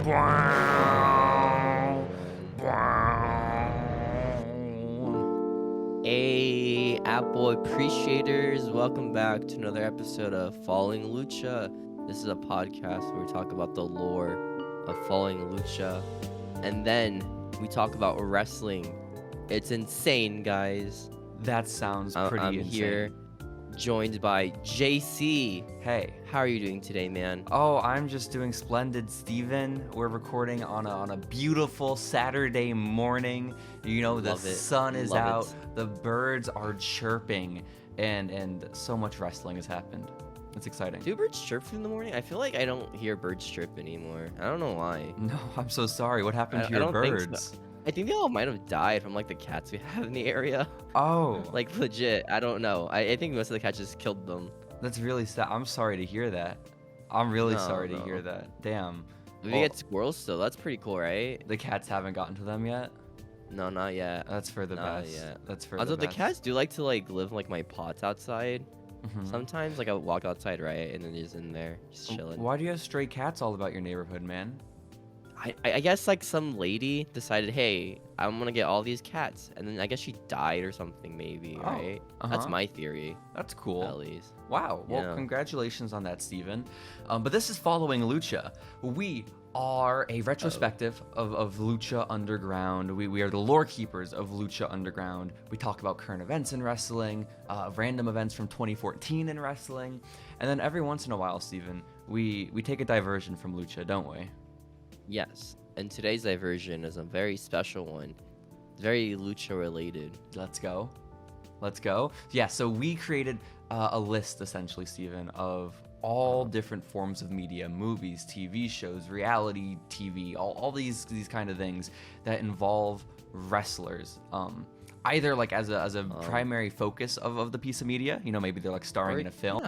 Hey, Apple appreciators, welcome back to another episode of Following Lucha. This is a podcast where we talk about the lore of Following Lucha, and then we talk about wrestling. It's insane, guys. That sounds pretty I'm insane. here, joined by Jacy. Hey. How are you doing today, man? Oh, I'm just doing splendid, Steven. We're recording on a beautiful Saturday morning. You know, the sun is out, the birds are chirping, and so much wrestling has happened. It's exciting. Do birds chirp in the morning? I feel like I don't hear birds chirp anymore. I don't know why. No, I'm so sorry. What happened to your birds? I think they all might have died from like the cats we have in the area. Oh. Like legit. I don't know. I think most of the cats just killed them. That's really sad. I'm sorry to hear that. I'm really sorry to hear that. Damn. We get squirrels still. That's pretty cool, right? The cats haven't gotten to them yet? No, not yet. That's for the best. Yet. That's for Although the best. the cats do like to like live in, like my pots outside. Sometimes like I walk outside, right, and then they're just in there just chilling. Why do you have stray cats all about your neighborhood, man? I guess like some lady decided, hey, I'm gonna get all these cats, and then I guess she died or something, maybe, right? That's my theory. That's cool. At least. Wow. Well, congratulations on that, Steven. But this is Following Lucha. We are a retrospective of Lucha Underground. We are the lore keepers of Lucha Underground. We talk about current events in wrestling, random events from 2014 in wrestling, and then every once in a while, Steven, we take a diversion from Lucha, don't we? Yes, and today's diversion is a very special one. It's very Lucha related. Let's go. Let's go. Yeah, so we created a list, essentially, Steven, of all different forms of media, movies, TV shows, reality TV, all these kind of things that involve wrestlers. Either like as a primary focus of the piece of media, you know, maybe they're like starring in a film,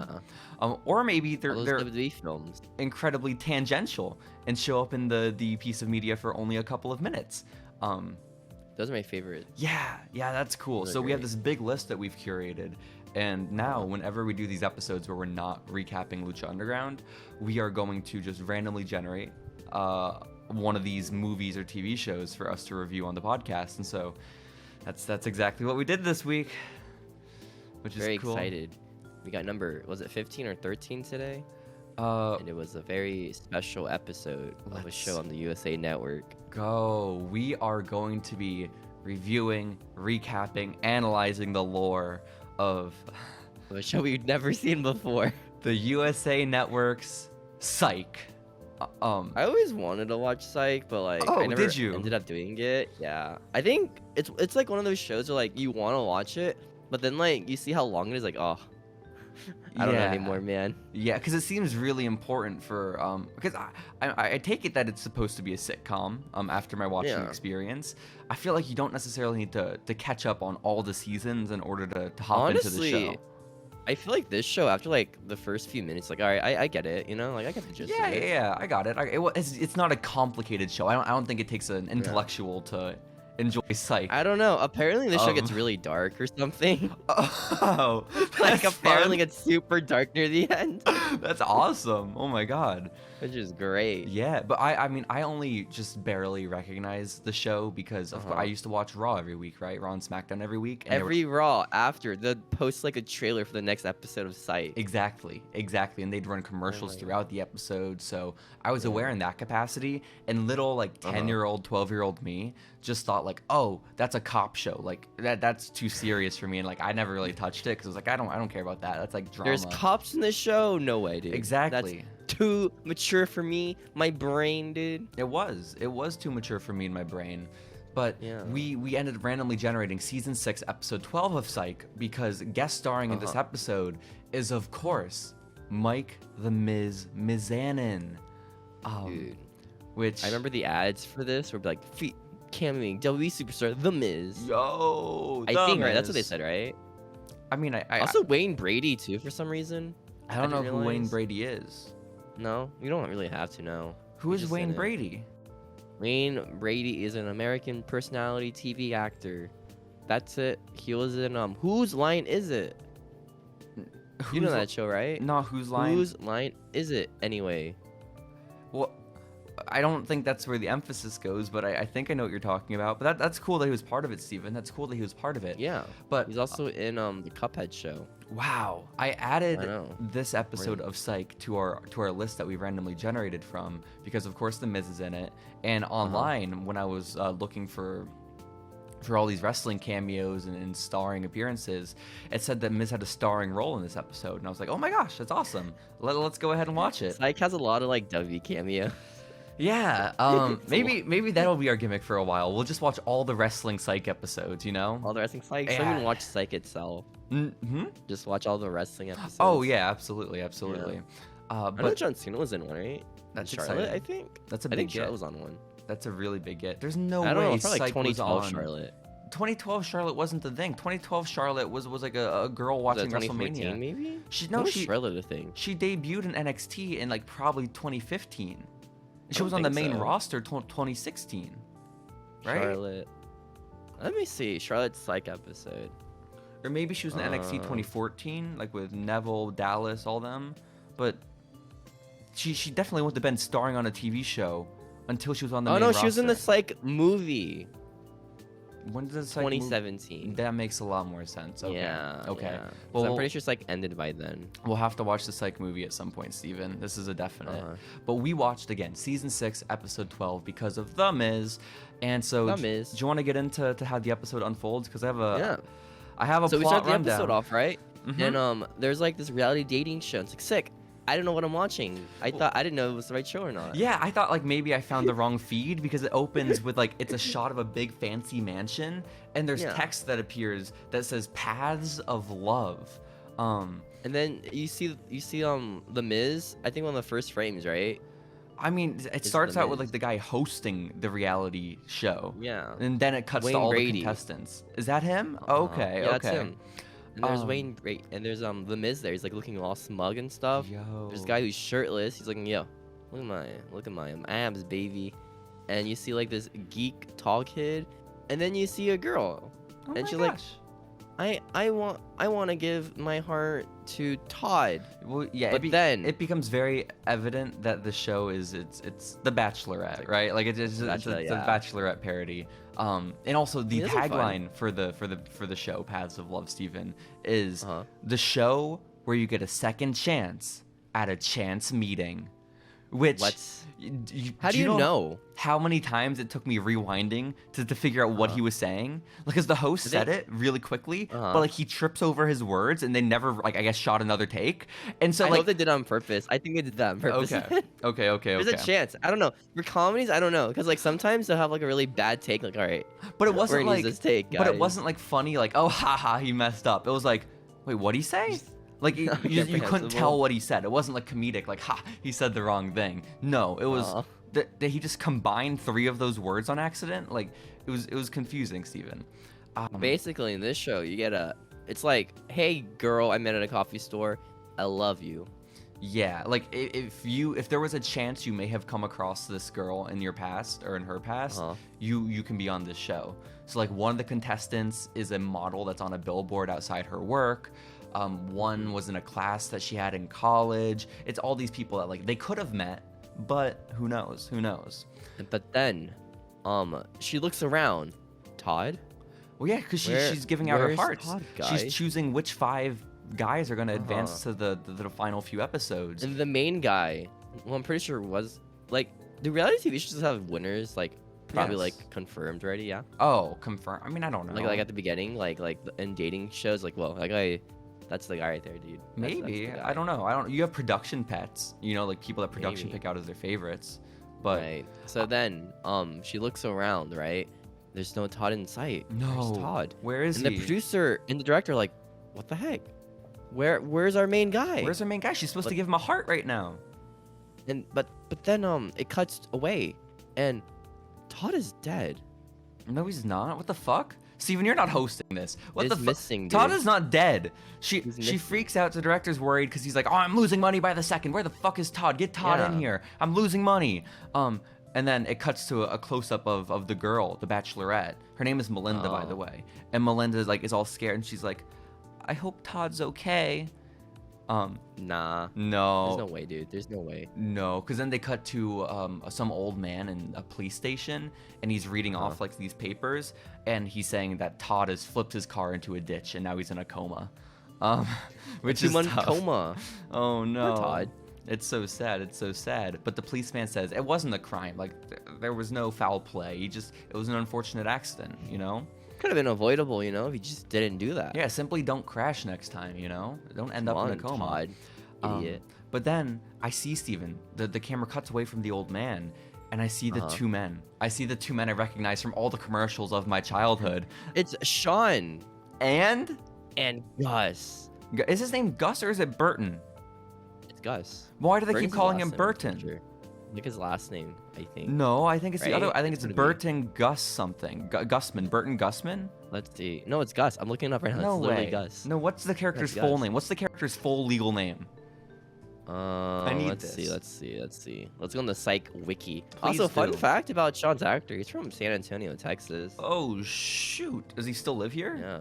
or maybe they're WWE films, incredibly tangential and show up in the piece of media for only a couple of minutes. Those are my favorites. Yeah, that's cool. So we have this big list that we've curated, and now whenever we do these episodes where we're not recapping Lucha Underground, we are going to just randomly generate one of these movies or TV shows for us to review on the podcast, and so that's exactly what we did this week, which is very cool. Excited. We got was it 15 or 13 today? And it was a very special episode of a show on the USA Network. Go. We are going to be reviewing, recapping, analyzing the lore of a show we've never seen before. The USA Network's Psych. I always wanted to watch Psych, but like I never ended up doing it. Yeah, I think it's like one of those shows where like you want to watch it, but then like you see how long it is, like I don't know anymore, man. Yeah, because it seems really important for because I take it that it's supposed to be a sitcom. After my watching experience, I feel like you don't necessarily need to catch up on all the seasons in order to hop into the show. I feel like this show, after like the first few minutes, like all right, I get it, you know, like I get the gist. Yeah, I got it. It's not a complicated show. I don't think it takes an intellectual to enjoy Psych. I don't know. Apparently the show gets really dark or something. Oh, like apparently it's super dark near the end. That's awesome. Oh my god. Which is great. Yeah, but I mean, I only just barely recognize the show because I used to watch Raw every week, right? Raw and SmackDown every week. And every Raw after the post like a trailer for the next episode of Psych. Exactly. And they'd run commercials throughout the episode, so I was aware in that capacity. And little like 10-year-old, 12-year-old me just thought like, oh, that's a cop show. Like that's too serious for me, and like I never really touched it because I was like, I don't care about that. That's like drama. There's cops in this show? No way, dude. Exactly. That's too mature for me, my brain, dude. It was too mature for me and my brain. But we ended up randomly generating season 6 episode 12 of Psych because guest starring in this episode is of course Mike the Miz Mizanin. Dude, which I remember the ads for this were like cameoing WWE superstar The Miz. Yo, I think right. That's what they said, right? I mean, I also Wayne Brady too for some reason. I don't know who Wayne Brady is. No, you don't really have to know. Who is Wayne Brady? Wayne Brady is an American personality TV actor. That's it. He was in Whose Line Is It? You know that show, right? No, Whose Line? Whose Line Is It anyway? What? I don't think that's where the emphasis goes, but I think I know what you're talking about. But that's cool that he was part of it, Steven. That's cool that he was part of it. Yeah. But he's also in the Cuphead show. Wow. I added know. this episode of Psych to our list that we randomly generated from because, of course, The Miz is in it. And online, when I was looking for all these wrestling cameos and starring appearances, it said that Miz had a starring role in this episode. And I was like, oh my gosh, that's awesome. Let's go ahead and watch it. Psych has a lot of like W cameo. Yeah, maybe that'll be our gimmick for a while. We'll just watch all the wrestling Psych episodes, you know? All the wrestling Psych. Yeah. Don't even watch Psych itself. Mm-hmm. Just watch all the wrestling episodes. Oh yeah, absolutely. Yeah. I know But John Cena was in one, right? that's Charlotte, exciting. I think. That's a I big think get. Charlotte was on one. That's a really big get. There's no I don't way know. Probably like Psych was 2012 on. Charlotte. 2012 Charlotte wasn't the thing. 2012 Charlotte was like a girl Was watching that 2014 WrestleMania. maybe? She When was Charlotte a thing? she debuted in NXT in like probably 2015. She don't was on the think main so. roster 2016. Right? Charlotte. Let me see. Charlotte's Psych episode. Or maybe she was in NXT 2014, like with Neville, Dallas, all them. But she definitely wouldn't have been starring on a TV show until she was on the main Oh no, roster. she was in the Psych movie. When did the Psych movie- 2017. That makes a lot more sense. Okay. Yeah. Okay. Yeah. Well, So I'm pretty sure Psych ended by then. we'll have to watch the Psych movie at some point, Steven. This is a definite. Uh-huh. But we watched again season 6, episode 12 because of The Miz. And so The Miz. do you want to get into how the episode unfolds? Because I have a Yeah. plot So we start the rundown. episode off, right? Mhm. And there's like this reality dating show. It's like sick. I don't know what I'm watching. I didn't know it was the right show or not. Yeah, I thought like maybe I found the wrong feed because it opens with like it's a shot of a big fancy mansion and there's Yeah. text that appears that says Paths of Love. And then you see the Miz. I think one of the first frames, right? I mean, it It's starts The out with Miz. like the guy hosting the reality show. Yeah. And then it cuts Wayne to all Brady. the contestants. Is that him? Uh-huh. Okay, Yeah, okay. that's him. And there's Um, Wayne Brady, and there's the Miz there. He's like looking all smug and stuff. Yo. There's a guy who's shirtless. He's looking, yo, look at my abs, baby. And you see like this geek tall kid, and then you see a girl, Oh and my she's gosh. like, I want to give my heart to Todd. Well, yeah, But then it becomes very evident that the show is it's The Bachelorette, right? Like it's a yeah. Bachelorette parody. And also the These are fun. tagline for the show Paths of Love, Steven, is Uh-huh. the show where you get a second chance at a chance meeting. Which What's- you, How do you know? how many times it took me rewinding to figure out what he was saying? Like, because the host Did said they- it really quickly, Uh-huh. but like he trips over his words and they never, like, I guess, shot another take. And so I like, hope they did it on purpose. I think they did that on purpose. okay. There's a chance. I don't know. For comedies, I don't know, because like sometimes they'll have like a really bad take. Like, all right, But it we're wasn't gonna like, use this take, but it guys. wasn't like funny, like, oh, haha, he messed up. It was like, wait, what'd he say? Like you couldn't Incomprehensible. tell what he said. It wasn't like comedic, like, ha, he said the wrong thing. No, it was Aw. that he just combined 3 of those words on accident. Like it was confusing, Steven. Basically, in this show, you get it's like, hey, girl, I met at a coffee store. I love you. Yeah, like if there was a chance you may have come across this girl in your past or in her past, Uh-huh. you can be on this show. So like one of the contestants is a model that's on a billboard outside her work. One was in a class that she had in college. It's all these people that like they could have met, but who knows? Who knows? But then, she looks around. Todd? Well, yeah, because Where- she's giving out her where's hearts. Todd, guy? She's choosing which 5 guys are going to advance Uh-huh. to the final few episodes. And the main guy, well, I'm pretty sure was like, do reality TV shows have winners? Like, probably Yes. like confirmed already. Yeah. Oh, confirm. I mean, I don't know. Like at the beginning, like in dating shows, like, well, that guy, that's the guy right there, dude. That's Maybe. the I guy. don't know. You have production pets, like people that production Maybe. pick out as their favorites. But Right. So then, she looks around, right? There's no Todd in sight. no. Where's Todd? Where is And he? the producer and the director are like, what the heck? Where's our main guy? Where's our main guy? She's supposed to give him a heart right now. And but then it cuts away, and Todd is dead. No, he's not. What the fuck? Steven, you're not hosting this. What He's the fuck? missing, Todd dude. is not dead. She missing. freaks out. The director's worried because he's like, oh, I'm losing money by the second. Where the fuck is Todd? Get Todd in Yeah. here. I'm losing money. And then it cuts to a close up of the girl, the Bachelorette. Her name is Melinda, by Oh. the way. And Melinda is all scared, and she's like, I hope Todd's okay. Nah. No. There's no way, dude. There's no way. No, because then they cut to some old man in a police station, and he's reading off like these papers, and he's saying that Todd has flipped his car into a ditch, and now he's in a coma. Which is tough. Coma. Oh no. Poor Todd. It's so sad. It's so sad. But the policeman says it wasn't a crime. Like there was no foul play. It was an unfortunate accident. You know. Could have been avoidable, you know, if you just didn't do that. Yeah, simply don't crash next time, you know? Don't end up in a coma. Todd. Idiot. But then I see Steven. The camera cuts away from the old man, and I see the two men. I see the two men I recognize from all the commercials of my childhood. It's Sean. And Gus. Is his name Gus or is it Burton? It's Gus. Why do they Burton's keep calling his him last name, Burton? Sure. Like his last name, I think. No, I think it's the Right? other. I think it's It's gonna be- Burton Gus something. Gussman. Burton Gussman? Let's see. No, it's Gus. I'm looking it up right now. No It's literally way. Gus. No, what's the character's That's full Gus. name? What's the character's full legal name? need Let's see. this. Let's go on the Psych wiki. Please Also, fun do. fact about Sean's actor: he's from San Antonio, Texas. Oh shoot! Does he still live here? Yeah.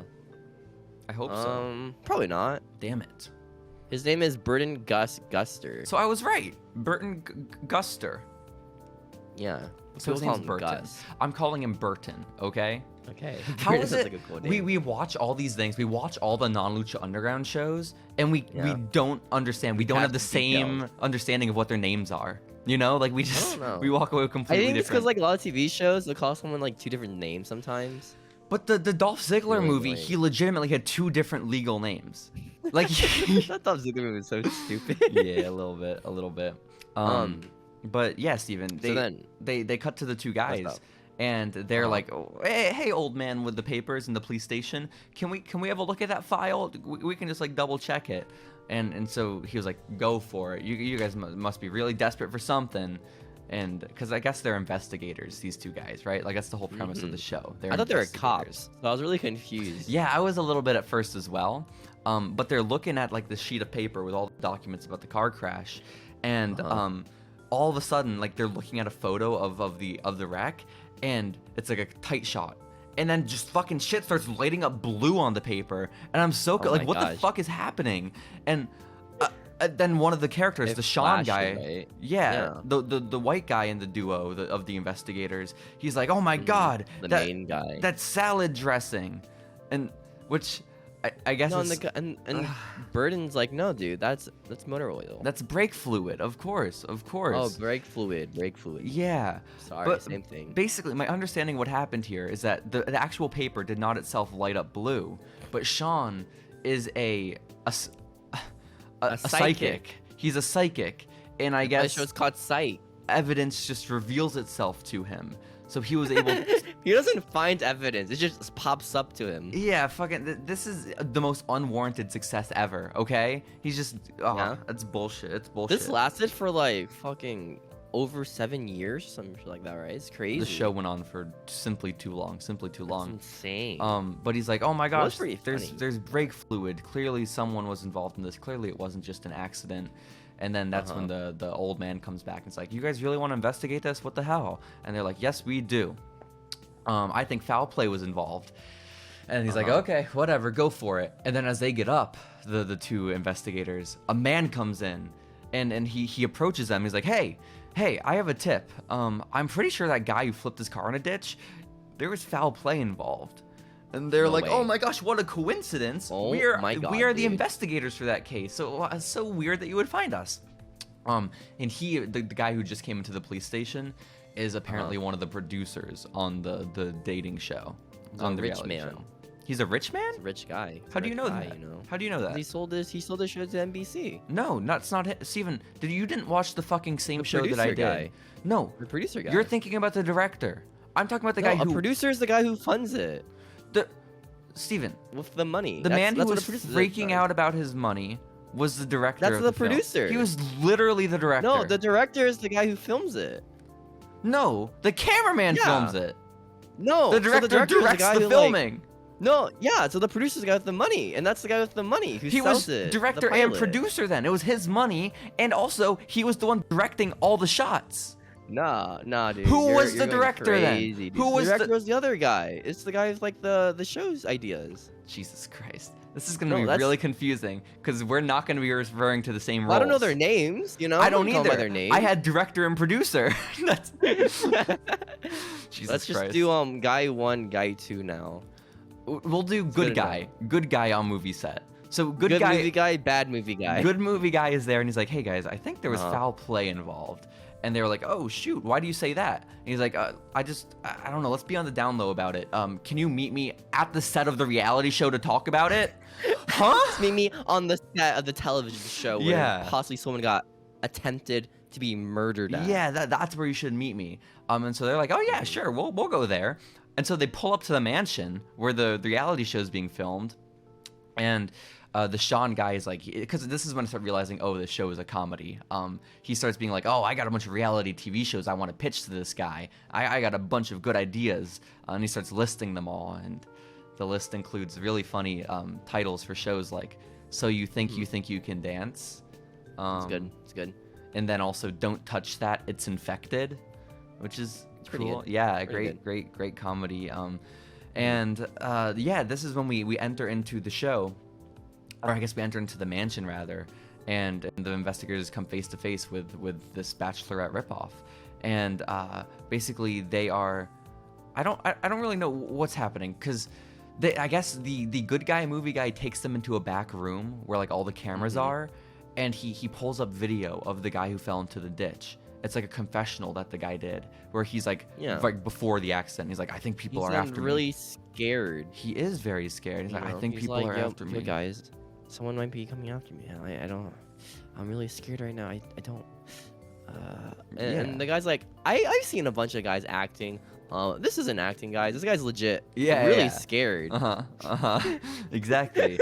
I hope so. Probably not. Damn it. His name is Burton Guster. So I was right. Burton Guster. Yeah. So his People call name's him Burton. Gus. I'm calling him Burton. Okay. Okay. How Burton is sounds it? like a cool name. We watch all these things. We watch all the non-Lucha Underground shows, and we don't understand. We don't have the same understanding of what their names are. You know, like we just don't know. we walk away I completely think it's different. because like a lot of TV shows, they'll call someone like two different names sometimes. But the Dolph Ziggler Really movie, annoying. he legitimately had two different legal names. Like That Dolph Ziggler movie was so stupid. yeah, a little bit. But yeah, Steven, they cut to the two guys, and they're like, oh, hey, old man with the papers in the police station, can we have a look at that file? We can just like double check it. And so he was like, go for it. You guys must be really desperate for something. And because I guess they're investigators, these two guys, right? Like that's the whole premise of the show. I thought they were investigators. cops, so I was really confused. Yeah, I was a little bit at first as well. But they're looking at like the sheet of paper with all the documents about the car crash, and all of a sudden, like they're looking at a photo of the wreck, and it's like a tight shot, and then just fucking shit starts lighting up blue on the paper, and I'm so like, what the fuck is happening? And then one of the characters, the Sean guy, right? yeah, the white guy in the duo of the investigators, he's like, oh my god, The that main guy. that's salad dressing, and which I guess No, is, and Burton's like, no, dude, that's motor oil. that's brake fluid, of course. Oh, brake fluid. Yeah. Sorry, But same thing. Basically, my understanding of what happened here is that the actual paper did not itself light up blue, but Sean is a psychic. He's a psychic, and I The guess show's called Psych. evidence just reveals itself to him. So he was able. He doesn't find evidence; it just pops up to him. Yeah, fucking. This is the most unwarranted success ever. Okay, he's just. Oh, Yeah? that's bullshit. It's bullshit. This lasted for like fucking over 7 years, something like that, right? It's crazy. The show went on for simply too long. That's insane. But he's like, oh my gosh, pretty funny. there's brake fluid. Clearly someone was involved in this. Clearly it wasn't just an accident. And then that's when the old man comes back and it's like, you guys really want to investigate this? What the hell? And they're like, yes, we do. I think foul play was involved. And he's like, okay, whatever, go for it. And then as they get up, the two investigators, a man comes in and he approaches them. He's like, hey, I have a tip. I'm pretty sure that guy who flipped his car in a ditch, there was foul play involved. And they're like, way. oh my gosh, what a coincidence. Oh we are my God, we are the dude. investigators for that case. So it's so weird that you would find us. And the guy who just came into the police station is apparently one of the producers on the dating show. On the rich reality man. show. He's a rich man? He's a rich guy. How do you know Guy, that? you know? How do you know that? He sold this show to NBC. No, that's not it. Steven, you didn't watch the fucking same show that I producer did. guy. No. The producer guy. You're thinking about the director. I'm talking about the guy a who producer is the guy who funds it Steven, with the money. the man who that's what was a producer freaking does. out about his money was the director That's of the film. producer. He was literally the director. No, the director is the guy who films it. No, the cameraman Yeah. films it. No, The director, is the directs guy the who, filming. No, yeah, so the producer's the guy with the money, and that's the guy with the money who He sells was it. the director and pilot. producer then. It was his money, and also he was the one directing all the shots. Nah, dude. Who was You're the going director then? crazy, dude. Who was the director? the- Was the other guy? It's the guy who's like the show's ideas. Jesus Christ. This is going No, to be that's- really confusing because we're not going to be referring to the same roles. Well, I don't know their names, you know? I don't call them by either. their names. I had director and producer. That's Jesus Let's just Christ. do guy 1, guy 2 now. We'll do good good guy. Good guy on movie set. So good Good guy, movie guy, bad movie guy. good movie guy is there and he's like, "Hey guys, I think there was Uh-huh. foul play involved." And they were like, "Oh shoot, why do you say that?" And he's like, I don't know. Let's be on the down low about it. Can you meet me at the set of the reality show to talk about it?" Huh? Meet me on the set of the television show where Yeah. possibly someone got attempted to be murdered at. Yeah, that's where you should meet me. And so they're like, "Oh yeah, sure, we'll go there." And so they pull up to the mansion where the reality show is being filmed, and the Sean guy is like, because this is when I start realizing, oh, this show is a comedy. He starts being like, "Oh, I got a bunch of reality TV shows I want to pitch to this guy. I got a bunch of good ideas," and he starts listing them all, and the list includes really funny titles for shows like "So You Think You Can Dance." It's good. It's good. And then also "Don't Touch That, It's Infected," which is pretty cool. good. Yeah, Pretty great comedy. Yeah, this is when we enter into the show, or I guess we enter into the mansion rather, and the investigators come face to face with this Bachelorette ripoff, and basically they are, I don't really know what's happening because. I guess the good guy movie guy takes them into a back room where like all the cameras are, and he pulls up video of the guy who fell into the ditch. It's like a confessional that the guy did where he's like, like before the accident, he's like, "I think people are after really me." scared. He is very scared. He's like, "I think people are after me." Guys, someone might be coming after me. I don't. I'm really scared right now. I don't. And the guy's like, I've seen a bunch of guys acting. This isn't acting, guys. This guy's legit. Really scared. Exactly.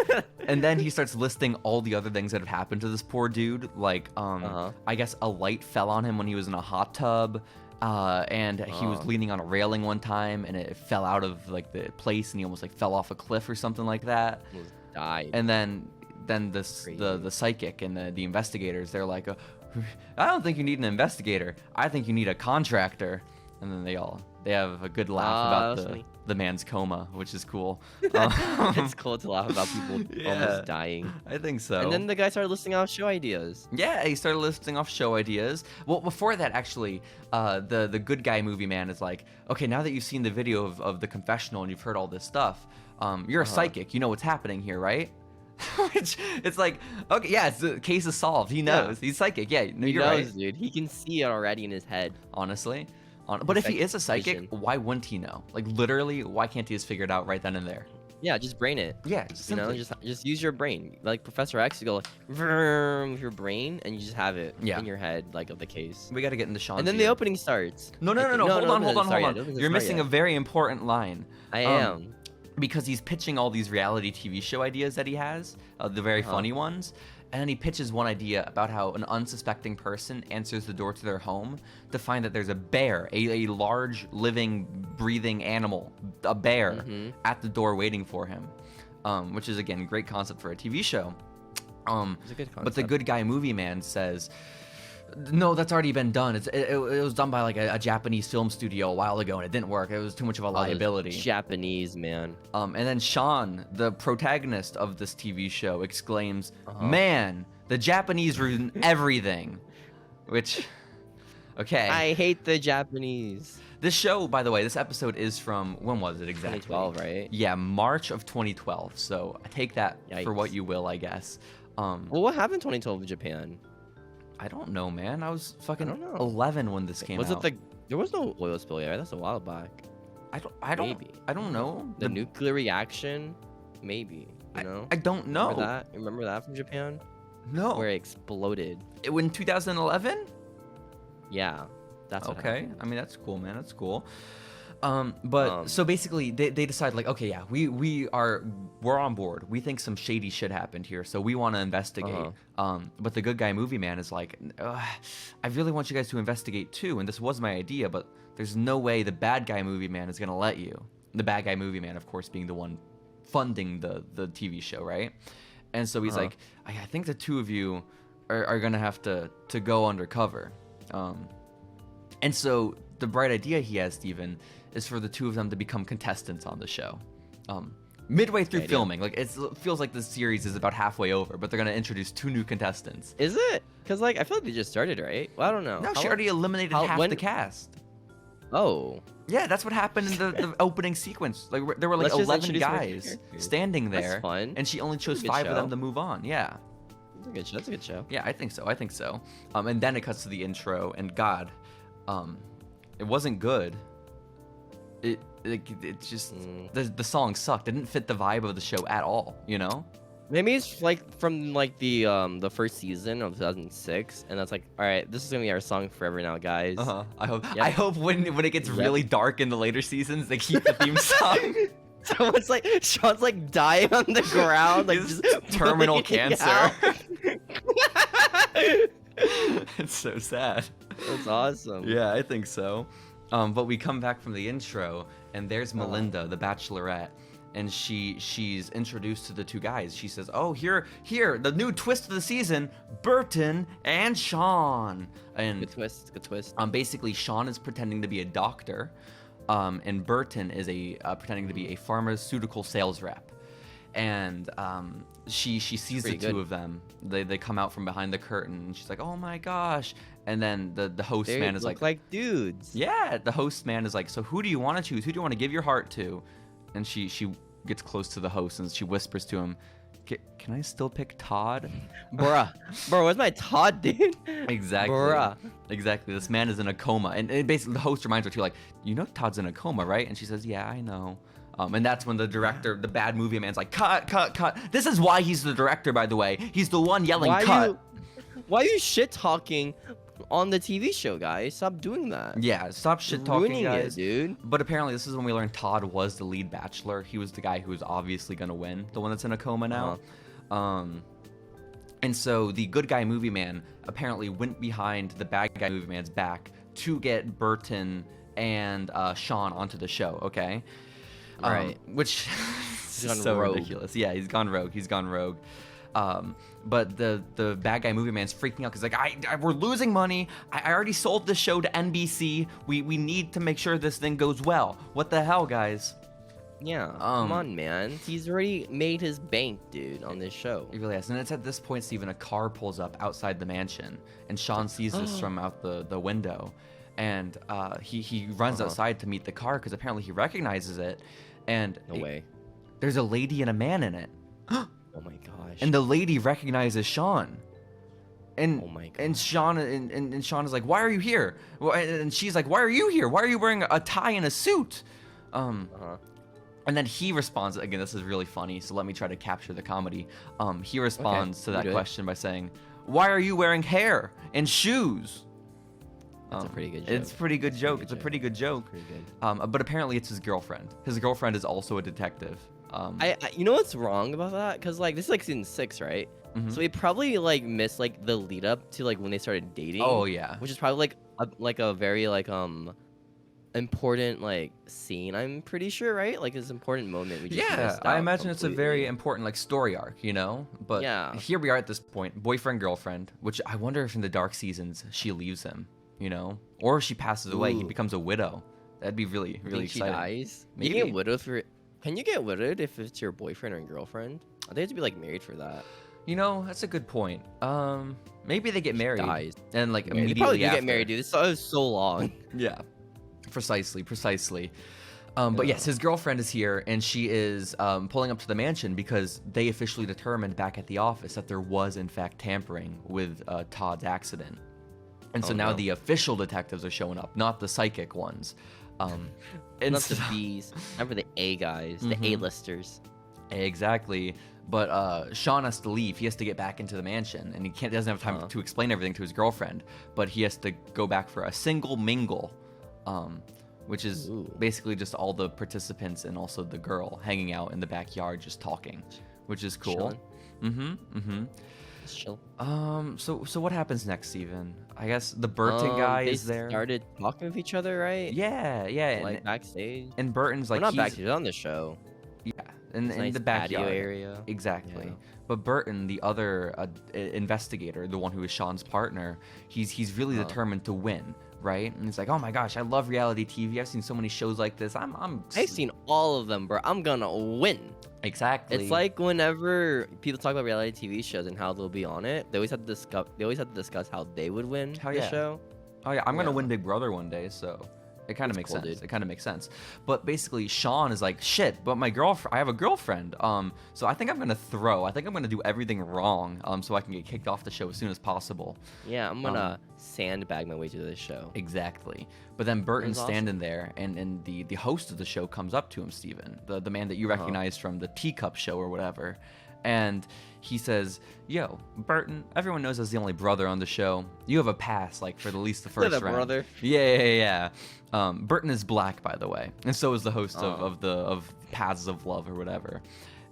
And then he starts listing all the other things that have happened to this poor dude. Like, I guess a light fell on him when he was in a hot tub. And he was leaning on a railing one time, and it fell out of like the place, and he almost like fell off a cliff or something like that. Almost died. And then the psychic and the investigators, they're like, "I don't think you need an investigator. I think you need a contractor." And then they have a good laugh about the man's coma, which is cool. It's cool to laugh about people almost dying. I think so. And then the guy started listing out show ideas. Yeah, he started listing off show ideas. Well, before that, actually, the good guy movie man is like, "Okay, now that you've seen the video of the confessional and you've heard all this stuff, you're a psychic. You know what's happening here, right?" Which it's like, okay, yeah, the case is solved. He knows. He's psychic. Yeah, no, you're right, dude. He can see it already in his head. Honestly. But if he is a psychic, vision. why wouldn't he know? Like, literally, why can't he just figure it out right then and there? Yeah, just brain it. Yeah, just simply. Just use your brain. Like Professor X, you go like vroom with your brain, and you just have it in your head, like of the case. We got to get into Sean's. And then the opening starts. No. Hold on. You're missing a very important line. I am. Because he's pitching all these reality TV show ideas that he has, the very funny ones. And then he pitches one idea about how an unsuspecting person answers the door to their home to find that there's a bear, a large, living, breathing animal, a bear, at the door waiting for him, which is, again, great concept for a TV show. It's a good concept. But the good guy movie man says, "No, that's already been done. It was done by like a Japanese film studio a while ago, and it didn't work. It was too much of a liability." Japanese, man. And then Sean, the protagonist of this TV show, exclaims, "Man, the Japanese ruin everything." Which, okay. I hate the Japanese. This show, by the way, this episode is from, when was it exactly? 2012, right? Yeah, March of 2012. So I take that for what you will, I guess. Well, what happened in 2012 in Japan? I don't know, man. I was fucking 11 when this came out. Was it there was no oil spill yet, right? That's a while back. Maybe. I don't know. The nuclear reaction? Maybe. You know? I don't know. Remember that from Japan? No. Where it exploded. In 2011? Yeah. That's what okay. happened. I mean, that's cool, man. That's cool. So basically they decide like, okay, yeah, we're on board. We think some shady shit happened here, so we want to investigate. But the good guy movie man is like, I really want you guys to investigate too, and this was my idea, but there's no way the bad guy movie man is gonna let you. The bad guy movie man, of course, being the one funding the TV show, right? And so he's like, I think the two of you are gonna have to go undercover. And so the bright idea he has, Steven, is for the two of them to become contestants on the show. Midway through filming, like it feels like the series is about halfway over, but they're gonna introduce 2 new contestants. Is it? Because like I feel like they just started, right? Well, I don't know. No, she already eliminated half the cast. Oh. Yeah, that's what happened in the opening sequence. Like there were like 11 guys standing there, that's fun. and she only chose 5 of them to move on. Yeah. That's a good show. Yeah, I think so. And then it cuts to the intro, and God, it wasn't good. It just the song sucked. It didn't fit the vibe of the show at all. You know. Maybe it's like from like the first season of 2006, and that's like, all right, this is gonna be our song forever now, guys. I hope. Yep. I hope when it gets really dark in the later seasons, they keep the theme song. So it's like Sean's like dying on the ground, like just terminal cancer. It's so sad. That's awesome. Yeah, I think so. But we come back from the intro, and there's Melinda, the Bachelorette, and she's introduced to the 2 guys. She says, "Oh, here, the new twist of the season, Burton and Sean." And good twist. Basically, Sean is pretending to be a doctor, and Burton is pretending to be a pharmaceutical sales rep. And she sees the 2 of them. They come out from behind the curtain, and she's like, "Oh my gosh!" And then the host man is like dudes. Yeah, the host man is like, "So who do you want to choose? Who do you want to give your heart to?" And she gets close to the host and she whispers to him, "Can I still pick Todd?" Bro, where's my Todd, dude? Exactly. Bruh. Exactly. This man is in a coma, and basically the host reminds her too, like, "You know Todd's in a coma, right?" And she says, "Yeah, I know." And that's when the director, the bad movie man's like, cut. This is why he's the director, by the way. He's the one yelling, cut. Why are you shit talking on the TV show, guys? Stop doing that. Yeah, stop shit talking, guys. It, dude. But apparently, this is when we learned Todd was the lead bachelor. He was the guy who was obviously gonna win, the one that's in a coma now. And so the good guy movie man apparently went behind the bad guy movie man's back to get Burton and Sean onto the show. Okay. Right. Which is so ridiculous. Yeah, he's gone rogue. But the bad guy movie man's freaking out because like we're losing money. I already sold the show to NBC. We need to make sure this thing goes well. What the hell, guys? Yeah, come on, man. He's already made his bank, dude, on this show. He really has. And it's at this point, Steven, a car pulls up outside the mansion, and Sean sees this from out the window, and he runs outside to meet the car because apparently he recognizes it, and no way, there's a lady and a man in it. Oh my gosh! And the lady recognizes Sean. And oh my gosh. and Sean is like, "Why are you here?" And she's like, "Why are you here? Why are you wearing a tie and a suit?" And then he responds, again, this is really funny, so let me try to capture the comedy. He responds to that question by saying, "Why are you wearing hair and shoes?" That's a pretty good joke. It's a pretty good joke. It's a pretty good joke. Pretty good. But apparently it's his girlfriend. His girlfriend is also a detective. I you know what's wrong about that? Because like this is like season 6, right? So we probably like missed like the lead up to like when they started dating. Oh yeah. Which is probably like a very like important like scene, I'm pretty sure, right? Like this important moment we just missed out I imagine completely. it's a very important like story arc, you know. But yeah, here we are at this point, boyfriend girlfriend, which I wonder if in the dark seasons she leaves him, you know, or she passes away. He becomes a widow. That'd be really exciting. She dies. Maybe. You get widowed for. Can you get widowed if it's your boyfriend or girlfriend? I think you have to be like married for that. You know, that's a good point. Maybe they get married dies. and like They immediately probably do after. get married, dude. This is so long. Yeah. Precisely. But yes, his girlfriend is here, and she is pulling up to the mansion because they officially determined back at the office that there was, in fact, tampering with Todd's accident. And so now the official detectives are showing up, not the psychic ones. And not the B's, not for the A guys, the A-listers. Exactly. But Sean has to leave. He has to get back into the mansion, and he doesn't have time to explain everything to his girlfriend. But he has to go back for a single mingle. Which is basically just all the participants and also the girl hanging out in the backyard just talking, which is cool. Just chill. So what happens next, Steven? I guess the Burton guy is there. They started talking with each other, right? Yeah. Like backstage. And Burton's like, not backstage, on the show. Yeah, in nice the backyard area. Exactly. Yeah. But Burton, the other investigator, the one who is Sean's partner, he's really determined to win. right? And he's like, oh my gosh, I love reality TV. I've seen so many shows like this. I've seen all of them, bro. I'm gonna win. Exactly. It's like whenever people talk about reality TV shows and how they'll be on it, they always have to discuss how they would win the show. Oh yeah, I'm gonna win Big Brother one day, so it kind of makes sense. It kind of makes sense. But basically, Sean is like, shit. But I have a girlfriend. So I think I'm gonna throw. I think I'm gonna do everything wrong. So I can get kicked off the show as soon as possible. Yeah, I'm gonna sandbag my way to this show. Exactly. But then Burton's standing there, and the host of the show comes up to him, Steven, the man that you recognize from the Teacup show or whatever. And he says, yo, Burton, everyone knows as the only brother on the show. You have a pass, like, for at least the first round. Brother. Yeah. Burton is black, by the way. And so is the host of Paths of Love or whatever.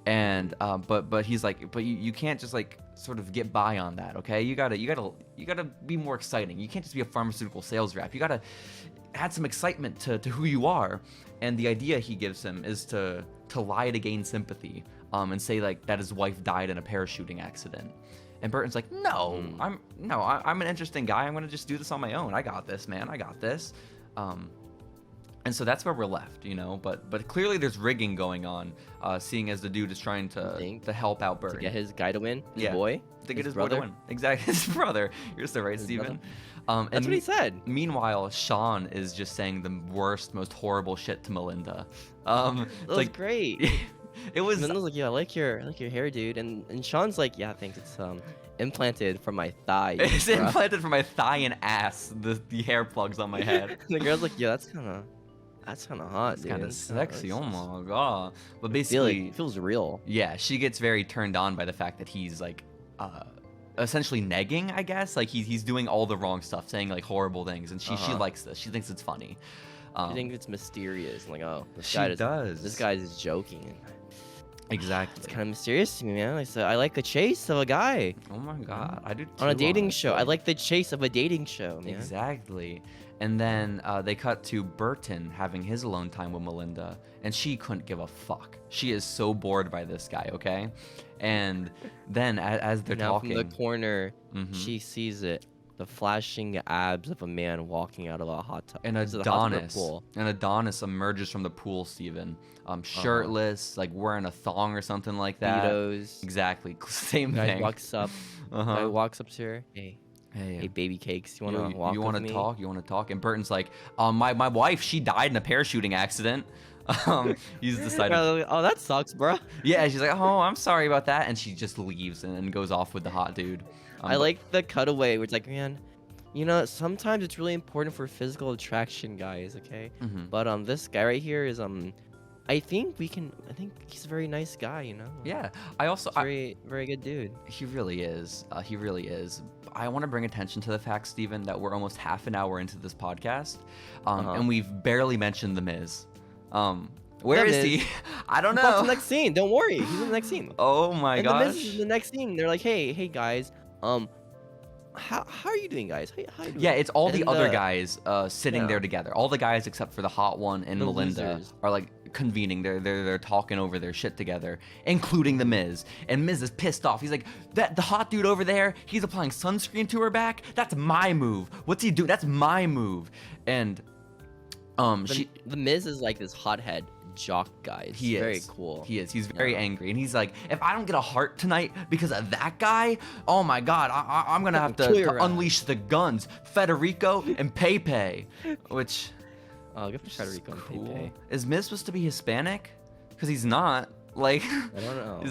And but he's like, but you can't just like sort of get by on that, okay? You gotta be more exciting. You can't just be a pharmaceutical sales rep. You gotta add some excitement to who you are. And the idea he gives him is to lie to gain sympathy. And say like that his wife died in a parachuting accident. And Burton's like, no, I'm an interesting guy. I'm gonna just do this on my own. I got this, man. I got this. And so that's where we're left, you know. But clearly there's rigging going on, seeing as the dude is trying to help out Burton. To get his guy to win, his boy? To get his boy to win. Exactly, his brother. You're so right, Steven. That's what he said. Meanwhile, Sean is just saying the worst, most horrible shit to Melinda. That was like, great. It was. Melinda's like, yeah, I like your hair, dude. And Sean's like, yeah, thanks. It's implanted from my thigh. It's implanted from my thigh and ass. The hair plugs on my head. The girl's like, yeah, that's kind of hot, dude. Kind of sexy. Oh my god. But basically, it feels real. Yeah, she gets very turned on by the fact that he's like, essentially negging, I guess. Like he's doing all the wrong stuff, saying like horrible things, and she likes this. She thinks it's funny. She thinks it's mysterious. I'm like, oh, this guy is joking. Exactly. It's kind of mysterious to me, man. Like, so I like the chase of a guy. Oh my god, I do too. On a dating show. I like the chase of a dating show, man. Exactly. And then they cut to Burton having his alone time with Melinda, and she couldn't give a fuck. She is so bored by this guy, okay? And then as they're talking, from the corner, she sees it. The flashing abs of a man walking out of a hot tub. An Adonis emerges from the pool, Steven. Shirtless, like wearing a thong or something like that. Speedos. Exactly. Same thing. Walks up. Guy walks up to her. Hey, baby cakes. You want to walk with me? You want to talk? And Burton's like, my wife, she died in a parachuting accident. He's decided. Oh, that sucks, bro. Yeah, she's like, oh, I'm sorry about that, and she just leaves and goes off with the hot dude. I like the cutaway where it's like, man, you know, sometimes it's really important for physical attraction, guys. Okay, but this guy right here is I think he's a very nice guy, you know. Yeah, I also very good dude. He really is. He really is. I want to bring attention to the fact, Steven, that we're almost half an hour into this podcast, and we've barely mentioned The Miz. Where is he? I don't know. That's the next scene. Don't worry, he's in the next scene. Oh my gosh. The Miz is in the next scene. They're like, hey guys, how are you doing, guys? How you doing? Yeah, it's all the other guys sitting there together. All the guys except for the hot one and Melinda are like convening. They're talking over their shit together, including the Miz. And Miz is pissed off. He's like, the hot dude over there, he's applying sunscreen to her back. That's my move. What's he doing? That's my move. And the Miz is like this hothead jock guy. He's very cool. He is. He's very angry, and he's like, if I don't get a heart tonight because of that guy, oh my god, I'm gonna have to unleash the guns, Federico and Pepe. Which, good for Federico and Pepe. Is Miz supposed to be Hispanic? Because he's not. Like, I don't know.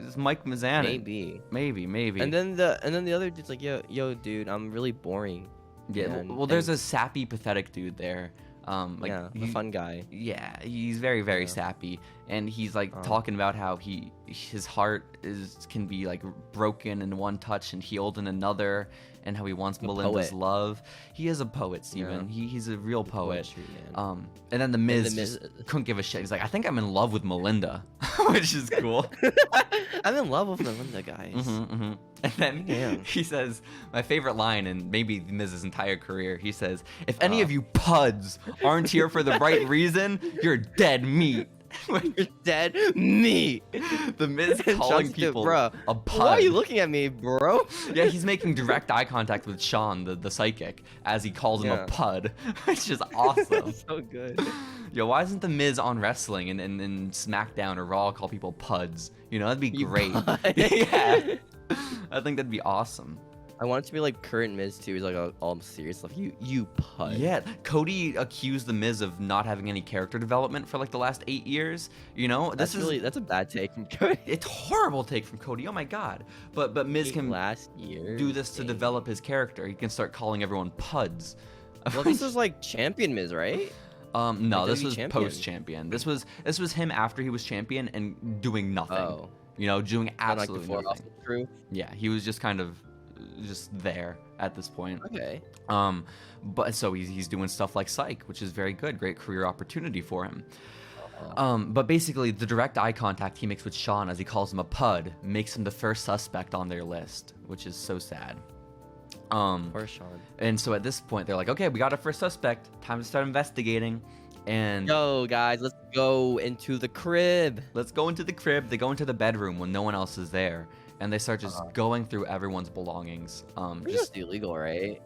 Is Mike Mizanin? Maybe. And then the other dude's like, yo, dude, I'm really boring. Yeah. Well, there's a sappy, pathetic dude there. The fun guy. Yeah, he's very, very sappy, and he's like talking about how his heart can be like broken in one touch and healed in another, and how he wants Melinda's love. He is a poet, Steven. Yeah. He's a real poet. Poetry, man. And then the Miz couldn't give a shit. He's like, I think I'm in love with Melinda, which is cool. I'm in love with Melinda, guys. And then he says, my favorite line in maybe Miz's entire career, he says, if any of you puds aren't here for the right reason, you're dead meat. You're dead meat. The Miz And calling Sean's people bro, a why are you pud. looking at me, bro? Yeah, he's making direct eye contact with Sean, the psychic, as he calls him a Yeah. pud, which is awesome. So good. Yo, why isn't the Miz on wrestling and in SmackDown or Raw call people puds? You know, that'd be You great. pud. Yeah, I think that'd be awesome. I want it to be like current Miz too. He's like all serious stuff. You pud. Yeah, Cody accused the Miz of not having any character development for like the last 8 years. You know, That's a bad take from Cody. it's horrible take from Cody. Oh my god. But Miz can last year do this to develop his character. He can start calling everyone puds. Well, this was like champion Miz, right? No, Like this WWE was champion. post-champion. This was him after he was champion and doing nothing. Oh, You know, doing and like absolutely before nothing. Austin Crew. Yeah, he was just kind of just there at this point. Okay. But so he's doing stuff like Psych, which is very good, great career opportunity for him. But basically, the direct eye contact he makes with Sean as he calls him a pud makes him the first suspect on their list, which is so sad. Poor Sean. And so at this point, they're like, okay, we got our first suspect. Time to start investigating. And Yo, guys, let's go into the crib. let's go into the crib. They go into the bedroom when no one else is there, and they start just going through everyone's belongings. It's just illegal, right?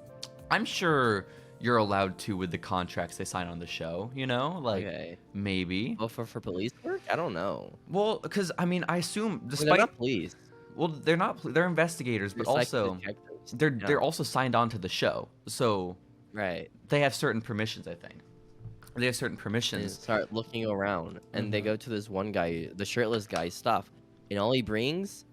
I'm sure you're allowed to with the contracts they sign on the show. You know, like Okay. maybe. Well, for police work, I don't know. Well, because I mean, I assume Well, despite they're not police. they're not they're investigators, but They're psychic also detectives. they're also signed on to the show, so Right. they have certain permissions. I think they have certain They permissions. start looking around, and they go to this one guy, the shirtless guy's stuff, and all he brings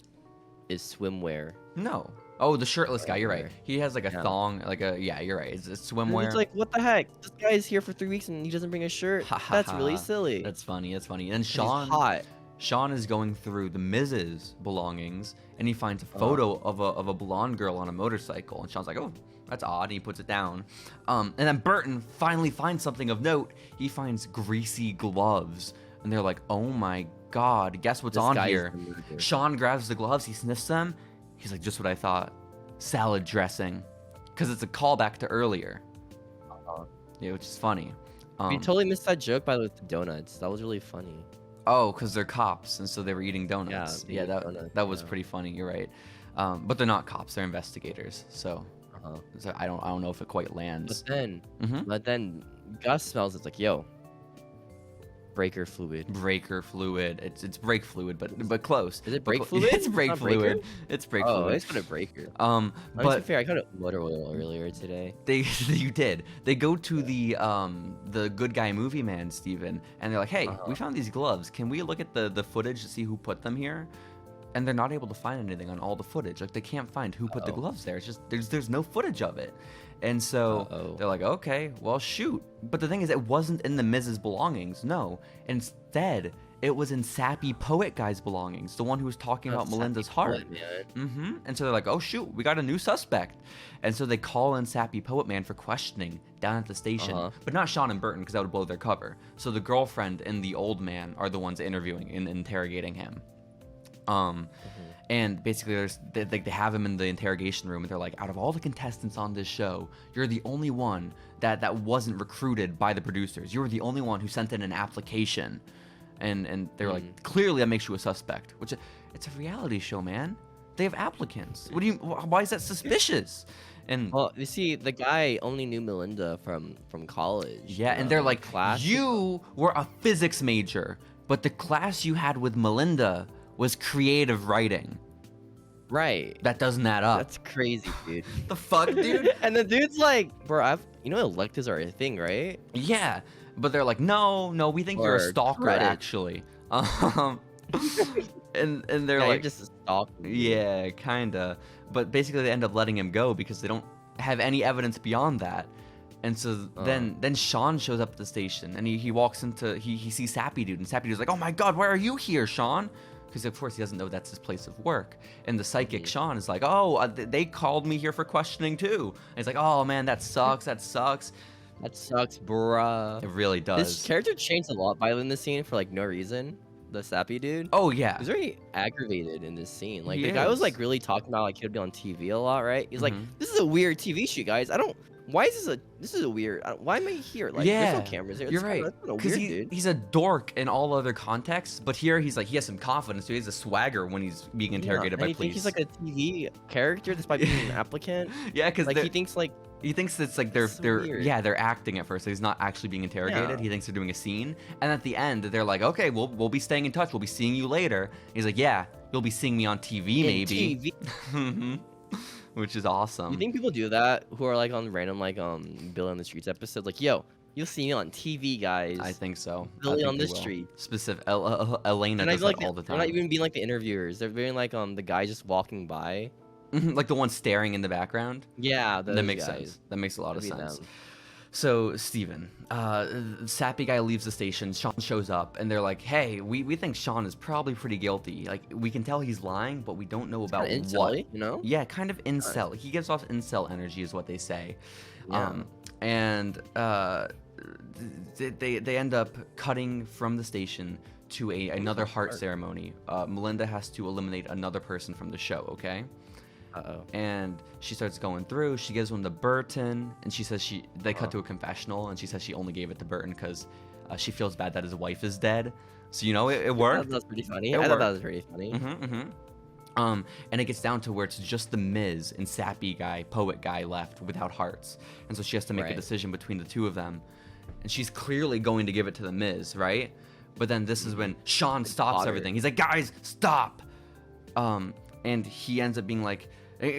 is swimwear. No. Oh, the shirtless guy. You're right. Swimwear. He has like a Yeah. thong, like a yeah. You're right. It's And swimwear. it's like, what the heck? This guy is here for 3 weeks and he doesn't bring a shirt. Ha, ha, That's ha. really silly. That's funny. That's funny. And He's Sean, hot. Sean is going through the Miz's belongings, and he finds a photo of a blonde girl on a motorcycle. And Sean's like, "Oh, that's odd." And he puts it down. And then Burton finally finds something of note. He finds greasy gloves, and they're like, "Oh my god! Guess what's This on guy is here?" the murderer. Sean grabs the gloves. He sniffs them. He's like, "Just what I thought. Salad dressing," because it's a callback to earlier. Yeah, which is funny. We totally missed that joke by the donuts. That was really funny. Oh, because they're cops, and so they were eating donuts. they Yeah, eat that donuts, that was yeah. pretty funny. You're right. But they're not cops; they're investigators. So, so I don't know if it quite lands. But then Gus smells. It's like, yo, breaker fluid. Breaker fluid. It's brake fluid, but close. Is it But brake clo- fluid? It's brake Not breaker? fluid. It's brake Oh, fluid. it's got a breaker. Um, To be but fair, I got a motor oil earlier today. they you did. They go to the good guy movie man, Steven, and they're like, "Hey, we found these gloves. Can we look at the footage to see who put them here?" And they're not able to find anything on all the footage. Like they can't find who put the gloves there. It's just there's no footage of it. And so they're like, "Okay, well shoot." But the thing is, it wasn't in the Miz's belongings. No, instead it was in Sappy Poet Guy's belongings, the one who was talking about Melinda's heart. And so they're like, "Oh shoot, we got a new suspect." And so they call in Sappy Poet Man for questioning down at the station, but not Sean and Burton because that would blow their cover. So the girlfriend and the old man are the ones interviewing and interrogating him. And basically they have him in the interrogation room, and they're like, "Out of all the contestants on this show, you're the only one that wasn't recruited by the producers. You were the only one who sent in an application." And they're like, "Clearly that makes you a suspect," which it's a reality show, man. They have applicants. Why is that suspicious? And Well, you see, the guy only knew Melinda from college. yeah, and they're like, class. "You were a physics major, but the class you had with Melinda was creative writing." Right. That doesn't add up. That's crazy, dude. the fuck, dude? And the dude's like, bro, electives are a thing, right? Yeah, but they're like, no, we think you're a Or stalker, credit. actually. And they're Yeah, like, you're just a stalker. yeah, kinda. But basically, they end up letting him go because they don't have any evidence beyond that. And so then Sean shows up at the station, and he walks into he sees Sappy Dude, and Sappy Dude's like, "Oh my God, why are you here, Sean?" Because of course he doesn't know that's his place of work. And the psychic Sean is like, "Oh, they called me here for questioning too." And he's like, "Oh man, that sucks. That sucks." That sucks, bruh. It really does. This character changed a lot by in this scene for like no reason. The Sappy Dude. Oh yeah. He's very aggravated in this scene. Like He the guy was is. like really talking about like he'd be on TV a lot, right? He's like, "This is a weird TV shoot, guys. I don't why is this is a weird. Why am I here? Like, there's no cameras here. You're right. That's kinda Because weird, dude. he's a dork in all other contexts, but here he's like, he has some confidence. So he has a swagger when he's being interrogated by and police. He's like a TV character despite being an applicant. Yeah, because like he thinks it's like they're weird. they're acting at first. So he's not actually being interrogated. Yeah. He thinks they're doing a scene, and at the end they're like, okay, we'll be staying in touch. We'll be seeing you later. He's like, yeah, you'll be seeing me on TV maybe. TV. Which is awesome. You think people do that who are like on random like Billy on the Streets episodes? Like, yo, you'll see me on TV, guys. I think so. Billy on the the street. Specific Elena And I does feel that like all the they're time. not even being like the interviewers. They're being like the guy just walking by. Like the one staring in the background. Yeah, That makes guys. sense. That makes a lot of Could be sense. them. So, Steven, sappy guy leaves the station. Sean shows up, and they're like, hey, we think Sean is probably pretty guilty. Like, we can tell he's lying, but we don't know about Kinda what. incel-y, you know? Yeah, kind of incel. He gives off incel energy, is what they say. Yeah. And they end up cutting from the station to another heart ceremony. Melinda has to eliminate another person from the show, okay? Uh-oh. And she starts going through. She gives one to Burton, and she says they cut to a confessional, and she says she only gave it to Burton because she feels bad that his wife is dead. So it worked. That's pretty funny. It I thought that worked. was pretty funny. And it gets down to where it's just the Miz and sappy guy, poet guy left without hearts, and so she has to make a Right. decision between the two of them, and she's clearly going to give it to the Miz, right? But then this is when Sean stops Potter. everything. He's like, guys, stop. And he ends up being like,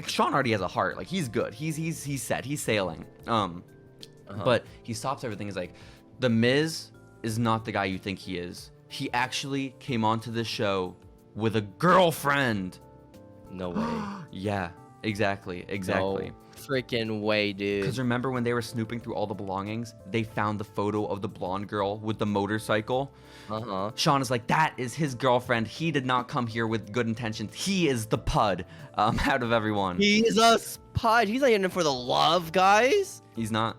Sean already has a heart. Like, he's good. He's set. He's sailing. But he stops everything. He's like, the Miz is not the guy you think he is. He actually came onto this show with a girlfriend. No way. Yeah, exactly. No freaking way, dude. Because remember when they were snooping through all the belongings, they found the photo of the blonde girl with the motorcycle. Sean is like, that is his girlfriend. He did not come here with good intentions. He is the pud out of everyone. He's a spud. He's not in it for the love, guys. He's not.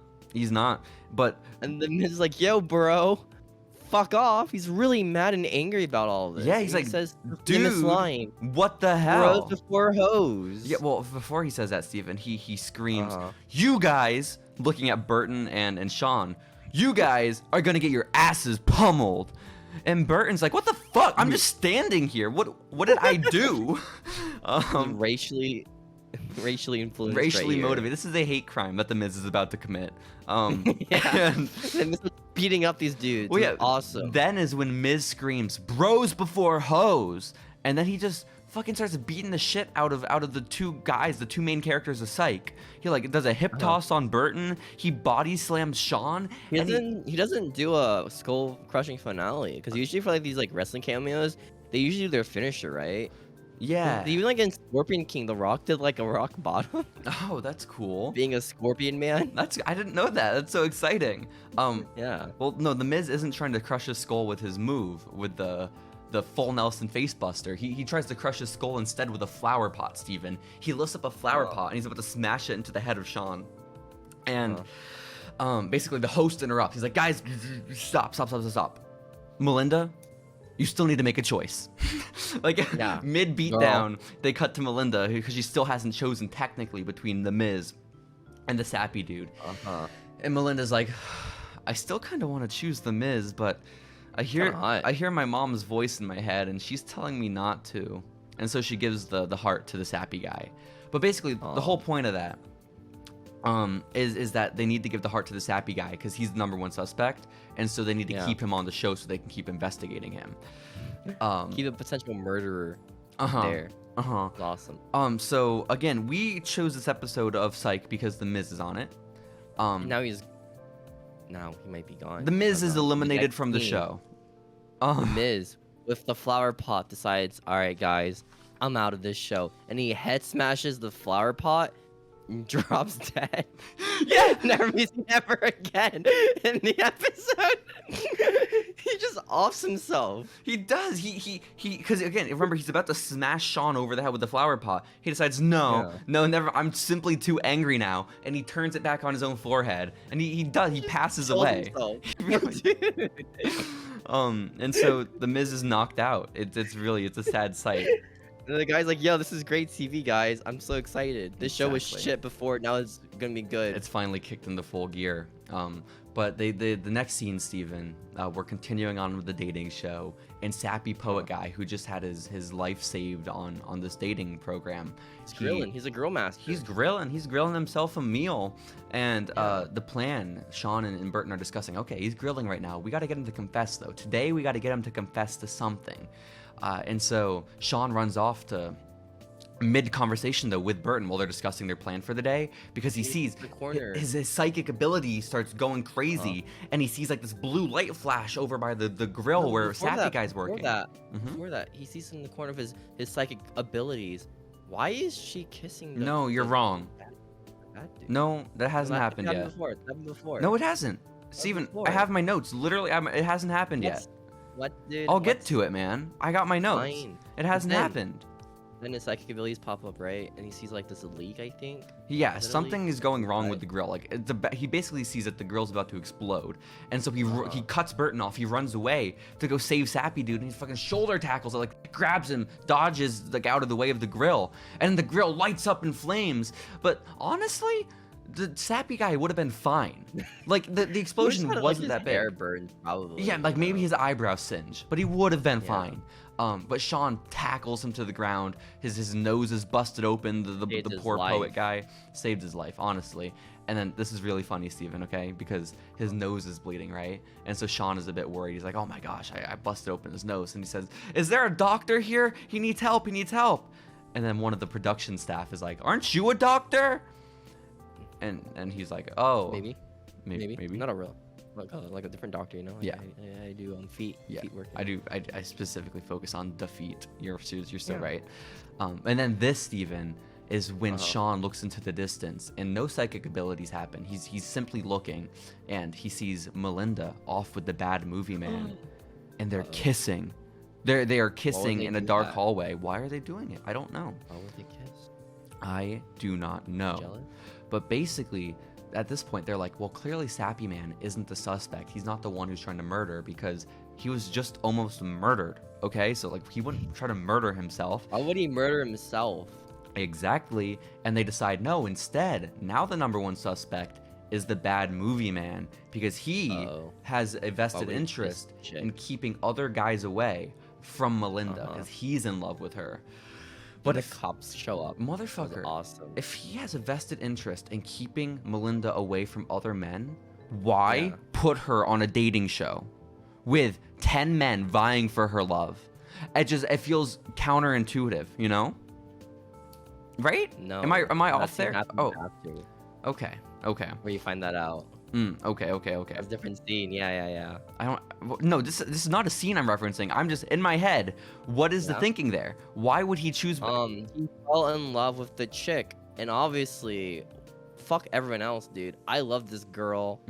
But And the Miz is like, yo, bro, fuck off. He's really mad and angry about all of this. yeah, he's And like, he says, dude, famous line, what the hell? bros before hoes. Yeah, well, before he says that, Steven, he screams, Uh-huh. you guys, looking at Burton and Sean, you guys are gonna get your asses pummeled. And Burton's like, what the fuck? I'm just standing here. What did I do? racially influenced. Racially right here. motivated. This is a hate crime that the Miz is about to commit. Yeah. and- And this was beating up these dudes. well, yeah, It's awesome. Then is when Miz screams, bros before hoes. And then he just fucking starts beating the shit out of the two guys, the two main characters of Psych. He like does a hip toss on Burton. He body slams Sean. He and doesn't do a skull crushing finale because usually for like these like wrestling cameos, they usually do their finisher, right? yeah. Even like in Scorpion King, The Rock did like a rock bottom, Oh, that's cool. being a Scorpion man. I didn't know that. That's so exciting. Yeah. Well, no, the Miz isn't trying to crush his skull with his move with the full Nelson face buster. He tries to crush his skull instead with a flower pot, Steven. He lifts up a flower pot and he's about to smash it into the head of Sean. And basically the host interrupts. He's like, guys, stop. Melinda, you still need to make a choice. Like, Yeah. mid beatdown, they cut to Melinda because she still hasn't chosen technically between the Miz and the sappy dude. And Melinda's like, I still kind of want to choose the Miz, but I hear my mom's voice in my head, and she's telling me not to. And so she gives the heart to the sappy guy. But basically, the whole point of that is that they need to give the heart to the sappy guy because he's the number one suspect, and so they need to keep him on the show so they can keep investigating him. Keep a potential murderer there. It's awesome. So again, we chose this episode of Psych because the Miz is on it. Now he might be gone. The Miz is eliminated Next from the scene, show. The Miz with the flower pot decides, all right, guys, I'm out of this show, and he head smashes the flower pot. Drops dead. Yeah. Never meets never again in the episode. He just offs himself. He does. He because again, remember he's about to smash Sean over the head with the flower pot. He decides, no, never. I'm simply too angry now, and he turns it back on his own forehead, and he passes away. Dude. And so the Miz is knocked out. It's a sad sight. And the guy's like, yo, this is great TV, guys. I'm so excited. This show was Exactly. shit before. Now it's gonna be good. It's finally kicked into full gear. But the next scene, Steven, we're continuing on with the dating show, and Sappy Poet Guy, who just had his life saved on this dating program. He's grilling. He's a grill master. He's grilling himself a meal. And the plan, Sean and Burton are discussing, okay, he's grilling right now. We got to get him to confess, though. Today, we got to get him to confess to something. And so Sean runs off to mid-conversation, though, with Burton while they're discussing their plan for the day, because he sees his psychic ability starts going crazy, and he sees like this blue light flash over by the grill where Sappy Guy's working. Before that, he sees in the corner of his psychic abilities. Why is she kissing the... No, you're wrong. No, that hasn't happened yet. That happened before. No, it hasn't. Steven, I have my notes. Literally, it hasn't happened yet. What, dude? I'll get to it, man. I got my notes. Fine. It hasn't happened. Then his psychic abilities pop up, right? And he sees like this leak, I think. Yeah, something is going wrong with the grill. Like he basically sees that the grill's about to explode, and so he cuts Burton off. He runs away to go save Sappy Dude, and he fucking shoulder tackles it, like grabs him, dodges like out of the way of the grill, and the grill lights up in flames. But honestly, the Sappy Guy would have been fine. Like the explosion wasn't that big. Hair burned, probably. Yeah, like maybe his eyebrow singed, but he would have been fine. But Sean tackles him to the ground. His nose is busted open. The poor poet guy saved his life, honestly. And then this is really funny, Steven, okay? Because his nose is bleeding, right? And so Sean is a bit worried. He's like, oh my gosh, I busted open his nose. And he says, is there a doctor here? He needs help. He needs help. And then one of the production staff is like, aren't you a doctor? And he's like, oh. Maybe. Not a real. Like a different doctor, you know? Yeah. I do feet work. I specifically focus on the feet. You're so right. And then this, Steven, is when Sean looks into the distance and no psychic abilities happen. He's simply looking, and he sees Melinda off with the bad movie man, and they're kissing. They are kissing in a dark hallway. Why are they doing it? I don't know. Why would they kiss? I do not know. Jealous? But basically, at this point, they're like, well, clearly Sappy Man isn't the suspect. He's not the one who's trying to murder, because he was just almost murdered, okay? So, like, he wouldn't try to murder himself. Why would he murder himself? Exactly. And they decide, no, instead, now the number one suspect is the bad movie man, because he has a vested interest in keeping other guys away from Melinda, because he's in love with her. But the cops show up. Motherfucker, awesome. If he has a vested interest in keeping Melinda away from other men, why put her on a dating show with 10 men vying for her love? It feels counterintuitive, you know? Right? No. Am I off there? Oh. Okay. Where you find that out. Okay. That's a different scene. Yeah. No, this is not a scene I'm referencing. I'm just in my head. What is the thinking there? Why would he choose? He fell in love with the chick, and obviously, fuck everyone else, dude. I love this girl.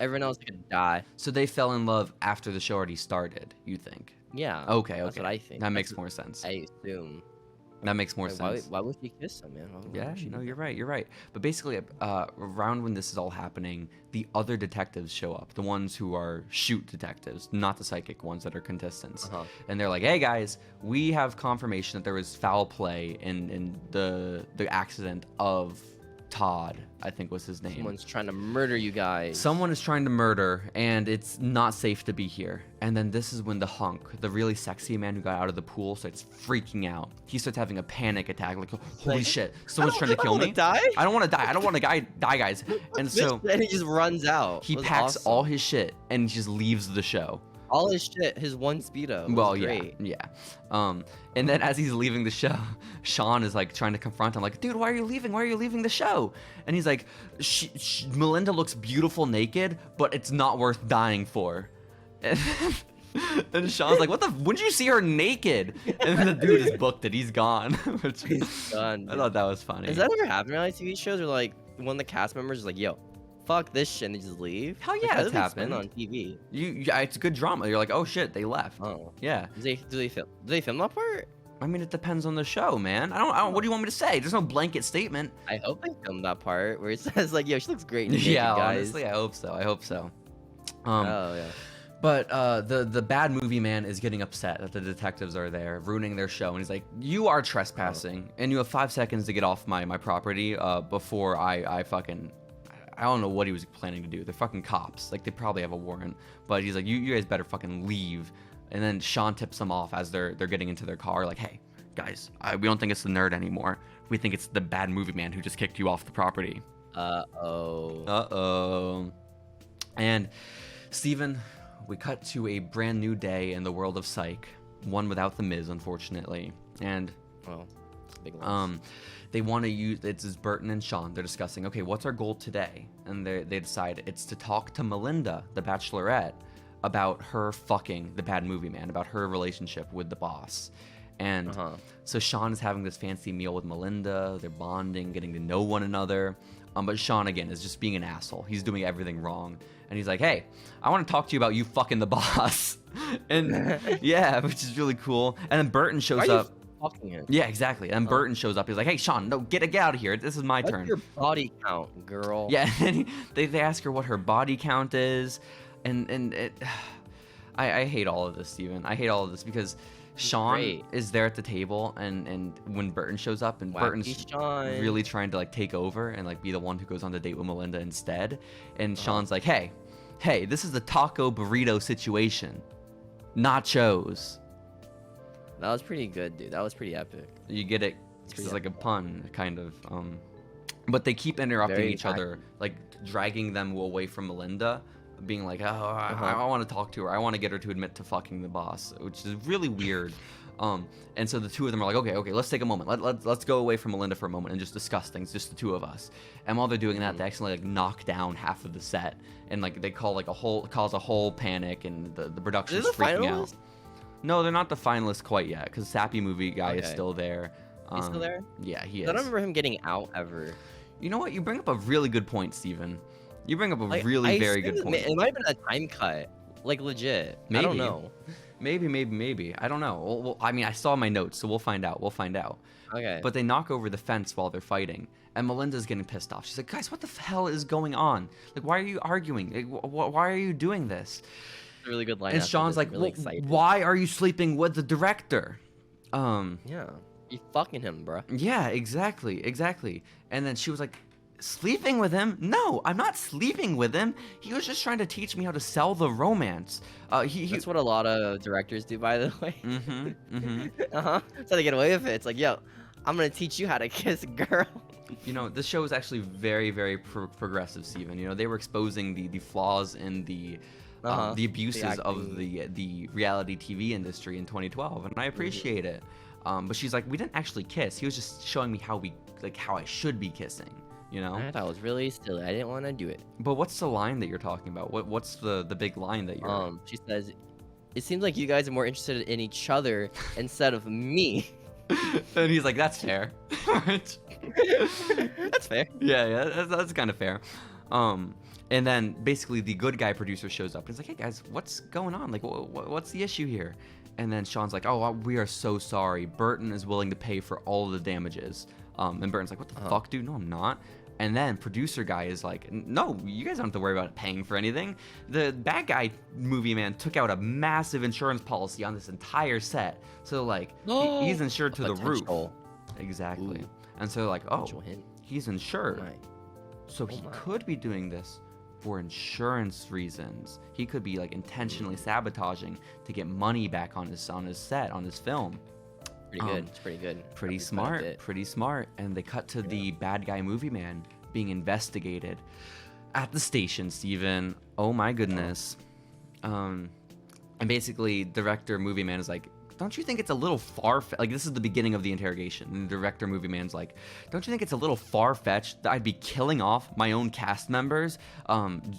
Everyone else could die. So they fell in love after the show already started, you think? Yeah. Okay. That's what I think. That makes more sense. I assume. That makes more sense. Why would she kiss him, man? You're right. But basically, around when this is all happening, the other detectives show up. The ones who are shoot detectives, not the psychic ones that are contestants. And they're like, hey guys, we have confirmation that there was foul play in the accident of Todd, I think was his name. Someone's trying to murder you guys. Someone is trying to murder, and it's not safe to be here. And then this is when the hunk, the really sexy man who got out of the pool, starts freaking out. He starts having a panic attack, like, holy shit, someone's trying to kill me. I don't want to die. I don't want to die, guys. And so and he just runs out. He packs all his shit and just leaves the show. All his shit, his one Speedo. Well, yeah. And then as he's leaving the show, Sean is like trying to confront him, like, dude, why are you leaving? Why are you leaving the show? And he's like, Melinda looks beautiful naked, but it's not worth dying for. And Sean's like, what the? When did you see her naked? And then the dude is booked it. He's gone. He's done. I thought that was funny. Has that ever happened in reality TV shows? Where like one of the cast members is like, yo, fuck this shit, and they just leave? Hell yeah, it's happened on TV. It's good drama. You're like, oh shit, they left. Oh yeah. Do they film that part? I mean, it depends on the show, man. I don't. What do you want me to say? There's no blanket statement. I hope they filmed that part where it says like, yo, she looks great. Yeah, guys. honestly, I hope so. Oh yeah. But the bad movie man is getting upset that the detectives are there, ruining their show, and he's like, "You are trespassing, and you have 5 seconds to get off my property before I fucking." I don't know what he was planning to do. They're fucking cops. Like, they probably have a warrant. But he's like, you guys better fucking leave. And then Sean tips them off as they're getting into their car. Like, hey, guys, we don't think it's the nerd anymore. We think it's the bad movie man who just kicked you off the property. Uh-oh. And, Steven, we cut to a brand new day in the world of Psych. One without The Miz, unfortunately. And, well, it's a big loss. They want to use, it's Burton and Sean, they're discussing, okay, what's our goal today? And they decide it's to talk to Melinda, the Bachelorette, about her fucking the bad movie man, about her relationship with the boss. And so Sean is having this fancy meal with Melinda, they're bonding, getting to know one another. But Sean, again, is just being an asshole. He's doing everything wrong. And he's like, hey, I want to talk to you about you fucking the boss. And yeah, which is really cool. And then Burton shows up. Yeah, exactly. And Burton shows up. He's like, "Hey, Sean, no, get out of here. This is my turn." What's your body count, girl? Yeah, and they ask her what her body count is, and I hate all of this, Steven. I hate all of this because Sean is there at the table, and when Burton shows up, and Burton's really trying to like take over and like be the one who goes on the date with Melinda instead, and Sean's like, "Hey, this is the taco burrito situation, nachos." That was pretty good, dude. That was pretty epic. You get it? It's like a pun, kind of. But they keep interrupting each other, like dragging them away from Melinda, being like, "Oh, I want to talk to her. I want to get her to admit to fucking the boss," which is really weird. And so the two of them are like, okay, let's take a moment. Let's go away from Melinda for a moment and just discuss things, just the two of us. And while they're doing that, they accidentally like knock down half of the set, and like they cause a whole panic, and the production's freaking out. No, they're not the finalists quite yet, because Sappy Movie Guy is still there. He's still there? Yeah, he is. I don't remember him getting out ever. You know what? You bring up a really good point, Steven. You bring up a really very good point. It might have been a time cut. Like, legit. Maybe. I don't know. Maybe. I don't know. Well, I mean, I saw my notes, so we'll find out. Okay. But they knock over the fence while they're fighting, and Melinda's getting pissed off. She's like, "Guys, what the hell is going on? Like, why are you arguing? Like, why are you doing this?" A really good line. And Sean's like, really "Why are you sleeping with the director?" Yeah, you fucking him, bro. Yeah, exactly. And then she was like, "Sleeping with him? No, I'm not sleeping with him. He was just trying to teach me how to sell the romance." That's what a lot of directors do, by the way. That's how they get away with it. It's like, yo, I'm gonna teach you how to kiss a girl. You know, this show is actually very, very progressive, Steven. You know, they were exposing the flaws in the abuses of the reality TV industry in 2012, and I appreciate it. But she's like, "We didn't actually kiss. He was just showing me how I should be kissing." You know? I thought it was really silly. I didn't want to do it. But what's the line that you're talking about? What's the big line that you're? She says, "It seems like you guys are more interested in each other instead of me." And he's like, "That's fair." That's fair. Yeah, that's kind of fair. And then basically the good guy producer shows up and he's like, "Hey guys, what's going on? Like, what's the issue here?" And then Sean's like, "Oh, we are so sorry. Burton is willing to pay for all of the damages." And Burton's like, "What the fuck, dude? No, I'm not." And then producer guy is like, "No, you guys don't have to worry about paying for anything. The bad guy movie man took out a massive insurance policy on this entire set. So like, he's insured to the roof." Exactly. Ooh. And so like, "Oh, he's insured. So he could be doing this for insurance reasons. He could be like intentionally sabotaging to get money back on his set, on his film." Pretty good. It's pretty good. Pretty smart. And they cut to the bad guy movie man being investigated at the station, Steven. Oh my goodness. And basically, director movie man is like, "Don't you think it's a little like, this is the beginning of the interrogation. And the director movie man's like, "Don't you think it's a little far-fetched that I'd be killing off my own cast members,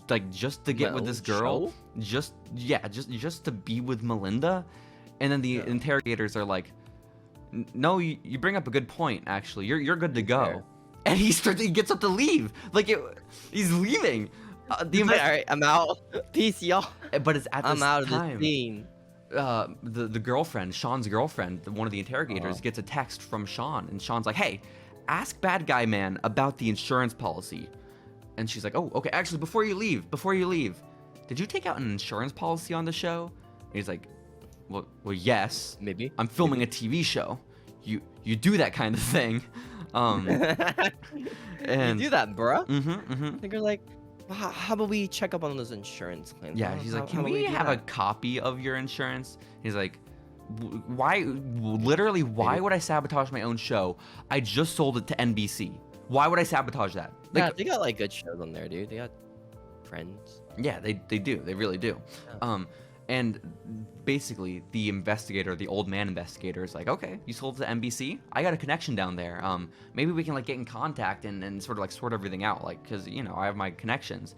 like just to get with this girl? Just to be with Melinda?" And then the interrogators are like, "No, you bring up a good point. Actually, you're good to go." Fair. And he gets up to leave. He's leaving. All right, I'm out. Peace, y'all. But it's at this time. I'm out of the scene. The girlfriend, Sean's girlfriend, one of the interrogators, gets a text from Sean, and Sean's like, "Hey, ask bad guy man about the insurance policy." And she's like, "Oh, okay. Actually, before you leave, did you take out an insurance policy on the show? And he's like, well, yes. Maybe. I'm filming a TV show. You do that kind of thing. And you do that, bruh. Mm-hmm. I think you're like, how about we check up on those insurance claims? Yeah, he's like, can we have a copy of your insurance? He's like, why would I sabotage my own show? I just sold it to NBC. Why would I sabotage that? Like, Yeah, they got like good shows on there, dude. They got Friends. Yeah, they do. They really do. Yeah. And basically, the investigator, the old man investigator, is like, okay, you sold it to NBC. I got a connection down there. Maybe we can like get in contact and sort of like sort everything out, like, because I have my connections.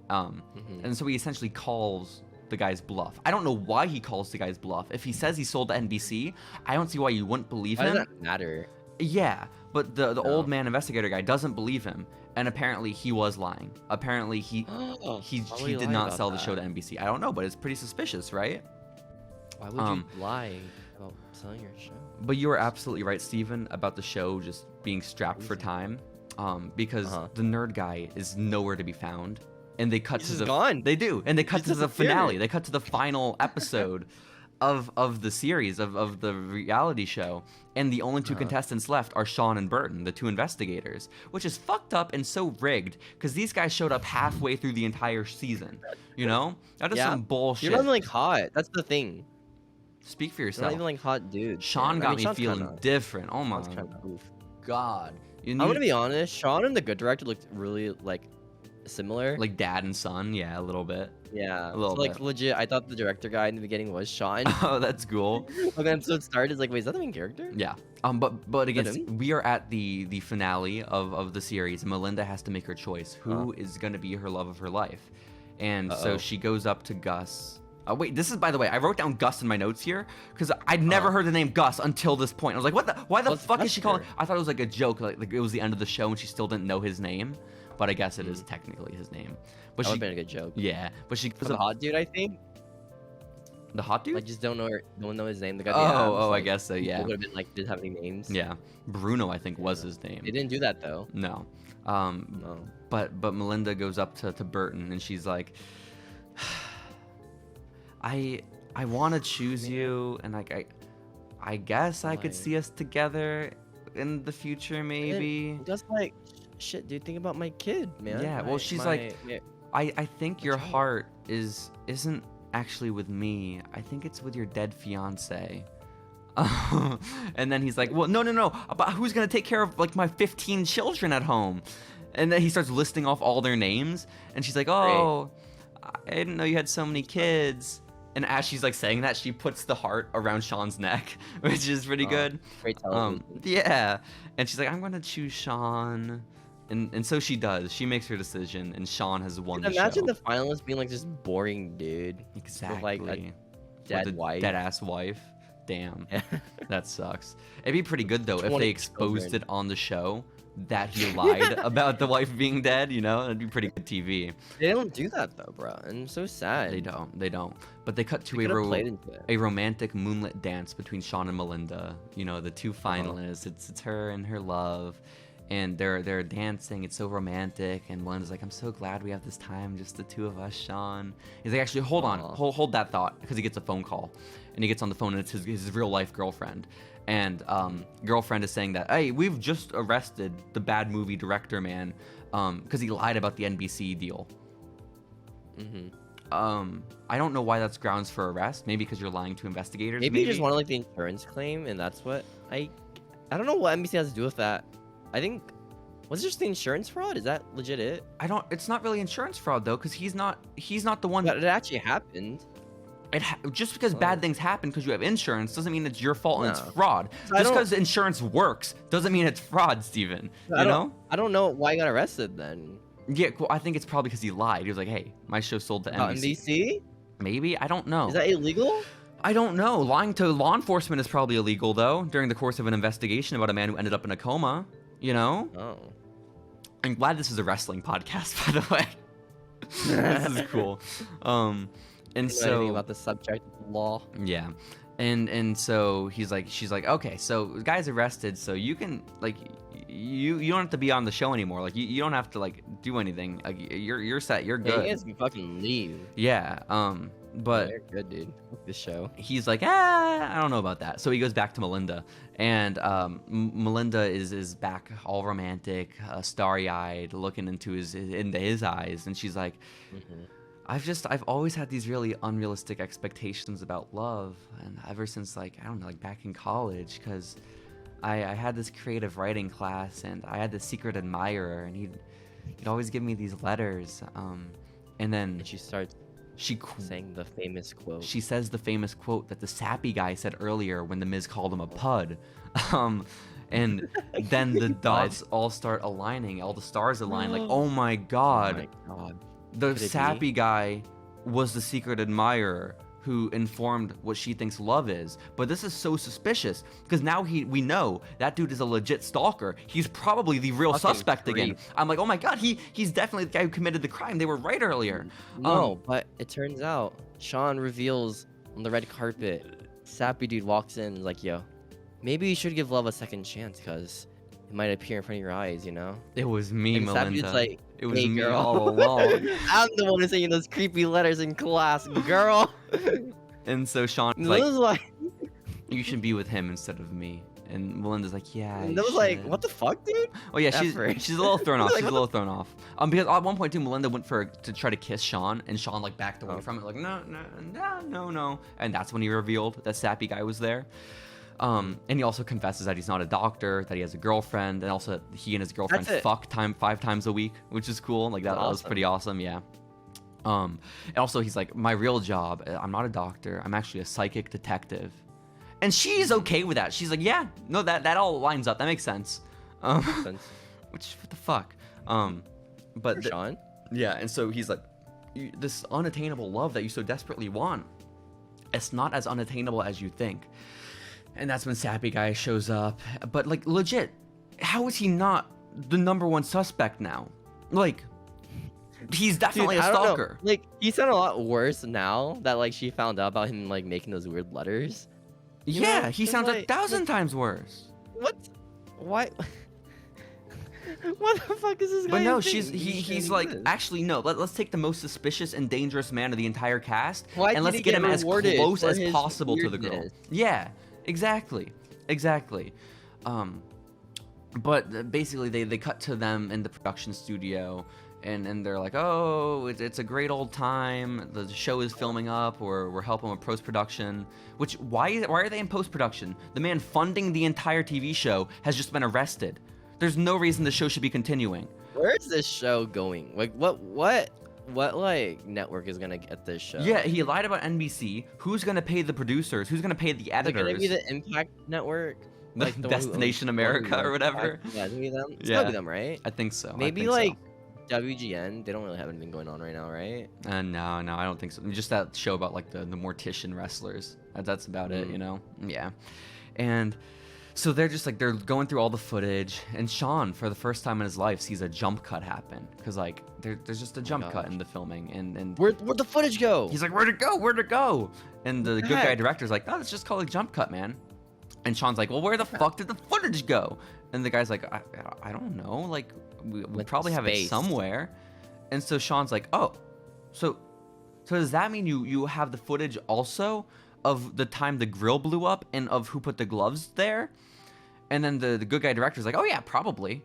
And so he essentially calls the guy's bluff. I don't know why he calls the guy's bluff. If he says he sold to NBC, I don't see why you wouldn't believe him. Why does that matter? Yeah, but the old man investigator guy doesn't believe him, and apparently he was lying. Apparently he did not sell the show to NBC. I don't know, but it's pretty suspicious, right? Why would you lie about selling your show? But you were absolutely right, Steven, about the show just being strapped for time, because the nerd guy is nowhere to be found, and they cut to the gone. They do, and they cut to the finale. disappeared. They cut to the final episode of the series of the reality show, and the only two contestants left are Sean and Burton, the two investigators, which is fucked up and so rigged because these guys showed up halfway through the entire season. That is some bullshit. You're not even like hot. That's the thing. Speak for You're yourself. not even like hot, dude. Sean got me Sean's feeling kinda- different. Oh my Sean's kinda oof. god. I'm gonna be honest. Sean and the Good Director looked really like similar. Like dad and son, yeah, a little bit. Yeah, a little so, like bit. legit. I thought the director guy in the beginning was Sean. Oh, that's cool. When the episode started, it's like, wait, is that the main character? Yeah. But again, him? we are at the finale of the series. Melinda has to make her choice. Who is gonna be her love of her life? And so she goes up to Gus. Wait, this is, by the way, I wrote down Gus in my notes here because I'd never heard the name Gus until this point. I was like, why the fuck is she calling? I thought it was like a joke, like it was the end of the show and she still didn't know his name. But I guess it is technically his name. But That she, would have been a good joke. yeah, but she goes The up, hot dude, I think. the hot dude. I just don't know his name. The guy. I guess so. Yeah. Would have been like, didn't have any names. Yeah, Bruno, I think, was his name. They didn't do that though. No. No. But Melinda goes up to Burton and she's like, I want to choose you, and like I guess I could see us together in the future, maybe. Just like, shit, dude. Think about my kid, man. Yeah. Well, she's like, I think your heart isn't actually with me. I think it's with your dead fiance. And then he's like, well, no. But who's gonna take care of like my 15 children at home? And then he starts listing off all their names, and she's like, oh, I didn't know you had so many kids. And as she's like saying that, she puts the heart around Sean's neck, which is pretty good. Great television. Yeah. And she's like, I'm gonna choose Sean. And so she does. She makes her decision, and Sean has won the show. Imagine the finalists being like this boring dude. Exactly. With like a dead wife. Dead ass wife. Damn. That sucks. It'd be pretty good though if 20 they exposed children. it on the show that he lied about the wife being dead, It'd be pretty good TV. They don't do that though, bro. And I'm so sad. They don't. But they cut to They could've played into it. a romantic moonlit dance between Sean and Melinda. The two finalists. It's her and her love. And they're dancing. It's so romantic. And Melinda's like, I'm so glad we have this time, just the two of us, Sean. He's like, actually, hold on. Hold that thought, because he gets a phone call. And he gets on the phone, and it's his real life girlfriend. And girlfriend is saying that, hey, we've just arrested the bad movie director, man, because he lied about the NBC deal. I don't know why that's grounds for arrest. Maybe because you're lying to investigators. Maybe you just want like the insurance claim, and that's what I don't know what NBC has to do with that. I think, was it just the insurance fraud? Is that legit it? It's not really insurance fraud though, because he's not the one. But it actually happened. Just because bad things happen because you have insurance doesn't mean it's your fault and it's No. fraud. So Just because insurance works doesn't mean it's fraud, Steven. I don't know why he got arrested then. Yeah, cool. I think it's probably because he lied. He was like, hey, my show sold to NBC. NBC? Maybe? I don't know. Is that illegal? I don't know. Lying to law enforcement is probably illegal, though, during the course of an investigation about a man who ended up in a coma. Oh. I'm glad this is a wrestling podcast, by the way. This is cool. And Anything so about the subject of law. yeah, and so she's like, okay, so the guy's arrested, so you can you don't have to be on the show anymore. Like you don't have to like do anything. Like you're set. You're good. You guys can fucking leave. Yeah. But you're good, dude. Fuck this show. he's like, I don't know about that. So he goes back to Melinda, and Melinda is back, all romantic, starry-eyed, looking into his eyes, and she's like, I've always had these really unrealistic expectations about love, and ever since like I don't know, like back in college, because I had this creative writing class, and I had this secret admirer, and he'd always give me these letters, and then And she starts saying the famous quote. she says the famous quote that the sappy guy said earlier when the Miz called him a pud. And then the dots all start aligning, all the stars align, like, oh my god. Oh my god. The Could it be? sappy guy was the secret admirer who informed what she thinks love is. But this is so suspicious because now we know that dude is a legit stalker. He's probably the real Fucking suspect again. creep. I'm like, oh my god, he's definitely the guy who committed the crime. They were right earlier. No, but it turns out Sean reveals on the red carpet. Sappy dude walks in and is like, yo, maybe you should give love a second chance because it might appear in front of your eyes, you know? It was me, And Sappy Melinda. dude's like, It was hey, me girl. all along. I'm the one who's saying those creepy letters in class, girl. And so Sean's Melinda's like, like, you should be with him instead of me. And Melinda's like, yeah. I Melinda's like, should." what the fuck, dude? Oh yeah, At she's first. a little thrown off. Like, She's a what little thrown off. Because at one point too, Melinda went to try to kiss Sean, and Sean like backed away Oh. from it, like no. And that's when he revealed that sappy guy was there. And he also confesses that he's not a doctor, that he has a girlfriend, and also that he and his girlfriend That's it. fuck 5 times a week, which is cool. Like that was Awesome. pretty awesome, yeah. And also he's like, my real job, I'm not a doctor, I'm actually a psychic detective. And she's okay with that. She's like, yeah, no, that all lines up. That makes sense. Sense. Which, what the fuck? But For Sean? yeah, and so he's like, this unattainable love that you so desperately want, it's not as unattainable as you think. And that's when Sappy Guy shows up. But like, legit, how is he not the #1 suspect now? Like, he's definitely Dude, a I don't know. stalker. Like, he sounded a lot worse now that like she found out about him like making those weird letters. You Yeah, know, he it's sounds like- 1,000 times worse. What? Why? What the fuck is this guy? But no, thinking? he's like, actually no. Let's take the most suspicious and dangerous man of the entire cast, Why and did let's he get get him as rewarded close for as his possible to the girl. weirdness? Yeah, exactly. But basically, they cut to them in the production studio, and they're like, oh, it's a great old time. The show is filming up, or we're helping with post production. Which why are they in post production? The man funding the entire TV show has just been arrested. There's no reason the show should be continuing. Where's this show going? Like, what like network is gonna get this show? Yeah, he lied about NBC. Who's gonna pay the producers? Who's gonna pay the Is it editors? gonna be the Impact Network? The Like the one who Destination owns- America or whatever? Impact? Yeah, it's gonna be them. It's Yeah. gotta be them, right? I think so. I Maybe think so. like WGN. They don't really have anything going on right now, right? No, I don't think so. Just that show about like the mortician wrestlers. That's about it, you know? Yeah. And so they're just like, they're going through all the footage, and Sean, for the first time in his life, sees a jump cut happen. Because like, there's just a jump cut in the filming, and Where'd the footage go? he's like, where'd it go? And the good guy heck? director's like, oh, let's just call it jump cut, man. And Sean's like, well, where the fuck did the footage go? And the guy's like, I don't know. Like, we Went to probably have it space. somewhere. And so Sean's like, oh, so does that mean you have the footage also of the time the grill blew up and of who put the gloves there? And then the good guy director's like, oh yeah, probably.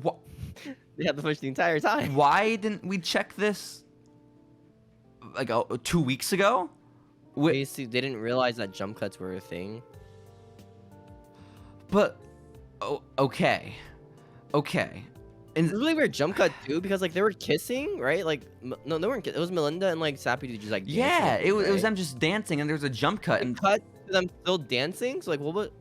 What? They had the footage the entire time. Why didn't we check this like 2 weeks ago? Basically, they didn't realize that jump cuts were a thing. But okay. And It's really weird jump cut too because like they were kissing, right? Like no, they weren't. It was Melinda and like Sappy dude just like dancing, yeah, it was right? them just dancing, and there was a jump cut, They and cut to them still dancing. So like, what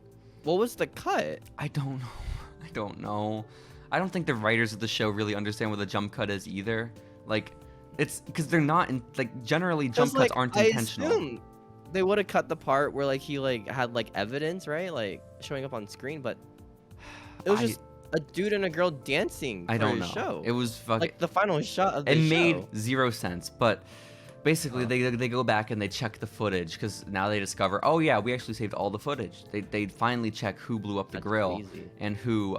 was the cut? I don't know. I don't think the writers of the show really understand what a jump cut is either. Like, it's because they're not generally jump cuts aren't intentional. I assume they would have cut the part where like he like had like evidence, right? Like showing up on screen, but it was just a dude and a girl dancing. I don't for know. his show. It was fucking. Like the final shot of the It show. made 0 sense, but basically they go back and they check the footage because now they discover, oh yeah, we actually saved all the footage. They finally check who blew up the grill crazy. and who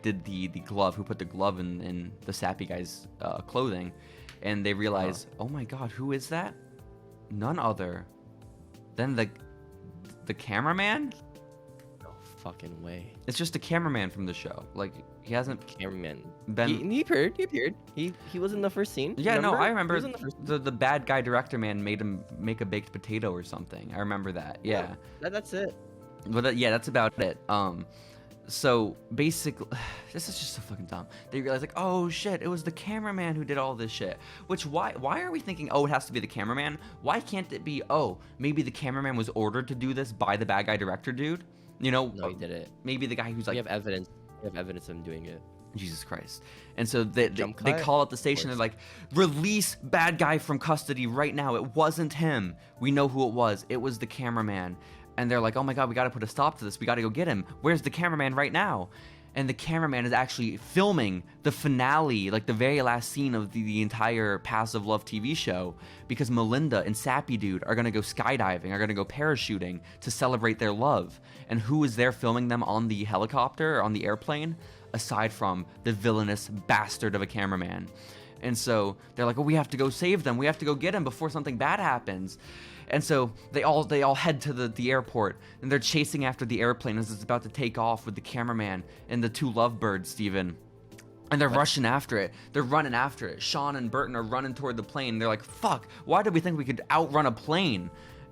did the glove, who put the glove in the sappy guy's clothing, and they realize, oh my god, who is that? None other than the cameraman. No fucking way. It's just a cameraman from the show. Like, he hasn't Cameraman. been. He appeared. He was in the first scene. Yeah, no, I remember He was in the first scene. the bad guy director man made him make a baked potato or something. I remember that. Yeah. That's it. But yeah, that's about it. So basically, this is just so fucking dumb. They realize, like, oh shit, it was the cameraman who did all this shit. Which, why are we thinking, oh, it has to be the cameraman? Why can't it be, oh, maybe the cameraman was ordered to do this by the bad guy director dude? You know, No, he did it. maybe the guy who's like, We have evidence. We have evidence of him doing it. Jesus Christ. And so they Jump they cut? call up the station. They're like, release bad guy from custody right now. It wasn't him. We know who it was. It was the cameraman. And they're like, oh my god, we got to put a stop to this. We got to go get him. Where's the cameraman right now? And the cameraman is actually filming the finale, like the very last scene of the entire Paths of Love TV show, because Melinda and Sappy Dude are going to go skydiving, are going to go parachuting to celebrate their love. And who is there filming them on the helicopter or on the airplane? Aside from the villainous bastard of a cameraman. And so they're like, oh, we have to go save them. We have to go get him before something bad happens. And so they all head to the airport, and they're chasing after the airplane as it's about to take off with the cameraman and the two lovebirds, Steven. And they're rushing after it. They're running after it. Sean and Burton are running toward the plane. They're like, fuck, why did we think we could outrun a plane?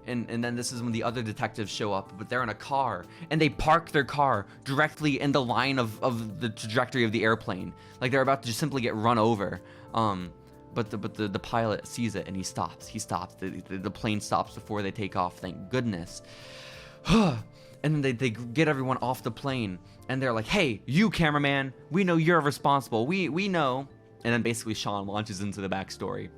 And then this is when the other detectives show up, but they're in a car, and they park their car directly in the line of the trajectory of the airplane. Like they're about to just simply get run over. But the pilot sees it and he stops. The plane stops before they take off, thank goodness. And then they get everyone off the plane, and they're like, hey, you cameraman, we know you're responsible. We know. And then basically Sean launches into the backstory.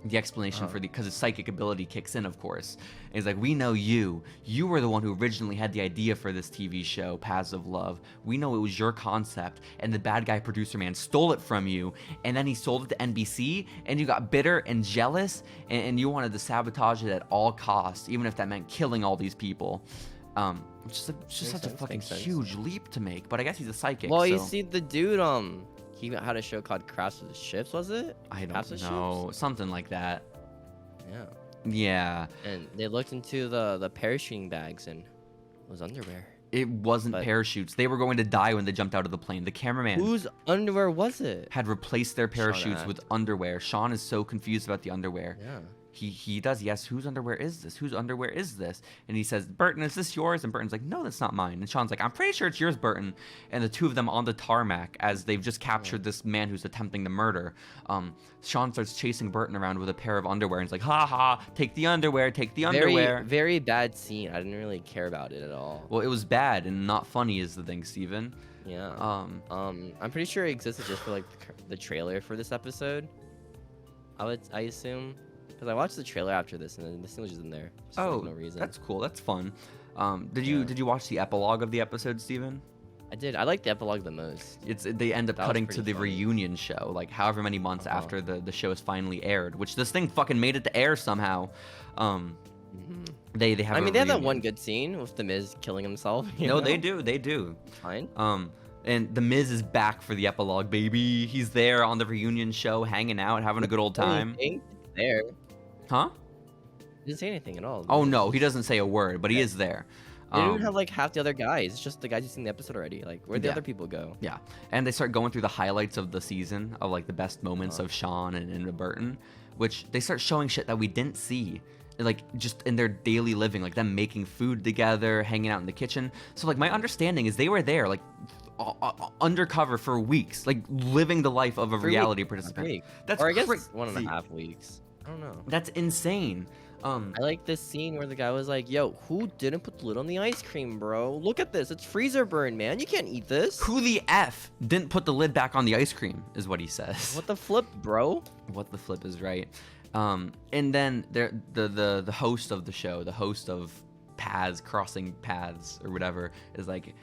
The explanation for because his psychic ability kicks in, of course. And he's like, we know you. You were the one who originally had the idea for this TV show, Paths of Love. We know it was your concept, and the bad guy producer man stole it from you, and then he sold it to NBC, and you got bitter and jealous, and you wanted to sabotage it at all costs, even if that meant killing all these people. It's just such a fucking huge leap to make, but I guess he's a psychic. Well, so. you see the dude, he had a show called Crash of the Ships, was it? I Crash of don't know. Something like that. Yeah. Yeah. And they looked into the parachuting bags, and it was underwear. It wasn't parachutes. They were going to die when they jumped out of the plane. The cameraman Whose underwear was it? had replaced their parachutes Sean with underwear. Sean is so confused about the underwear. Yeah. He does, yes, whose underwear is this? Whose underwear is this? And he says, Burton, is this yours? And Burton's like, no, that's not mine. And Sean's like, I'm pretty sure it's yours, Burton. And the two of them on the tarmac, as they've just captured this man who's attempting the murder, Sean starts chasing Burton around with a pair of underwear. And he's like, ha ha, take the underwear, take the underwear. Very bad scene. I didn't really care about it at all. Well, it was bad and not funny is the thing, Steven. Yeah. I'm pretty sure it existed just for like the trailer for this episode. I assume. Because I watched the trailer after this, and the scene was just in there. Just for, no reason. That's cool. That's fun. Did you watch the epilogue of the episode, Steven? I did. I like the epilogue the most. They end up cutting to the funny. reunion show, like however many months after the show is finally aired, which this thing fucking made it to air somehow. They have. I mean, they have that one good scene with the Miz killing himself. No, they do. Fine. And the Miz is back for the epilogue, baby. He's there on the reunion show, hanging out, having a good old time. There. Huh? He didn't say anything at all. Oh no, he doesn't say a word, but he is there. They don't have like half the other guys. It's just the guys who've seen the episode already. Like, where'd the other people go? Yeah, and they start going through the highlights of the season of like the best moments of Sean and Burton, which they start showing shit that we didn't see, like just in their daily living, like them making food together, hanging out in the kitchen. So like my understanding is they were there like undercover for weeks, like living the life of a reality participant. That's or I guess 1.5 weeks. I don't know. That's insane. I like this scene where the guy was like, yo, who didn't put the lid on the ice cream, bro? Look at this. It's freezer burn, man. You can't eat this. Who the F didn't put the lid back on the ice cream is what he says. What the flip, bro? What the flip is right. And then the host of the show, the host of Crossing Paths or whatever, is like,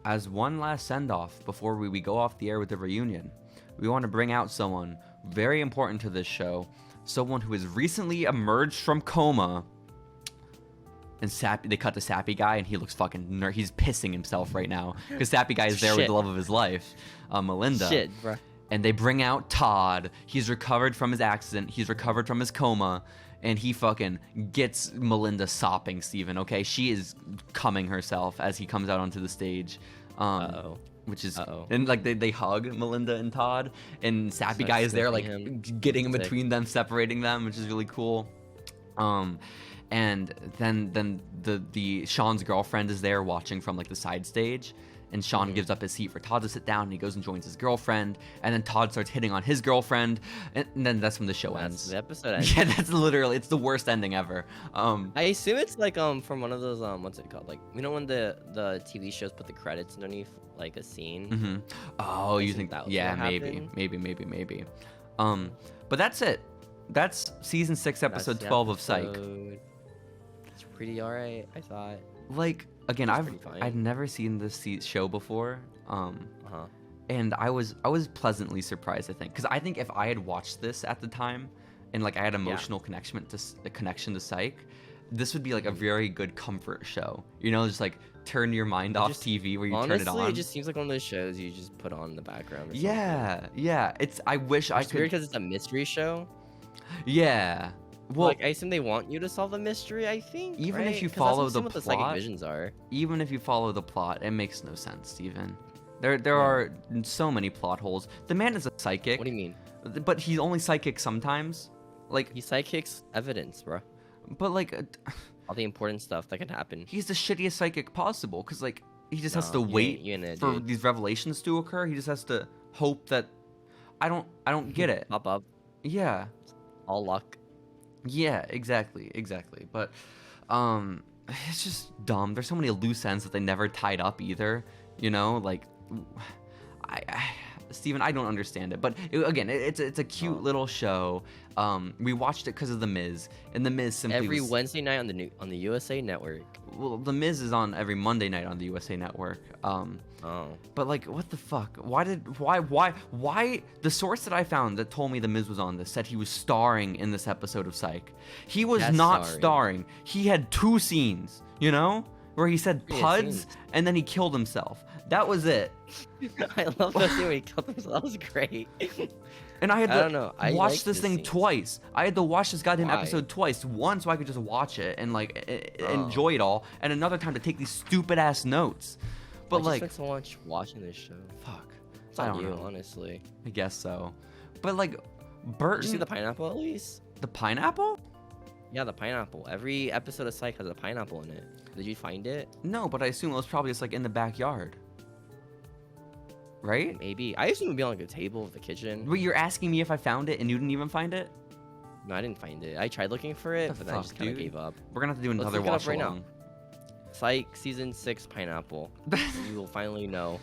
as one last send-off before we go off the air with the reunion, we want to bring out someone very important to this show, someone who has recently emerged from coma. And they cut the Sappy guy, and he looks fucking he's pissing himself right now because Sappy guy is there with the love of his life, Melinda. Shit, bro. And they bring out Todd. He's recovered from his accident. He's recovered from his coma, and he fucking gets Melinda sopping. Steven, okay, she is coming herself as he comes out onto the stage. Which is and like they hug Melinda and Todd, and Sappy guy is there like getting in between them, separating them, which is really cool. And then the Sean's girlfriend is there watching from like the side stage, and Sean gives up his seat for Todd to sit down, and he goes and joins his girlfriend, and then Todd starts hitting on his girlfriend, and then that's when the show ends. The episode ends. Yeah, that's literally, it's the worst ending ever. I assume it's like from one of those what's it called, like, you know when the TV shows put the credits underneath like a scene. Oh, you think that was yeah, what maybe. But that's it. That's season 6 episode 12 of Psych. It's pretty alright, I thought. Like, again, fine. I've never seen this show before, and I was pleasantly surprised. I think because I think if I had watched this at the time, and like I had emotional connection to Psych, this would be like a very good comfort show. You know, just like turn your mind off TV where you turn it on. Honestly, it just seems like one of those shows you just put on in the background. Or Yeah. I wish I could. Weird because it's a mystery show. Yeah. Well, like I assume they want you to solve the mystery. I think even right? if you 'Cause follow that's the what plot, the psychic visions are. Even if you follow the plot, it makes no sense, Steven. There are so many plot holes. The man is a psychic. What do you mean? But he's only psychic sometimes. Like he psychics evidence, bro. But like all the important stuff that can happen. He's the shittiest psychic possible because like he just has to wait for these revelations to occur. He just has to hope that I don't get it. Pop up. Yeah. All luck. Yeah, exactly. But it's just dumb. There's so many loose ends that they never tied up either. You know, like Steven, I don't understand it. But it's a cute little show. We watched it because of The Miz, and The Miz simply every Wednesday night on the USA Network. Well, The Miz is on every Monday night on the USA Network. But like, what the fuck? Why? The source that I found that told me The Miz was on this said he was starring in this episode of Psych. He was not starring. He had 2 scenes, you know, where he said puds and then he killed himself. That was it. I love that scene where he killed himself. That was great. And I had to watch this thing twice. I had to watch this goddamn episode twice. One, so I could just watch it and like enjoy it all, and another time to take these stupid ass notes. But I just spent so much watching this show. Fuck. It's on you, honestly. I guess so. But like, Burton. Did you see the pineapple at least? The pineapple? Yeah, the pineapple. Every episode of Psych has a pineapple in it. Did you find it? No, but I assume it was probably just like in the backyard. Right? Maybe. I assume it would be on like a table of the kitchen. But you're asking me if I found it and you didn't even find it? No, I didn't find it. I tried looking for it, but then I just kind of gave up. We're gonna have to do another watch right along. Now. Psych season 6 pineapple. We will finally know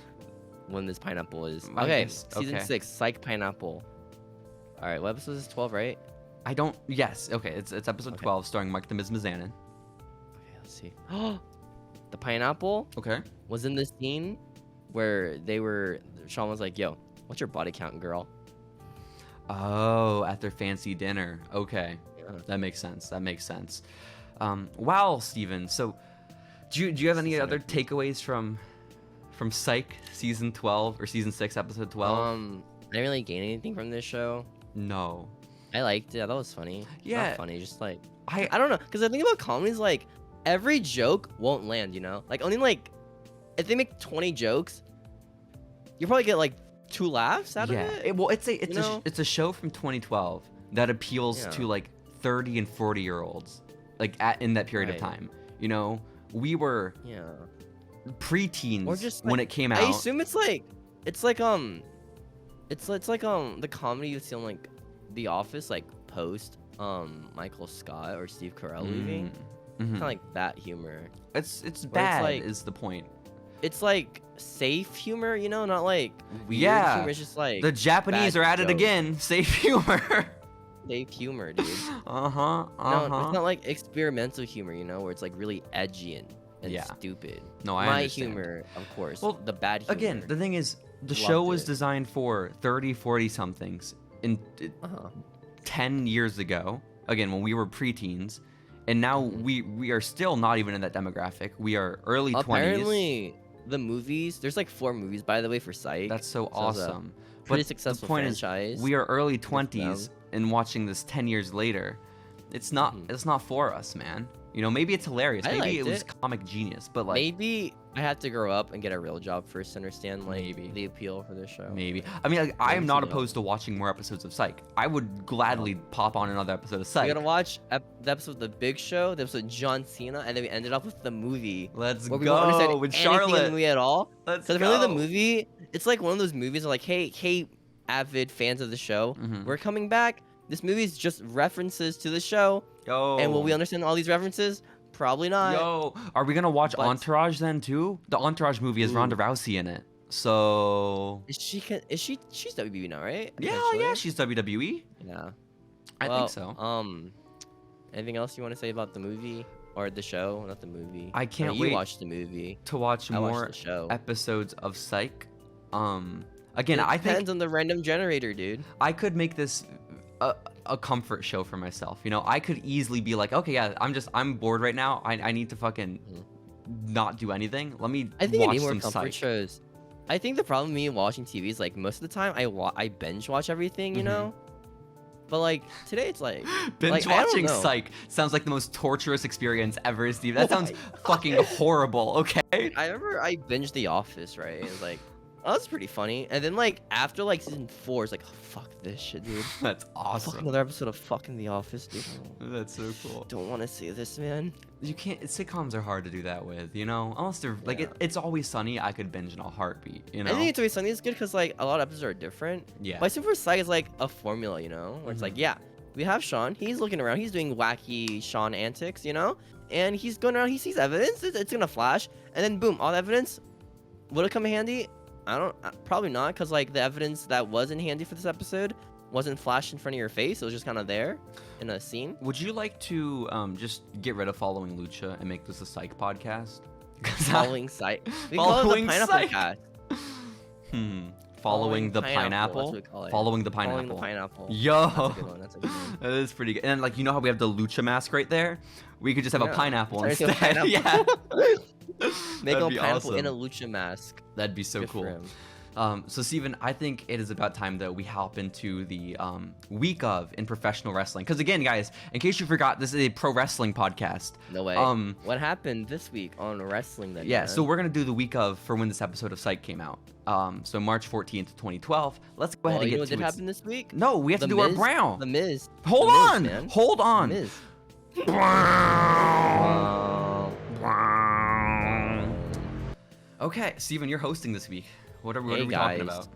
when this pineapple is. Okay, season 6 Psych pineapple. All right, what episode is 12, right? I don't. Yes. Okay, it's episode 12, starring Mark the Miz Mizanin. Okay, let's see. The pineapple. Okay. Was in this scene where Sean was like, "Yo, what's your body count, girl?" Oh, at their fancy dinner. Okay, that makes sense. Wow, Steven. So, do you have any other takeaways from Psych season 12 or season 6 episode 12? I didn't really gain anything from this show. No. I liked it. I thought it was funny. Yeah. Not funny, just like I don't know, because the thing about comedy is like every joke won't land, you know? Like only like if they make 20 jokes, you probably get like 2 laughs out of it. It's a show from 2012 that appeals to like 30 and 40-year-olds, like in that period of time. You know, we were preteens or just when it came out. I assume it's like the comedy you see on like The Office, like post Michael Scott or Steve Carell leaving. Kind of like that humor. It's bad is the point. It's like safe humor, you know, not like weird humor. It's just like the Japanese are at it again. Safe humor. Safe humor, dude. No, it's not like experimental humor, you know, where it's like really edgy and stupid. No, I understand. humor, of course. Well, the bad humor. Again, the thing is, the show was designed for 30, 40 somethings 10 years ago, again, when we were preteens, and now we are still not even in that demographic. We are early 20s. Apparently, the movies, there's like 4 movies, by the way, for Psych. That's so it's awesome. pretty But successful the point franchise. is, we are early for them. 20s and watching this 10 years later. It's not for us, man. You know, maybe it's hilarious. I Maybe it liked was it. comic genius, but like Maybe I had to grow up and get a real job first to understand like Maybe. the appeal for this show. maybe. I mean, like, I am Maybe not so. opposed to watching more episodes of Psych. I would gladly pop on another episode of Psych. We gotta watch the episode of The Big Show, the episode of John Cena, and then we ended up with the movie. Let's Where we don't understand go with anything in the Charlotte. movie at all. Let's Because go. apparently the movie, it's like one of those movies where like, hey, avid fans of the show, we're coming back. This movie is just references to the show. Yo. And will we understand all these references? Probably not. Yo, are we gonna watch But- Entourage then too? The Entourage movie has Ooh. Ronda Rousey in it. So She's WB now, right? yeah, Essentially? she's WWE. Yeah. I Well, think so. Anything else you want to say about the movie or the show? Not the movie. I can't You wait watched the movie. To watch I watched more the show. episodes of Psych. Again, It I depends think on the random generator, dude. I could make this a comfort show for myself. You know, I could easily be like, okay, yeah, I'm bored right now. I need to fucking not do anything. Let me I think I watch need more some comfort Psych. shows. I think the problem with me watching TV is like most of the time I binge watch everything, you know. But like today it's like Binge like, I don't watching know. Psych sounds like the most torturous experience ever, Steve. That sounds fucking horrible. Okay. I remember I binged The Office, right? It was like, oh, that's pretty funny. And then like after like season 4, it's like, oh, fuck this shit, dude. That's Fuck awesome. another episode of fucking The Office, dude. That's so cool. Don't want to see this, man. You can't. Sitcoms are hard to do that with, you know. Unless they're like Yeah. It's Always Sunny. I could binge in a heartbeat, you know. I think It's Always Sunny is good because like a lot of episodes are different. Yeah. But Super Psych is like a formula, you know, where it's like, yeah, we have Sean. He's looking around. He's doing wacky Sean antics, you know, and he's going around. He sees evidence. It's gonna flash, and then boom, all the evidence. Would it come in handy? I don't. Probably not, because like the evidence that was in handy for this episode wasn't flashed in front of your face. It was just kind of there in a scene. Would you like to just get rid of Following Lucha and make this a Psych podcast? Following Psych. We Following call it the Psych. Pineapple Cast. Following the Pineapple, pineapple. that's what we call it. Following the Following pineapple. the pineapple. Yo. That's a good one. That's a good one. That is pretty good. And like, you know how we have the Lucha mask right there? We could just have a Yeah. pineapple Turn it into instead. a pineapple. Yeah. Make That'd a be pineapple in a awesome. lucha mask. That'd be so Good for cool. him. So Steven, I think it is about time that we hop into the week of in professional wrestling. Because again, guys, in case you forgot, this is a pro wrestling podcast. No way. What happened this week on wrestling then? Yeah, man? so we're gonna do the week of for when this episode of Psych came out. So March 14th, 2012. Let's go ahead and you get know what to did it. happen this week? No, we have to do our brow. The Miz. Hold The Miz, on, man. hold on. The Miz. Okay, Steven, you're hosting this week. What are Hey, we guys. talking about?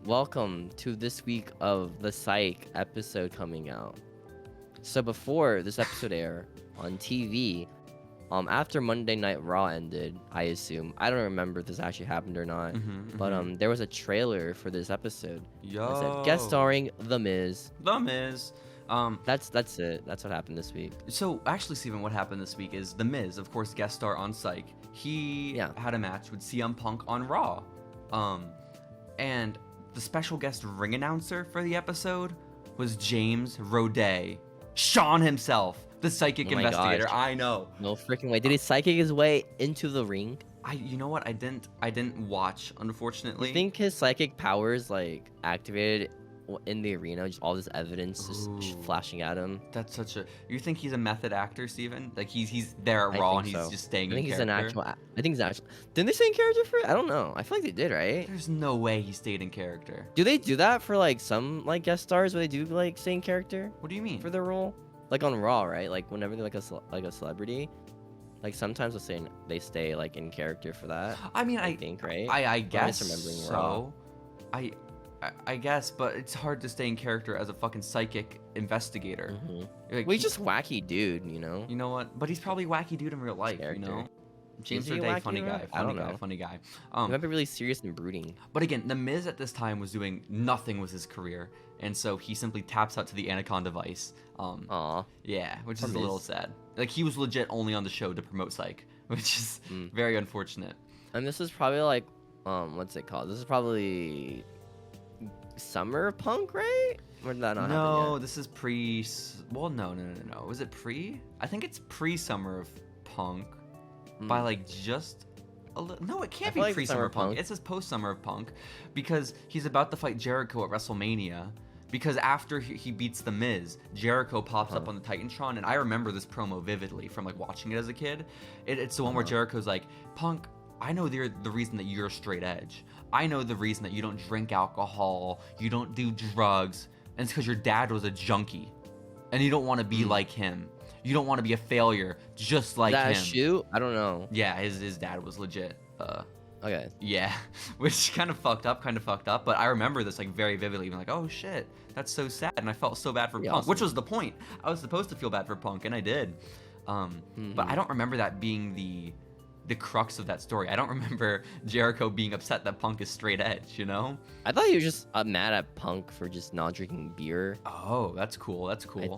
Welcome to this week of the Psych episode coming out. So before this episode aired on TV, after Monday Night Raw ended, I assume. I don't remember if this actually happened or not. But there was a trailer for this episode. Yo. It said guest starring The Miz. The Miz. That's it. That's what happened this week. So actually, Steven, what happened this week is The Miz, of course, guest star on Psych. He had a match with CM Punk on Raw. And the special guest ring announcer for the episode was James Roday. Sean himself, the psychic Oh my investigator. gosh. I know. No freaking way. Did he psychic his way into the ring? You know what? I didn't watch, unfortunately. You think his psychic powers like activated in the arena? Just all this evidence just Ooh. flashing at him. That's such a. You think he's a method actor, Steven? Like he's there at I Raw think and he's so. just staying I think in he's character. an actual. I think he's actual. Didn't they stay in character for it? I don't know. I feel like they did, right? There's no way he stayed in character. Do they do that for like some like guest stars where they do like stay in character What do you mean? for their role? Like on Raw, right? Like whenever they're like a celebrity, like sometimes they stay like in character for that. I mean, I think, right? I I'm guess misremembering Raw. so. I guess, but it's hard to stay in character as a fucking psychic investigator. Like, Well, he's just wacky dude, you know. You know what? But he's probably wacky dude in real life. Character. You know. James Is he Roday, wacky funny in real guy. life? I Funny don't guy. know. Funny guy. He might be really serious and brooding. But again, The Miz at this time was doing nothing with his career, and so he simply taps out to the Anaconda Vice. Aw. Yeah, which Poor is a little Miz. sad. Like he was legit only on the show to promote Psych, which is very unfortunate. And this is probably like, what's it called? This is probably Summer Punk, right? Or did that not happen No, yet? this is pre. Well, no. Was it pre? I think it's pre-Summer of Punk by like just a little. No, it can't be like pre-Summer Summer Punk. Punk. It says post-Summer of Punk because he's about to fight Jericho at WrestleMania. Because after he beats The Miz, Jericho pops up on the Titantron, and I remember this promo vividly from like watching it as a kid. It's the one where Jericho's like, Punk, I know the reason that you're straight edge. I know the reason that you don't drink alcohol, you don't do drugs, and it's because your dad was a junkie, and you don't want to be like him. You don't want to be a failure just like him. That shoot? I don't know. Yeah, his dad was legit. Okay. Yeah, which kind of fucked up, but I remember this like very vividly, being like, oh shit, that's so sad, and I felt so bad for Punk, awesome. which was the point. I was supposed to feel bad for Punk, and I did. But I don't remember that being the crux of that story. I don't remember Jericho being upset that Punk is straight edge, you know? I thought he was just mad at Punk for just not drinking beer. Oh, that's cool. That's cool.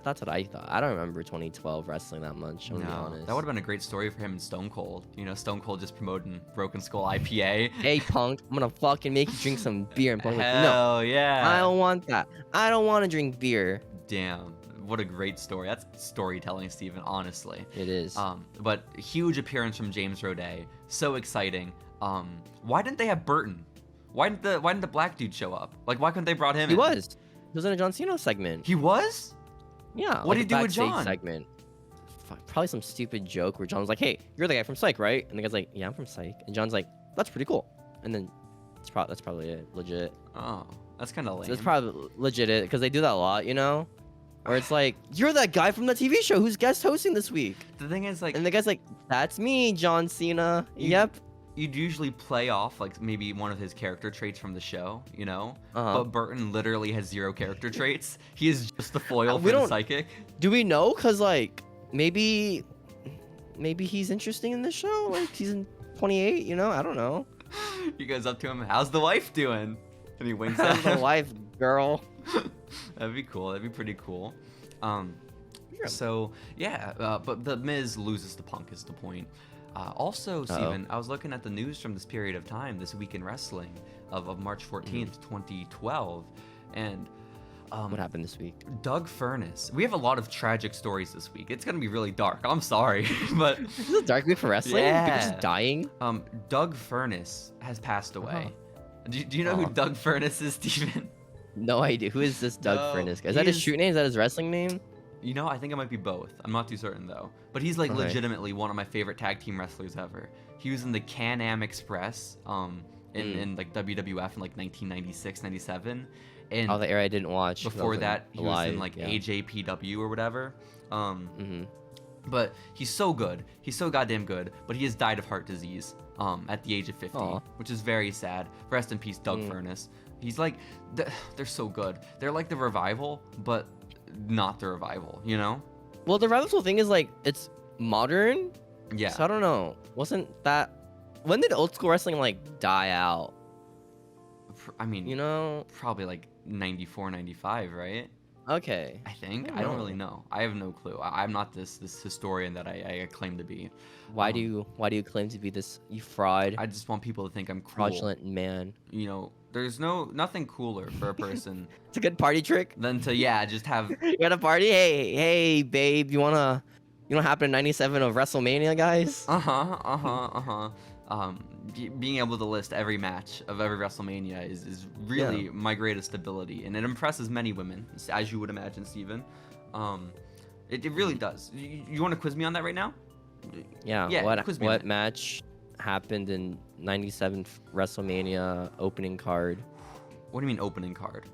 That's what I thought. I don't remember 2012 wrestling that much. I'm gonna be honest. That would have been a great story for him and Stone Cold. You know, Stone Cold just promoting Broken Skull IPA. Hey Punk, I'm gonna fucking make you drink some beer. And Punk's like, Hell no, yeah. I don't want that. I don't want to drink beer. Damn, what a great story. That's storytelling, Steven, honestly. It is. But huge appearance from James Roday. So exciting. Why didn't they have Burton? Why didn't the black dude show up? Like, why couldn't they brought him in? He was in a John Cena segment. He was? Yeah. What like did he a do with backstage John? Segment. Probably some stupid joke where John was like, "Hey, you're the guy from Psych, right?" And the guy's like, "Yeah, I'm from Psych." And John's like, "That's pretty cool." And then that's probably it, legit. Oh, that's kind of lame. So it's probably legit it because they do that a lot, you know. Or it's like, "You're that guy from the TV show who's guest hosting this week." The thing is, like, And the guy's like, "That's me, John Cena." Yep. You'd usually play off like maybe one of his character traits from the show, you know. Uh-huh. But Burton literally has 0 character traits. He is just the foil We for the don't- psychic. Do we know? Cause like maybe he's interesting in this show. Like season 28, you know? I don't know. He goes up to him, "How's the wife doing?" And he winks at How's the him. wife, girl? That'd be cool. That'd be pretty cool. Yeah. So yeah, but the Miz loses to Punk is the point. Also, Steven, I was looking at the news from this period of time, this week in wrestling of March 14th, 2012, and What happened this week? Doug Furnas. We have a lot of tragic stories this week. It's gonna be really dark. I'm sorry, but This is a dark week for wrestling? Yeah. People just dying? Doug Furnas has passed away. Do you know who Doug Furnas is, Steven? No idea. Who is this Doug No, Furnas? Is that his he's- shoot name? Is that his wrestling name? You know, I think it might be both. I'm not too certain though. But he's like Okay. legitimately one of my favorite tag team wrestlers ever. He was in the Can-Am Express in like WWF in like 1996, 97. And Oh, the era I didn't watch. 'cause I before wasn't that, he was alive, in like yeah. AJPW or whatever. Mhm. But he's so good. He's so goddamn good. But he has died of heart disease at the age of 50, Aw. which is very sad. Rest in peace, Doug Furnas. He's like, they're so good. They're like the Revival, but not the Revival, you know? Well, the Revival thing is like, it's modern. Yeah. So I don't know. Wasn't that... When did old school wrestling like die out? I mean, You know? probably like 94, 95, right? Okay. I think. I don't I don't know. really know. I have no clue. I'm not this historian that I claim to be. Why do you claim to be this, you fraud, I just want people to think I'm cool. fraudulent man? You know, there's nothing cooler for a person It's a good party trick. than to just have You at a party? Hey, babe, you know what happened in 97 of WrestleMania, guys? being able to list every match of every WrestleMania is really my greatest ability, and it impresses many women, as you would imagine, Steven. It really does. You want to quiz me on that right now? Yeah. Yeah, quiz me on What it. match happened in 97 WrestleMania opening card? What do you mean opening card?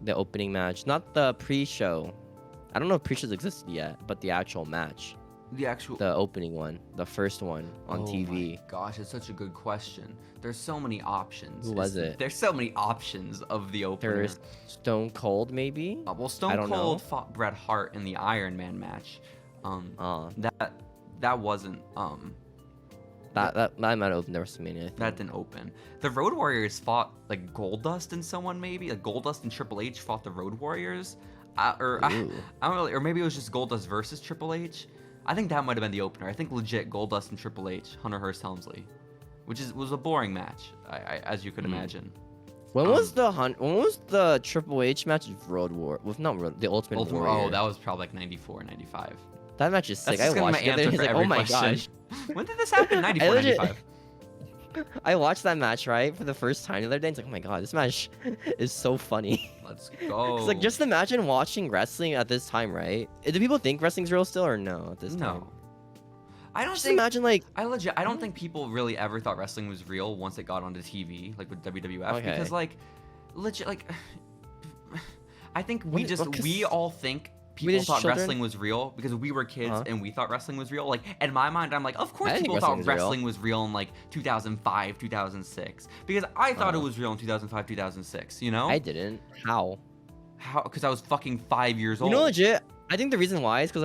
The opening match, not the pre-show. I don't know if pre-shows existed yet, but the actual match, The actual. the opening one, the first one on TV. My gosh, it's such a good question. There's so many options. Who was it? There's so many options of the opener. There's Stone Cold, maybe. Well, I Stone don't Cold know. fought Bret Hart in the Iron Man match. Uh, That wasn't that might have opened the WrestleMania. I think. that didn't open. The Road Warriors fought like Goldust and someone maybe like Goldust and Triple H fought the Road Warriors, I Ooh. don't really, or maybe it was just Goldust versus Triple H. I think that might have been the opener. I think legit Goldust and Triple H, Hunter Hearst Helmsley, which was a boring match, as you could imagine. When was the Triple H match of Road War? With not Road, the Ultimate Warrior. Oh, that was probably like 94, 95. That match is sick. That's I watched it. answer He's for like, every oh my question. gosh. When did this happen? 94, 95. I watched that match, right, for the first time the other day. It's like, oh my god, this match is so funny. Let's go. It's like, just imagine watching wrestling at this time, right? Do people think wrestling's real still or no at this time? No. I don't Just think. imagine, like, I don't think people really ever thought wrestling was real once it got onto TV, like with WWF, Okay. because like, legit, like, I think Well, we all think people just thought children? wrestling was real because we were kids Uh-huh. and we thought wrestling was real. Like, in my mind, I'm like, of course I didn't people think thought wrestling was real. wrestling was real in like 2005, 2006, because I thought it was real in 2005, 2006. You know? I didn't. How? How? Because I was fucking 5 years old. You know, legit, I think the reason why is because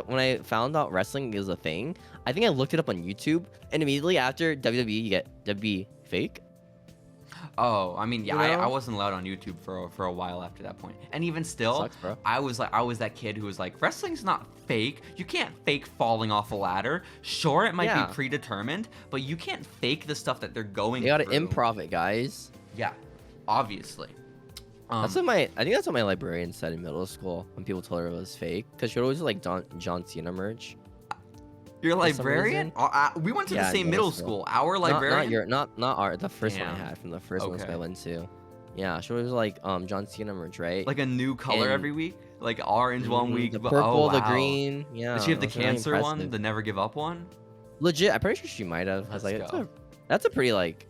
when I found out wrestling is a thing, I think I looked it up on YouTube, and immediately after WWE, you get WWE fake. Oh, I mean, yeah, You know? I wasn't allowed on YouTube for a while after that point, and even still, Sucks, bro. I was that kid who was like, wrestling's not fake. You can't fake falling off a ladder. Sure, it might Yeah. be predetermined, but you can't fake the stuff that they're going. You gotta through. improv it, guys. Yeah, obviously. I think that's what my librarian said in middle school when people told her it was fake, because she would always like John Cena merch. Your for some librarian? reason. We went to the Yeah, same middle school. Our librarian. Not our the first one I Damn. had from the first one Okay. I went to. Yeah, she was like John Cena merch, right? Like a new color And- every week, like orange one week, the but- purple, the wow. green. Yeah. Did she have the it was really cancer one, impressive. the never give up one? Legit, I'm pretty sure she might have. I was Let's like, go. that's a pretty like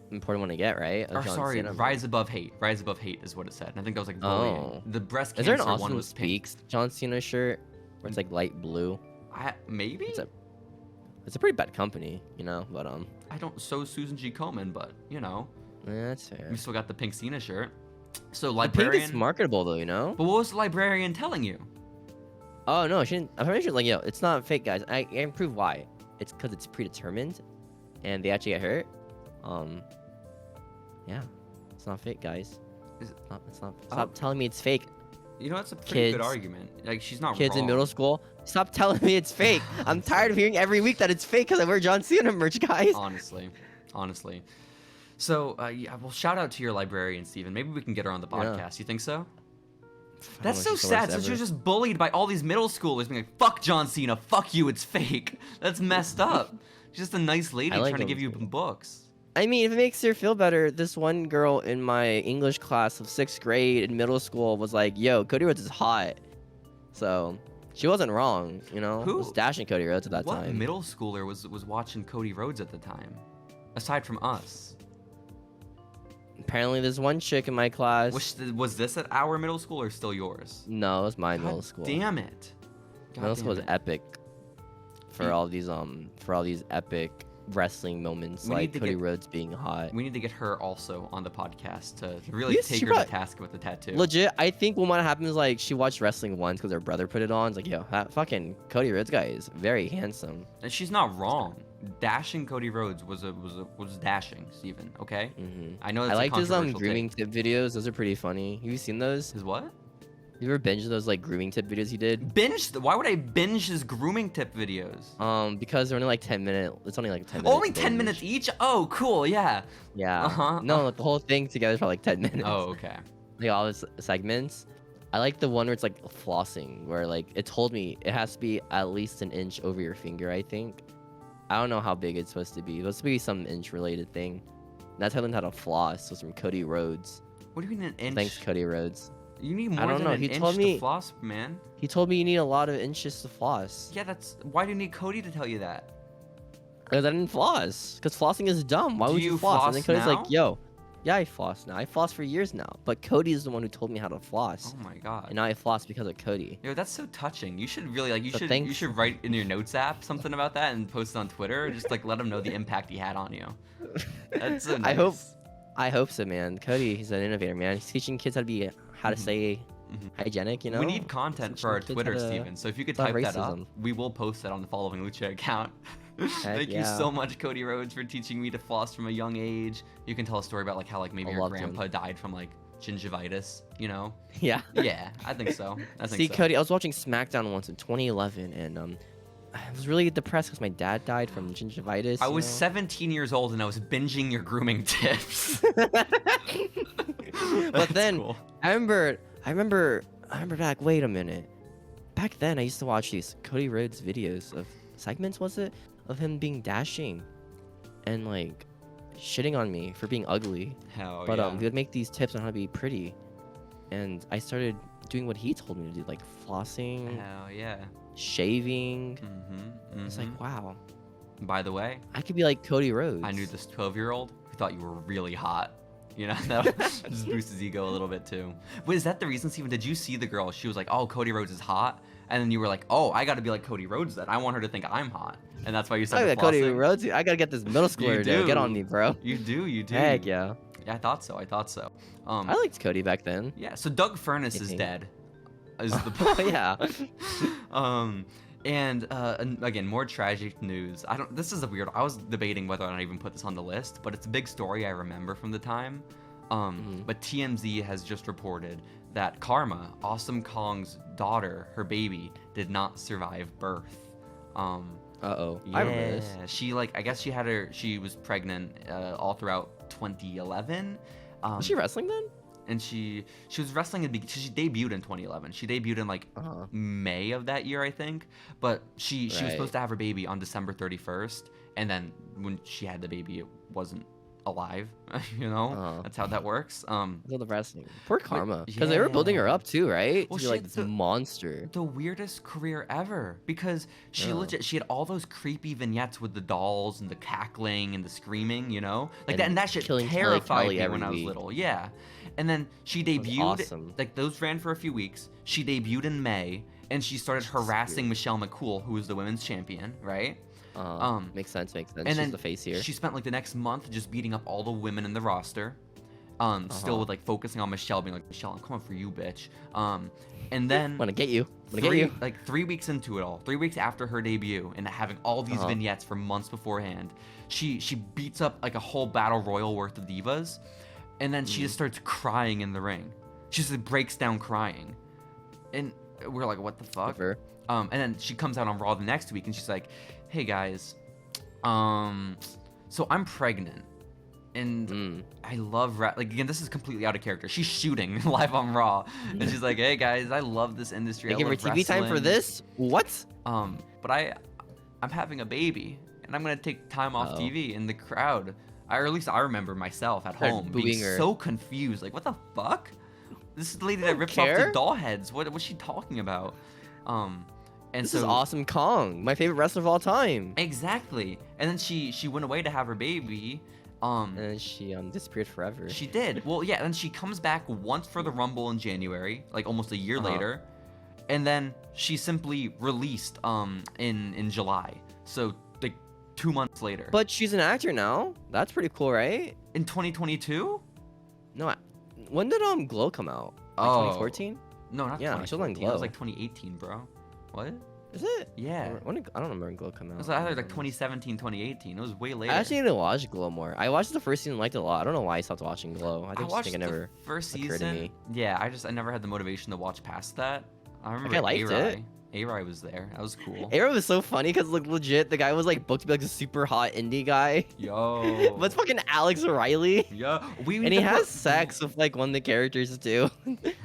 important one to get, right? A Or John sorry, Cena merch. Rise Above Hate. Rise Above Hate is what it said. And I think that was like bullying. Oh. The breast Is there cancer an one Austin was pink. Speaks John Cena shirt where it's like light blue? Maybe? It's a pretty bad company, you know. But I don't sew Susan G. Komen, but you know, yeah, that's fair. we still got the pink Cena shirt. So The pink librarian. is marketable though, you know. But what was the librarian telling you? Oh no, she didn't. I'm pretty sure like, yo, it's not fake, guys. I can prove why. It's because it's predetermined, and they actually get hurt. Yeah, it's not fake, guys. It's not. Stop telling me it's fake. You know, that's a pretty good Kids. argument. Like she's not Kids wrong. in middle school, stop telling me it's fake. I'm tired of hearing every week that it's fake because I wear John Cena merch, guys. Honestly. So, yeah, well, shout out to your librarian, Steven. Maybe we can get her on the Yeah. podcast. You think so? I That's don't know, so she's the sad. worst So she ever. was just bullied by all these middle schoolers being like, fuck John Cena, fuck you, it's fake. That's messed up. She's just a nice lady I like trying to John give you Cena. books. I mean, if it makes her feel better, this one girl in my English class of 6th grade in middle school was like, yo, Cody Rhodes is hot. So, she wasn't wrong, you know? Who? Was dashing Cody Rhodes at that What time. middle schooler was watching Cody Rhodes at the time? Aside from us. Apparently, there's one chick in my class. Was this at our middle school or still yours? No, it was my God middle school. Damn it. God Middle school was damn it. epic for all these epic wrestling moments, We need like to Cody get- Rhodes being hot. We need to get her also on the podcast to really Yes, take she her to brought- task with the tattoo. Legit, I think what might happen is like she watched wrestling once because her brother put it on. It's like, yo, that fucking Cody Rhodes guy is very handsome. And she's not wrong. Dashing Cody Rhodes was dashing, Steven, okay? Hmm I know that's I like a his controversial grooming take. tip videos. Those are pretty funny. Have you seen those? His what? You ever binge those like grooming tip videos he did? Why would I binge his grooming tip videos? Because they're only like 10 minutes. It's only like 10 minutes. Only 10 minutes each? Oh, cool, yeah. Yeah. Uh-huh. No, like, the whole thing together is for like 10 minutes. Oh, okay. Like all his segments. I like the one where it's like flossing, where like it told me it has to be at least an inch over your finger, I think. I don't know how big it's supposed to be. It's supposed to be some inch related thing. That's how I learned how to floss. Was from Cody Rhodes. What do you mean an inch? Thanks, Cody Rhodes. You need more I don't than know, an he inch told to me- floss, man. He told me you need a lot of inches to floss. Yeah, why do you need Cody to tell you that? Because I didn't floss. Because flossing is dumb. Why Do would you you floss? And then floss Cody's now? like, yo, yeah, I floss now. I floss for years now. But Cody is the one who told me how to floss. Oh my god. And now I floss because of Cody. Yo, that's so touching. You should really you So should thanks. write in your notes app something about that and post it on Twitter. Just like let him know the impact he had on you. That's so nice. I hope so, man. Cody, he's an innovator, man. He's teaching kids how to stay hygienic, you know? We need content for our Teaching kids Twitter, how to Steven. So if you could stop type that up, racism. we will post that on the Following Lucha account. Thank you yeah. so much, Cody Rhodes, for teaching me to floss from a young age. You can tell a story about like how like maybe I your loved him. grandpa died from like gingivitis, you know? Yeah. Yeah, I think so. See, so. Cody, I was watching SmackDown once in 2011, and I was really depressed because my dad died from gingivitis. I was 17 years old and I was binging your grooming tips. But then cool. I remember back. Wait a minute. Back then, I used to watch these Cody Rhodes videos of segments. Was it of him being dashing, and like shitting on me for being ugly? Hell But yeah. he would make these tips on how to be pretty, and I started doing what he told me to do, like flossing, Hell yeah. shaving. Mm-hmm. It's like, wow, By the way, I could be like Cody Rhodes. I knew this 12-year-old who thought you were really hot. You know, that just boosts his ego a little bit too. Wait, is that the reason, Steven? Did you see the girl? She was like, oh, Cody Rhodes is hot. And then you were like, oh, I got to be like Cody Rhodes then. I want her to think I'm hot. And that's why you I started got Cody flossing? Rhodes. I gotta get this middle schooler to get on me, bro. You do. Heck yeah. Yeah, I thought so. I liked Cody back then. Yeah, so Doug Furnace is dead. Is the Yeah. And again, more tragic news. This is a weird. I was debating whether or not I even put this on the list, but it's a big story I remember from the time. But TMZ has just reported that Karma, Awesome Kong's daughter, her baby, did not survive birth. Uh-oh. Yeah, I remember this. I guess she was pregnant all throughout 2011. Was she wrestling then? And she was wrestling she debuted in 2011. She debuted in like May of that year, I think. But she was supposed to have her baby on December 31st, and then when she had the baby, it wasn't alive. You know, that's how that works. The wrestling. Poor Karma, because they were building her up too, right? Well, to be like this monster. The weirdest career ever, because she had all those creepy vignettes with the dolls and the cackling and the screaming, you know, like that, and that shit terrified me when I was little. Yeah. And then she debuted, awesome. like those ran for a few weeks. She debuted in May, and she started harassing Michelle McCool, who was the women's champion, right? Makes sense. And She's then the face here. She spent like the next month just beating up all the women in the roster. Still with like focusing on Michelle, being like, Michelle, I'm coming for you, bitch. And then Wanna get you. Like 3 weeks into it all, 3 weeks after her debut, and having all these vignettes for months beforehand, she beats up like a whole battle royal worth of divas, and then she just starts crying in the ring. She just breaks down crying, and we're like, what the fuck? And then she comes out on Raw the next week, and she's like, hey guys, so I'm pregnant, and I love like, again, this is completely out of character. She's shooting live on Raw, and she's like, hey guys, I love this industry. They give her TV time for this? What? But I'm having a baby, and I'm gonna take time off TV. In the crowd, or at least I remember myself at home being so confused, like, what the fuck? This is the lady that rips off the doll heads. What's she talking about? And this is Awesome Kong, my favorite wrestler of all time. Exactly. And then she went away to have her baby. And then she disappeared forever. She did. Well, yeah. And she comes back once for the Rumble in January, like almost a year later, and then she simply released in July. So like 2 months later. But she's an actor now. That's pretty cool, right? In 2022? No. When did Glow come out? Like 2014? No, not 2014. She was on It Glow. was like 2018, bro. What? Is it? Yeah. I don't remember when Glow came out. It was either like 2017, 2018. It was way later. I actually need to watch Glow more. I watched the first season and liked it a lot. I don't know why I stopped watching Glow. I watched think it never the first occurred season. to me. Yeah, I never had the motivation to watch past that. I remember I liked it. A-Rai was there. That was cool. A-Rai was so funny because like legit, the guy was like booked to be like a super hot indie guy. Yo. But it's fucking Alex O'Reilly. Yeah. And he has sex with like one of the characters too.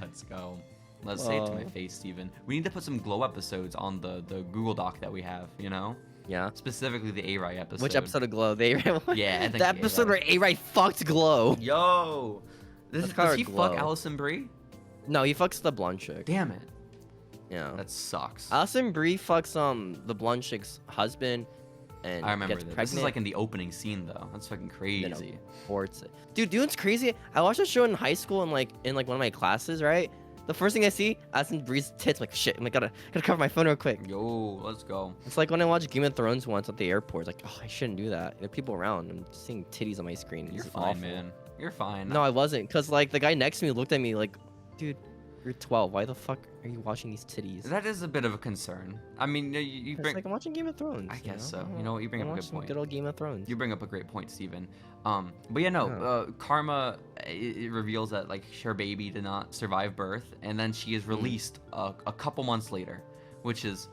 Let's go. Let's say it to my face, Steven. We need to put some Glow episodes on the Google Doc that we have, you know? Yeah. Specifically the A-Rai episode. Which episode of Glow? The A-Rai one? Yeah, I think the episode where A-Rai fucked Glow. Yo. Does he fuck Allison Brie? No, he fucks the blonde chick. Damn it. Yeah. That sucks. Allison Brie fucks the blonde chick's husband and I remember gets this. pregnant. This is like in the opening scene though. That's fucking crazy. Dude, it's crazy. I watched the show in high school and like in like one of my classes, right? The first thing I see, Allison Brie's tits. I'm like, shit, I'm like, gotta cover my phone real quick. Yo, let's go. It's like when I watched Game of Thrones once at the airport. It's like, oh, I shouldn't do that. There are people around. I'm seeing titties on my screen. You're fine, awful. Man. You're fine. No, I wasn't. Because, like, the guy next to me looked at me like, dude, you're 12. Why the fuck are you watching these titties? That is a bit of a concern. I mean, you bring... It's like I'm watching Game of Thrones. I guess so. You know what? You bring up a good point. Good old Game of Thrones. You bring up a great point, Steven. But yeah, no. Karma, it reveals that like her baby did not survive birth, and then she is released a couple months later, which is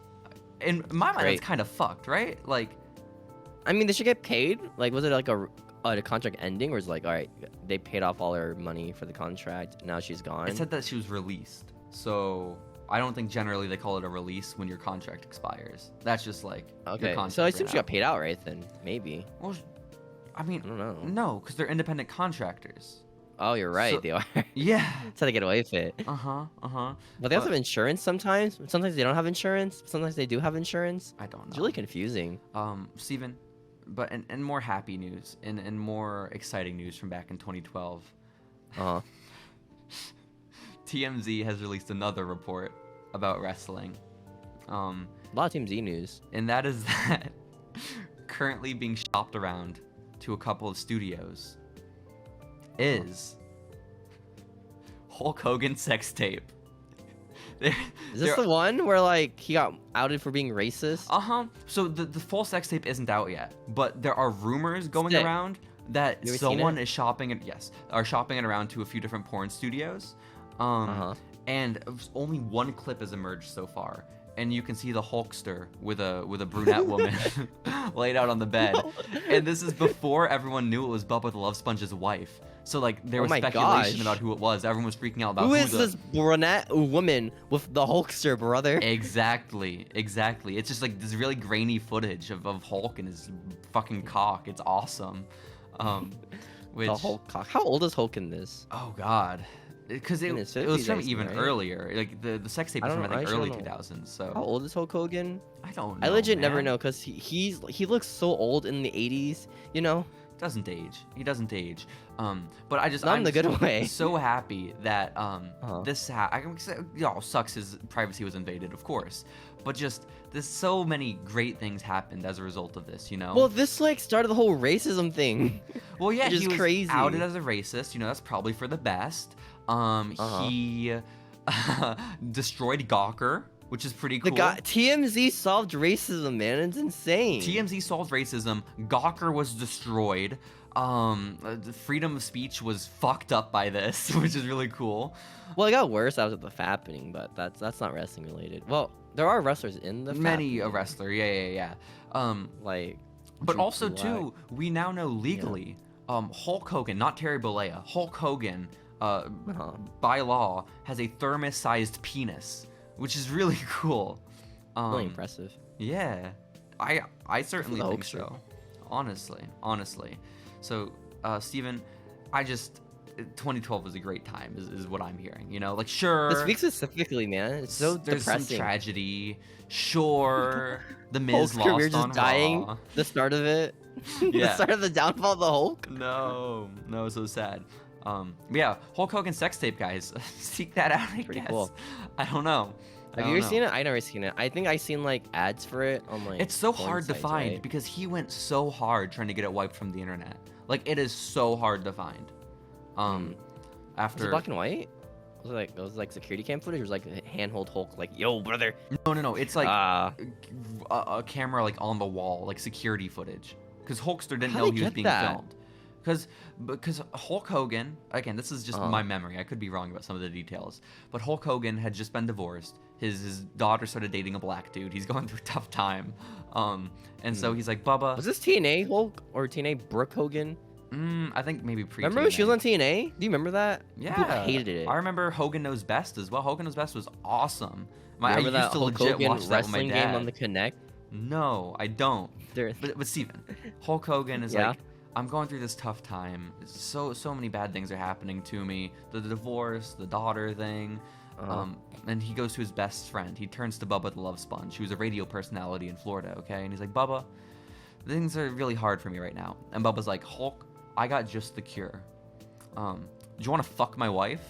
in my mind, Great. that's kind of fucked, right? Like, I mean, they should get paid. Like, was it like a contract ending, or is it like, all right, they paid off all her money for the contract, now she's gone? it said that she was released. So I don't think generally they call it a release when your contract expires. That's just like your Okay, contract so I assume ran she got out. paid out, right? Then maybe. Well, I mean, I don't know. no, because they're independent contractors. Oh, you're right. So- They are. Yeah. That's how they get away with it. But they also have insurance sometimes. Sometimes they don't have insurance. Sometimes they do have insurance. I don't know. It's really confusing. Steven, but and more happy news and more exciting news from back in 2012. Uh-huh. TMZ has released another report about wrestling. A lot of Team Z news. And that is that currently being shopped around to a couple of studios is Hulk Hogan sex tape. Is this the one where like he got outed for being racist? So the full sex tape isn't out yet, but there are rumors going Sick. around that You ever seen someone it? is shopping it. Yes, are shopping it around to a few different porn studios. And only one clip has emerged so far, and you can see the Hulkster with a brunette woman laid out on the bed. And this is before everyone knew it was Bubba the Love Sponge's wife. So like there Oh was my speculation gosh. about who it was. Everyone was freaking out about Who is the... this brunette woman with the Hulkster, brother? Exactly. It's just like this really grainy footage of Hulk and his fucking cock. It's awesome. Which, The Hulk cock. How old is Hulk in this? oh god, because In his it was 50s, from I think, even right? earlier. Like the sex tape I was don't from know, I think I early actually don't know. 2000s. So How old is Hulk Hogan? I don't know. I legit never man. know because he looks so old in the 80s, you know? Doesn't age. He doesn't age. But I just Not in I'm the good way. so happy that this I can say, sucks his privacy was invaded, of course. But just there's so many great things happened as a result of this, you know. Well, this like started the whole racism thing. Well, yeah, which is he was crazy. outed as a racist. You know, that's probably for the best. He destroyed Gawker, which is pretty cool. The guy TMZ solved racism, man. It's insane. TMZ solved racism. Gawker was destroyed. The freedom of speech was fucked up by this, which is really cool. Well, it got worse after the fappening, but that's not wrestling related. Well, there are wrestlers in the Many a fappening, wrestler, yeah. like. But Drew also Gulak. too, we now know legally, Hulk Hogan, not Terry Bollea, Hulk Hogan, by law, has a thermos-sized penis, which is really cool. Really impressive. Yeah, I certainly the think Hulkster. so. Honestly. So, Steven, 2012 was a great time, is what I'm hearing. You know, like sure. This week specifically, man, it's so there's depressing. some tragedy. Sure, the Miz Hulk's lost career just on dying. Raw. The start of it. The Yeah. start of the downfall of the Hulk. No, so sad. Yeah, Hulk Hogan sex tape, guys. Seek that out, I Pretty guess. cool. I don't know. Have you ever seen it? I never seen it. I think I seen like ads for it on like. It's so porn hard to sites, find right? because he went so hard trying to get it wiped from the internet. Like it is so hard to find. Was After it black and white? Was it like security cam footage? Or was it like a handhold Hulk like, yo brother? no, it's like Ah. a camera like on the wall, like security footage. Because Hulkster didn't How'd know they he was get being that? filmed. Because Hulk Hogan, again, this is just my memory. I could be wrong about some of the details. But Hulk Hogan had just been divorced. His daughter started dating a black dude. He's going through a tough time. And so he's like, Bubba. Was this TNA Hulk or TNA Brooke Hogan? I think maybe pre. Remember when she was on TNA? Do you remember that? Yeah. People hated it. I remember Hogan Knows Best as well. Hogan Knows Best was awesome. I Remember used that to Hulk legit Hogan watch that with my wrestling game dad. on the Connect? No, I don't. There. But Steven, Hulk Hogan is Yeah? like, I'm going through this tough time. So many bad things are happening to me. The divorce, the daughter thing. And he goes to his best friend. He turns to Bubba the Love Sponge, who's a radio personality in Florida, okay? And he's like, Bubba, things are really hard for me right now. And Bubba's like, Hulk, I got just the cure. Do you want to fuck my wife?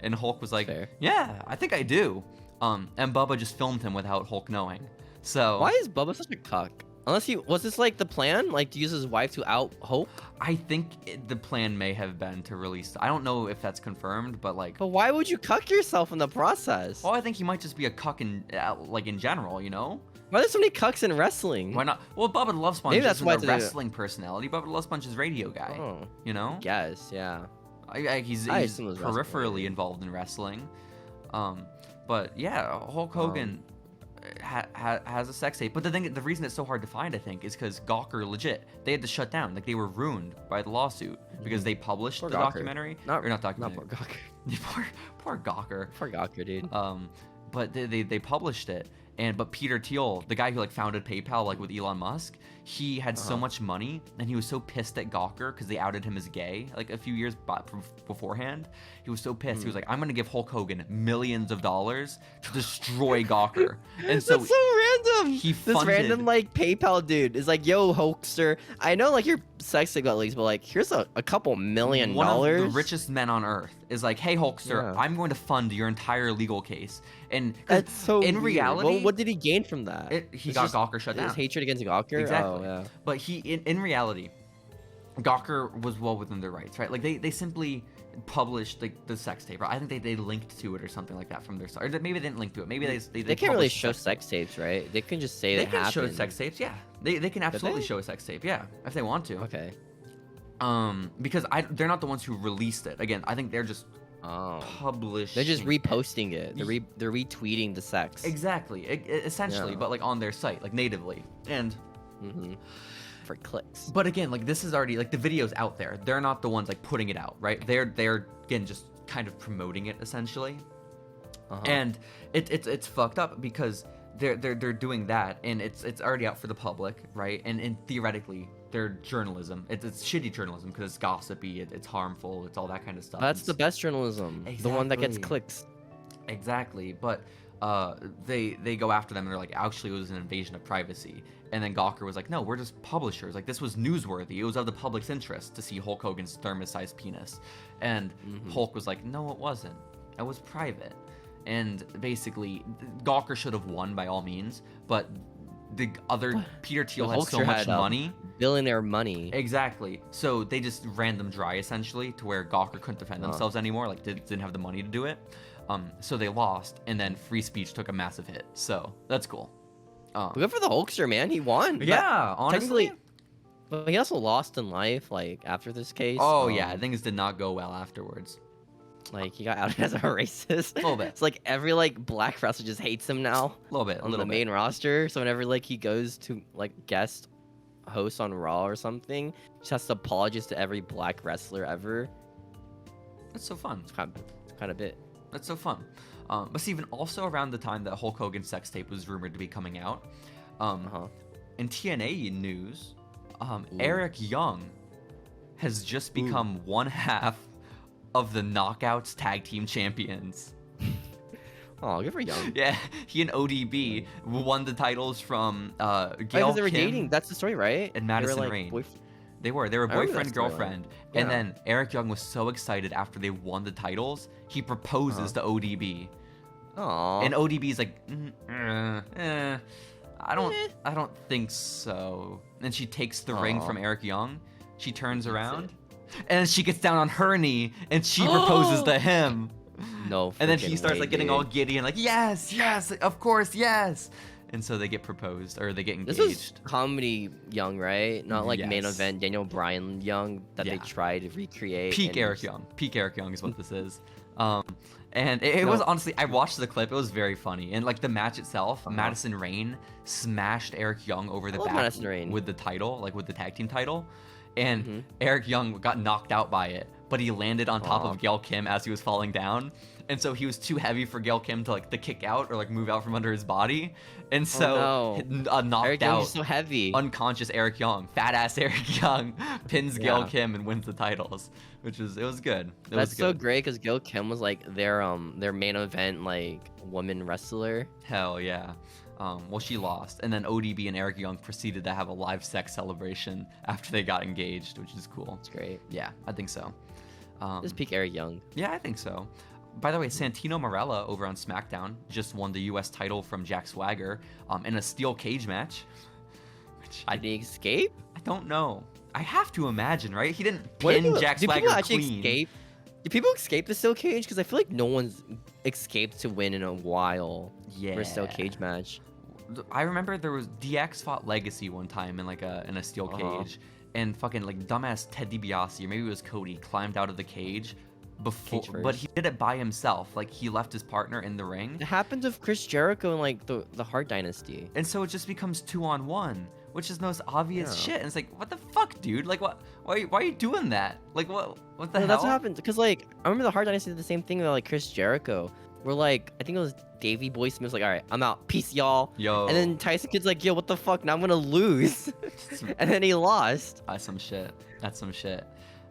And Hulk was like, Fair. yeah, I think I do. And Bubba just filmed him without Hulk knowing. So Why is Bubba such a cuck? Was this like the plan? Like to use his wife to out Hulk? I think the plan may have been to release. I don't know if that's confirmed, but like. But why would you cuck yourself in the process? Well, I think he might just be a cuck in general, you know. Why are there so many cucks in wrestling? Why not? Well, Bubba the Love Sponge Maybe that's isn't why a it's a- wrestling personality. Bubba the Love Sponge is radio guy. Oh, You know. guess, yeah. He's I assume it was wrestling peripherally related. involved in wrestling. But yeah, Hulk Hogan has a sex tape. But the reason it's so hard to find, I think, is because Gawker legit, they had to shut down. Like, they were ruined by the lawsuit because they published the documentary. Not documentary. Not poor Gawker. poor Gawker. Poor Gawker, dude. But they published it. But Peter Thiel, the guy who like founded PayPal like with Elon Musk, he had so much money and he was so pissed at Gawker because they outed him as gay like a few years beforehand. He was so pissed. He was like, I'm gonna give Hulk Hogan millions of dollars to destroy Gawker. And so that's so random. He this funded, random like PayPal dude is like, yo, Hulkster, I know like your sex tape got leaked, but like here's a couple $1 million. One of the richest men on earth is like, hey Hulkster, I'm going to fund your entire legal case. And that's so in weird. reality, well, what did he gain from that? He got Gawker shut down. His hatred against Gawker. Exactly. Oh, yeah. But in reality, Gawker was well within their rights, right? Like they simply published like the sex tape. Right? I think they linked to it or something like that from their side. Or maybe they didn't link to it. Maybe they can't really show sex tapes, right? They can just say they that can happened. show sex tapes. Yeah, they can absolutely show a sex tape. Yeah, if they want to. Okay. Because they're not the ones who released it. Again, I think they're just publishing. They're just reposting it. They're retweeting the sex. Exactly, essentially, but like on their site, like natively, and for clicks. But again, like this is already like the video's out there. They're not the ones like putting it out, right? They're again just kind of promoting it essentially, and it's fucked up because they're doing that, and it's already out for the public, right? And theoretically, they're journalism. It's shitty journalism because it's gossipy, it's harmful, it's all that kind of stuff. That's the best journalism. Exactly. The one that gets clicks. Exactly, but they go after them and they're like, actually, it was an invasion of privacy. And then Gawker was like, no, we're just publishers. Like, this was newsworthy. It was of the public's interest to see Hulk Hogan's thermos-sized penis. And Hulk was like, no, it wasn't. It was private. And basically, Gawker should have won by all means, but the other Peter Thiel had so much money, billionaire money. Exactly. So they just ran them dry essentially to where Gawker couldn't defend themselves anymore. Like, didn't have the money to do it. So they lost, and then free speech took a massive hit. So that's cool. Good for the Hulkster, man. He won. Yeah, honestly. But he also lost in life, like after this case. Oh yeah, things did not go well afterwards. Like he got outed as a racist. A little bit. It's like every like black wrestler just hates him now. A little bit. On the main roster. So whenever like he goes to like guest host on Raw or something, he just has to apologize to every black wrestler ever. That's so fun. It's kind of bit. That's so fun. But Steven, also around the time that Hulk Hogan's sex tape was rumored to be coming out, in TNA news, Eric Young has just become one half of the Knockouts Tag Team Champions. Oh, good for Young. Yeah, he and ODB won the titles from Gail they were Kim dating. That's the story, right? And Madison Rain. They were boyfriend, girlfriend. Yeah. And then Eric Young was so excited after they won the titles, he proposes to ODB. Aww. And ODB's like, I don't think so. And she takes the ring from Eric Young. She turns around, and she gets down on her knee, and she proposes to him. No. And then he starts like getting all giddy and like, yes, of course, yes. And so they get proposed, or they get engaged. This is comedy Young, right? Not like main event Daniel Bryan Young that they tried to recreate. Peak Eric Young. Peak Eric Young is what this is. And it was honestly, I watched the clip. It was very funny. And like the match itself, Madison Rain smashed Eric Young over the back with the title, like with the tag team title. And Eric Young got knocked out by it, but he landed on top of Gail Kim as he was falling down. And so he was too heavy for Gail Kim to like to kick out or like move out from under his body. And so knocked Eric out Young's so heavy. Unconscious Eric Young, fat ass Eric Young, pins Gail Kim and wins the titles, it was good. That's so great because Gail Kim was like their main event like woman wrestler. Hell yeah. Well, she lost, and then ODB and Eric Young proceeded to have a live sex celebration after they got engaged, which is cool. It's great. Yeah, I think so. This peak Eric Young. Yeah, I think so. By the way, Santino Marella over on SmackDown just won the U.S. title from Jack Swagger in a steel cage match. Did he escape? I don't know. I have to imagine, right? He didn't pin Jack Swagger people actually clean. Escape? Do people escape the steel cage? Because I feel like no one's escaped to win in a while for a steel cage match. I remember there was DX fought Legacy one time in like in a steel cage, and fucking like dumbass Ted DiBiase, or maybe it was Cody, climbed out of the cage, before, Cage but first. he did it by himself. Like he left his partner in the ring, It happened with Chris Jericho in like the Hart Dynasty. and so it just becomes 2-on-1, which is the most obvious Yeah. shit. And it's like, what the fuck, dude? Like, what? Why are you doing that? Like, what the No, hell? that's what happened. Because like I remember the Hart Dynasty did the same thing with like Chris Jericho. Where like I think it was Davey Boy Smith was like, all right, I'm out, peace, y'all. Yo. And then Tyson Kidd's like, yo, what the fuck? Now I'm gonna lose. And then he lost. That's some shit. That's some shit.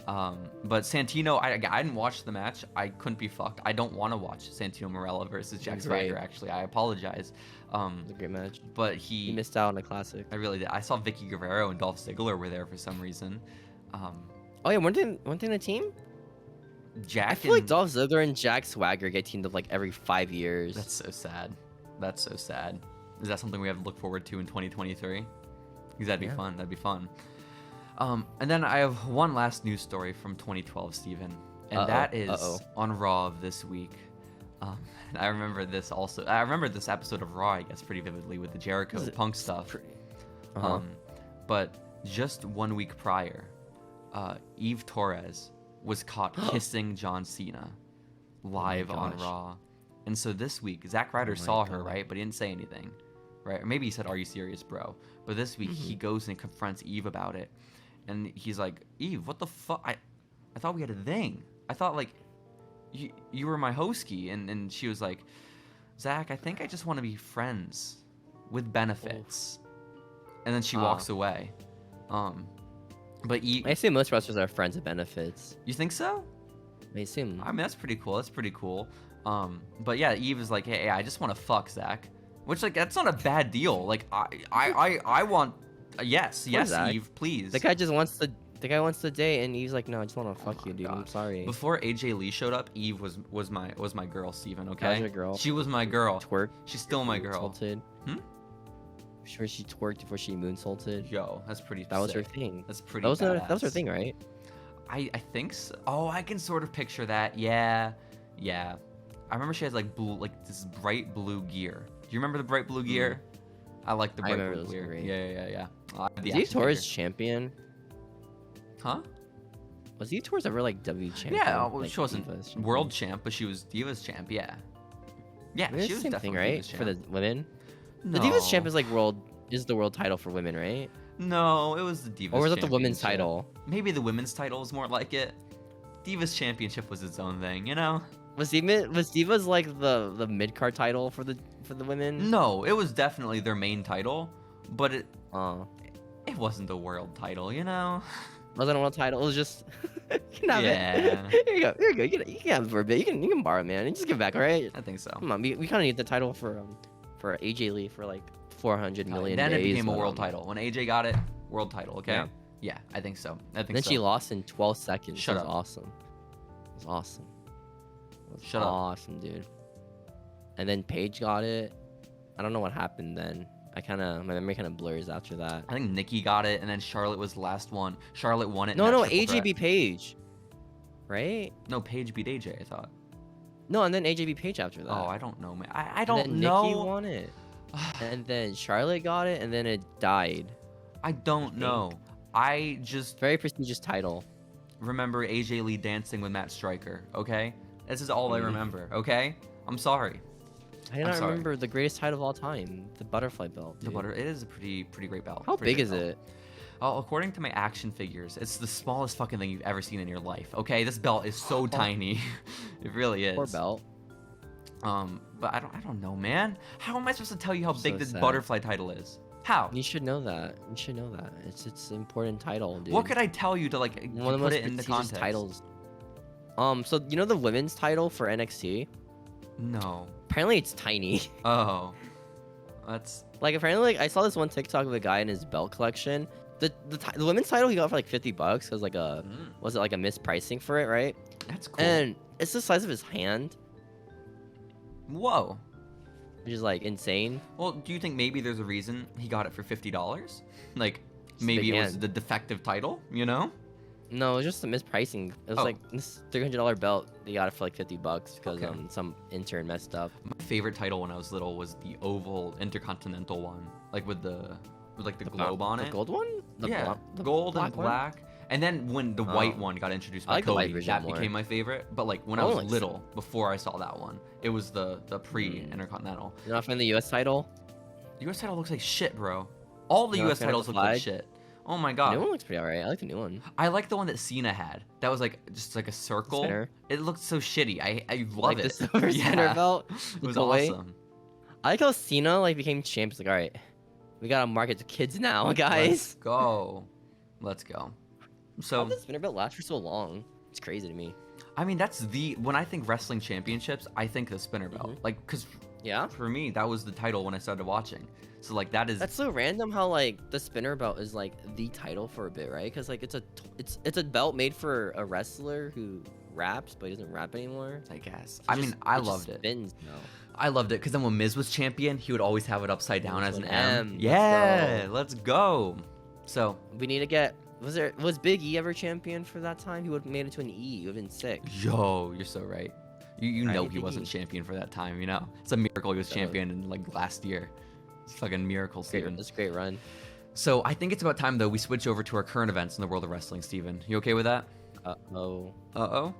But Santino, I didn't watch the match. I couldn't be fucked. I don't want to watch Santino Marella versus Jack Great. Swagger. Actually, I apologize. It was a great match. But He he missed out on a classic. I really did. I saw Vicky Guerrero and Dolph Ziggler were there for some reason. Oh yeah, weren't they in a team? Jack I feel like and- Dolph Ziggler and Jack Swagger get teamed up like every 5 years. That's so sad. That's so sad. Is that something we have to look forward to in 2023? Because that'd be Yeah. fun. That'd be fun. And then I have one last news story from 2012, Steven. And that is on Raw of this week. And I remember this also. I remember this episode of Raw, I guess, pretty vividly with the Jericho Punk stuff. But just 1 week prior, Eve Torres was caught kissing John Cena live on gosh. Raw. And so this week, Zack Ryder my saw her, God. right? But he didn't say anything, right? Or maybe he said, "Are you serious, bro?" But this week, he goes and confronts Eve about it. And he's like, "Eve, what the fuck? I thought we had a thing. I thought, like, you were my hostie." And she was like, "Zach, I think I just want to be friends with benefits." And then she walks away. But I assume most wrestlers are friends with benefits. you think so? I assume. I mean, that's pretty cool. That's pretty cool. But yeah, Eve is like, "Hey, I just want to fuck Zach," which, like, that's not a bad deal. Like, I want, yes, Zach. Eve, please. The guy just wants the date, and he's like, "No, I just want to fuck you, dude. God. I'm sorry." Before AJ Lee showed up, Eve was my girl, Steven, okay? That was your girl. She was my girl. Twerk. She's still my girl. Salted. Hmm? Sure, she twerked before she moonsaulted. Yo, that's pretty That was her sick. thing. That's pretty That was her badass. thing, right? I think so. Oh, I can sort of picture that. Yeah. I remember she has like blue, like this bright blue gear. Do you remember the bright blue gear? I like the I bright remember blue those gear. were great. Yeah. Was Eve Torres champion? Huh? Was Eve Torres ever like W champion? Yeah, well, Like, she wasn't Divas champion? world champ, but she was Divas champ. Yeah. Yeah, I mean, it's she was the same definitely thing, right? Divas For the champ. women. No. The Divas champ is like the world title for women, right? No, it was the Divas. Or was it the women's Championship. title? Maybe the women's title is more like it. Divas Championship was its own thing, you know? Was Divas like the mid card title for the women? No, it was definitely their main title, but it Oh, wasn't the world title, you know? wasn't a world title. It was just. You can have Yeah. it. Here you go. You can have it for a bit. You can borrow it, man. You just give it back, all right? I think so. Come on, we kind of need the title for AJ Lee for like 400 million Then days. it became a but, world title. When AJ got it, world title, okay? Yeah. Yeah, I think so. I think Then so. she lost in 12 seconds. Shut It was up. awesome. It was awesome. It was Shut up. awesome, dude. And then Paige got it. I don't know what happened then. My memory kind of blurs after that. I think Nikki got it, and then Charlotte was the last one. Charlotte won it. in No, that no, triple AJ threat. beat Paige. Right? No, Paige beat AJ, I thought. No, and then AJ beat Paige after that. Oh, I don't know, man. I And don't then know. Nikki won it. And then Charlotte got it, and then it died. I don't know. I just Very prestigious title. remember AJ Lee dancing with Matt Stryker, okay? This is all I Mhm. remember, okay? I'm sorry. I do not sorry. remember the greatest title of all time, the butterfly belt. The dude. butter. It is a pretty great belt. How Pretty big great is belt. it? Oh, according to my action figures, it's the smallest fucking thing you've ever seen in your life. Okay, this belt is so tiny. It really is. Poor belt. But I don't know, man. How am I supposed to tell you how big So this sad. butterfly title is? How? You should know that. You should know that. It's an important title, dude. What could I tell you to like One of the put most it in the prestigious context? titles. So you know the women's title for NXT? No. Apparently it's tiny. Oh, that's Like apparently, like I saw this one TikTok of a guy in his belt collection. The women's title he got for like $50 because like was it like a mispricing for it, right? that's cool. And it's the size of his hand, Whoa. which is like insane. Well, do you think maybe there's a reason he got it for $50? Like It's a maybe big it was hand. the defective title, you know? No, it was just a mispricing. It was Oh. like this $300 belt. They got it for like $50 because Okay. some intern messed up. My favorite title when I was little was the oval intercontinental one, like with like the globe on The it. gold one? The yeah, bla- the gold and black one? black, And then when the white one got introduced by like the white Cody, version that more. became my favorite. But like when I Oh, was like little, before I saw that one, it was the pre-Intercontinental. You're not fan of the U.S. title? The U.S. title looks like shit, bro. All the You're not a U.S. fan of titles the look like flag? shit. Oh my The god. new one looks pretty alright. I like the new one. I like the one that Cena had. That was like just like a circle. Spinner. It looked so shitty. I love Like it. the silver spinner belt. It was toy. awesome. I like how Cena like became champ. It's like, alright, we gotta market to kids now, Let's guys. go. Let's go. How So did the spinner belt last for so long? It's crazy to me. I mean, that's when I think wrestling championships, I think the spinner belt. Mhm. Like, cause Yeah. for me, that was the title when I started watching. So like that is That's so random how like the spinner belt is like the title for a bit, right? Because like it's a belt made for a wrestler who raps but he doesn't rap anymore. I guess. So I it mean, just- I it just loved it. spins now. I loved it because then when Miz was champion, he would always have it upside down It's as an an M. M. Let's Yeah, go. let's go. So We need to get. Was Big E ever champion for that time? He would have made it to an E. He would have been sick. yo, you're so right. You know Right, he Big wasn't E. champion for that time. You know, it's a miracle he was So- champion in like last year. It's a fucking miracle, Steven. That's a great run. So I think it's about time though we switch over to our current events in the world of wrestling. Steven, you okay with that? Oh. Uh-oh.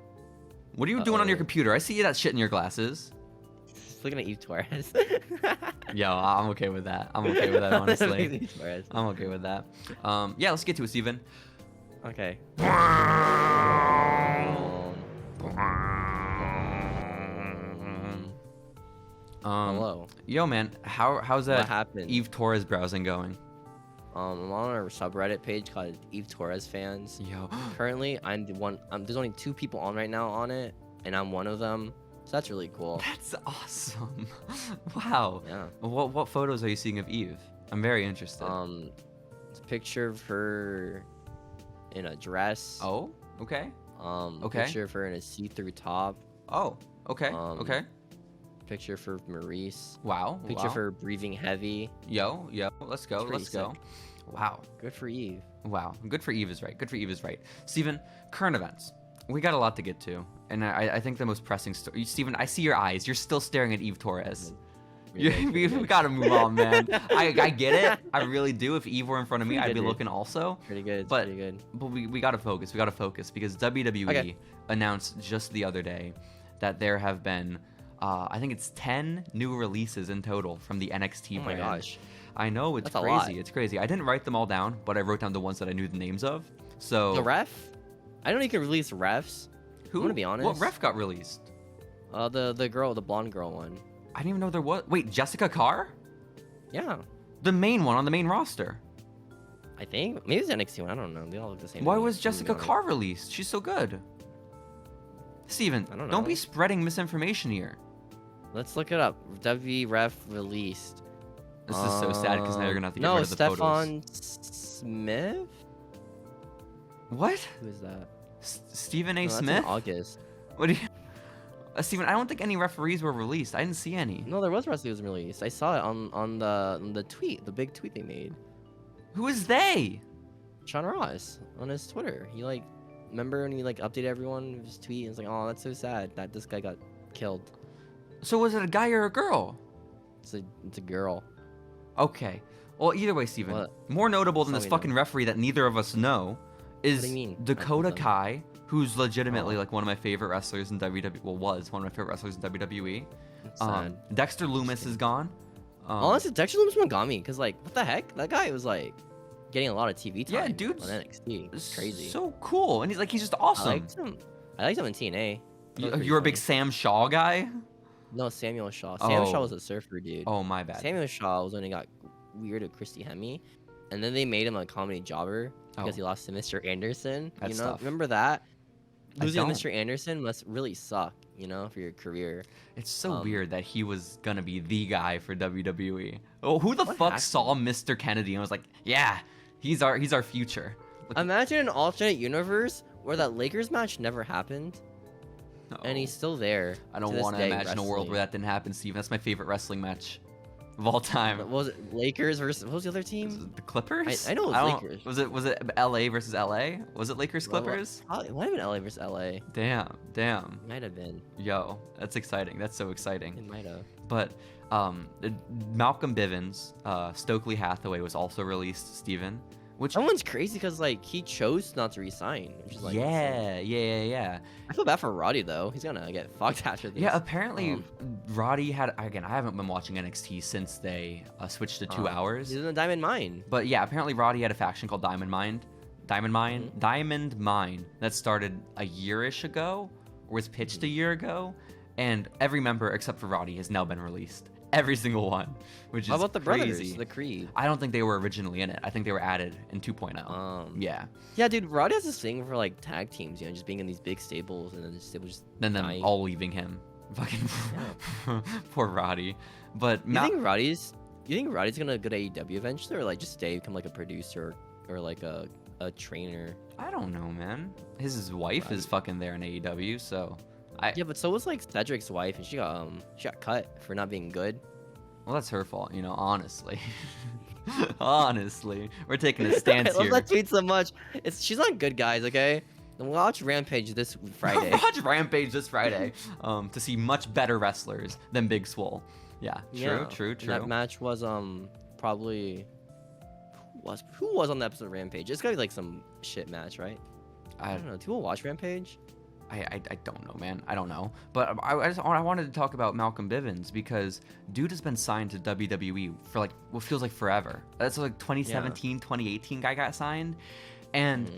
What are you doing on your Uh-oh. computer? I see that shit in your glasses. Just looking at Eve Torres. Yo, I'm okay with that. I'm okay with that, honestly. Eve Torres. I'm okay with that. Yeah, let's get to it, Steven. Okay. Hello. Yo, man, how's What that happened? Eve Torres browsing going? I'm on our subreddit page called Eve Torres fans. Yo, Currently, I'm the one. There's only 2 people on right now on it, and I'm one of them. So that's really cool. that's awesome. Wow. Yeah. What photos are you seeing of Eve? I'm very interested. It's a picture of her in a dress. Oh, okay. Okay. Picture of her in a see-through top. Oh, okay. Okay. Picture for Maurice. Wow. Picture wow. of her breathing heavy. Yo, let's go. It's pretty Let's go. sick. Wow. Good for Eve. Wow. Good for Eve is right. Good for Eve is right. Steven, current events. We got a lot to get to. And I think the most pressing story. Steven, I see your eyes. You're still staring at Eve Torres. We gotta move on, man. I get it. I really do. If Eve were in front of me, Pretty I'd good, be dude. looking also. Pretty good. It's But- pretty good. But we gotta focus. We gotta focus because WWE Okay. announced just the other day that there have been, I think it's 10 new releases in total from the NXT Oh my brand. gosh. I know, it's That's a lot. crazy. It's crazy. I didn't write them all down, but I wrote down the ones that I knew the names of. So The ref? I don't know you can release refs. who? I'm gonna be honest. What ref got released? The girl, the blonde girl one. I didn't even know there was. Wait, Jessica Carr? Yeah. The main one on the main roster. I think maybe it's the NXT one. I don't know. They all look the same. Why to me, was to be Jessica honest. Carr released? She's so good. Steven, I don't don't be know. spreading misinformation here. Let's look it up. WWE ref released. This is so sad because now you're gonna have to get no, rid of the photos. Stefan Smith. What? Who is that? Stephen A. No, that's in Smith? August. What do you? Steven, I don't think any referees were released. I didn't see any. No, there was wrestlers released. I saw it on the tweet, the big tweet they made. Who is they? Sean Ross on his Twitter. He like, remember when he like updated everyone with his tweet? And it's like, oh, that's so sad that this guy got killed. So was it a guy or a girl? It's a girl. Okay. Well, either way, Steven. What? More notable than Tell this me fucking referee that neither of us know is do you mean? Dakota I don't know. Kai, who's legitimately Oh. like one of my favorite wrestlers in WWE. Well, was one of my favorite wrestlers in WWE. It's sad. Dexter Loomis is gone. Honestly, Dexter Loomis got me because like, what the heck? That guy was like getting a lot of TV time. Yeah, dude's on NXT. It's crazy. So cool, and he's just I awesome. liked him in TNA. That was pretty You're a big funny. Sam Shaw guy. No, Samuel Shaw. Samuel Shaw Oh. was a surfer dude. Oh my bad. Samuel Shaw was when he got weird with Christy Hemme, and then they made him a comedy jobber because Oh. he lost to Mr. Anderson. That's you know, tough. remember that? I Losing to don't. Mr. Anderson must really suck, you know, for your career. It's so Um, weird that he was gonna be the guy for WWE. Oh, who the What fuck happened? saw Mr. Kennedy and was like, yeah, he's our future. Look- Imagine an alternate universe where that Lakers match never happened, No. and he's still there. I don't want to imagine a world where that didn't happen, Steven. That's my favorite wrestling match of all time. What was it? Lakers versus what was the other Was team? it the Clippers? I know it was don't- Lakers. Was it LA versus LA? Was it Lakers Well, Clippers? It might have been LA versus LA. Damn. Might have been. Yo, that's exciting. That's so exciting. It might have. But Malcolm Bivens, Stokely Hathaway was also released, Steven. Which That one's crazy because like he chose not to resign, which is like insane. yeah. I feel bad for Roddy though. He's gonna get fucked after this. Yeah, apparently Roddy had, again, I haven't been watching NXT since they switched to 2 hours. He's in the Diamond Mine. But yeah, apparently Roddy had a faction called Diamond Mine that started a year-ish ago, or was pitched a year ago, and every member except for Roddy has now been released. Every single one, which is How about the crazy. brothers, the Creed? I don't think they were originally in it. I think they were added in 2.0. Yeah. Yeah, dude, Roddy has this thing for like tag teams, just being in these big stables and then the stables just Then dying. all leaving him. Fucking poor Roddy. But You think Roddy's gonna go to AEW eventually, or like just become like a producer or like a trainer? I don't know, man. His wife is fucking there in AEW, so Yeah, but so was like Cedric's wife, and she got cut for not being good. well, that's her fault, honestly. Honestly, we're taking a stance I love here. that tweet so much. She's not good, guys. Okay, watch Rampage this Friday. Watch Rampage this Friday to see much better wrestlers than Big Swole. Yeah, true. And that match was probably who was on the episode of Rampage? It's gotta be like some shit match, right? I don't know. Do people watch Rampage? I don't know, man. I don't know. But I wanted to talk about Malcolm Bivens because dude has been signed to WWE for like what feels like forever. That's like 2017, 2018 guy got signed. And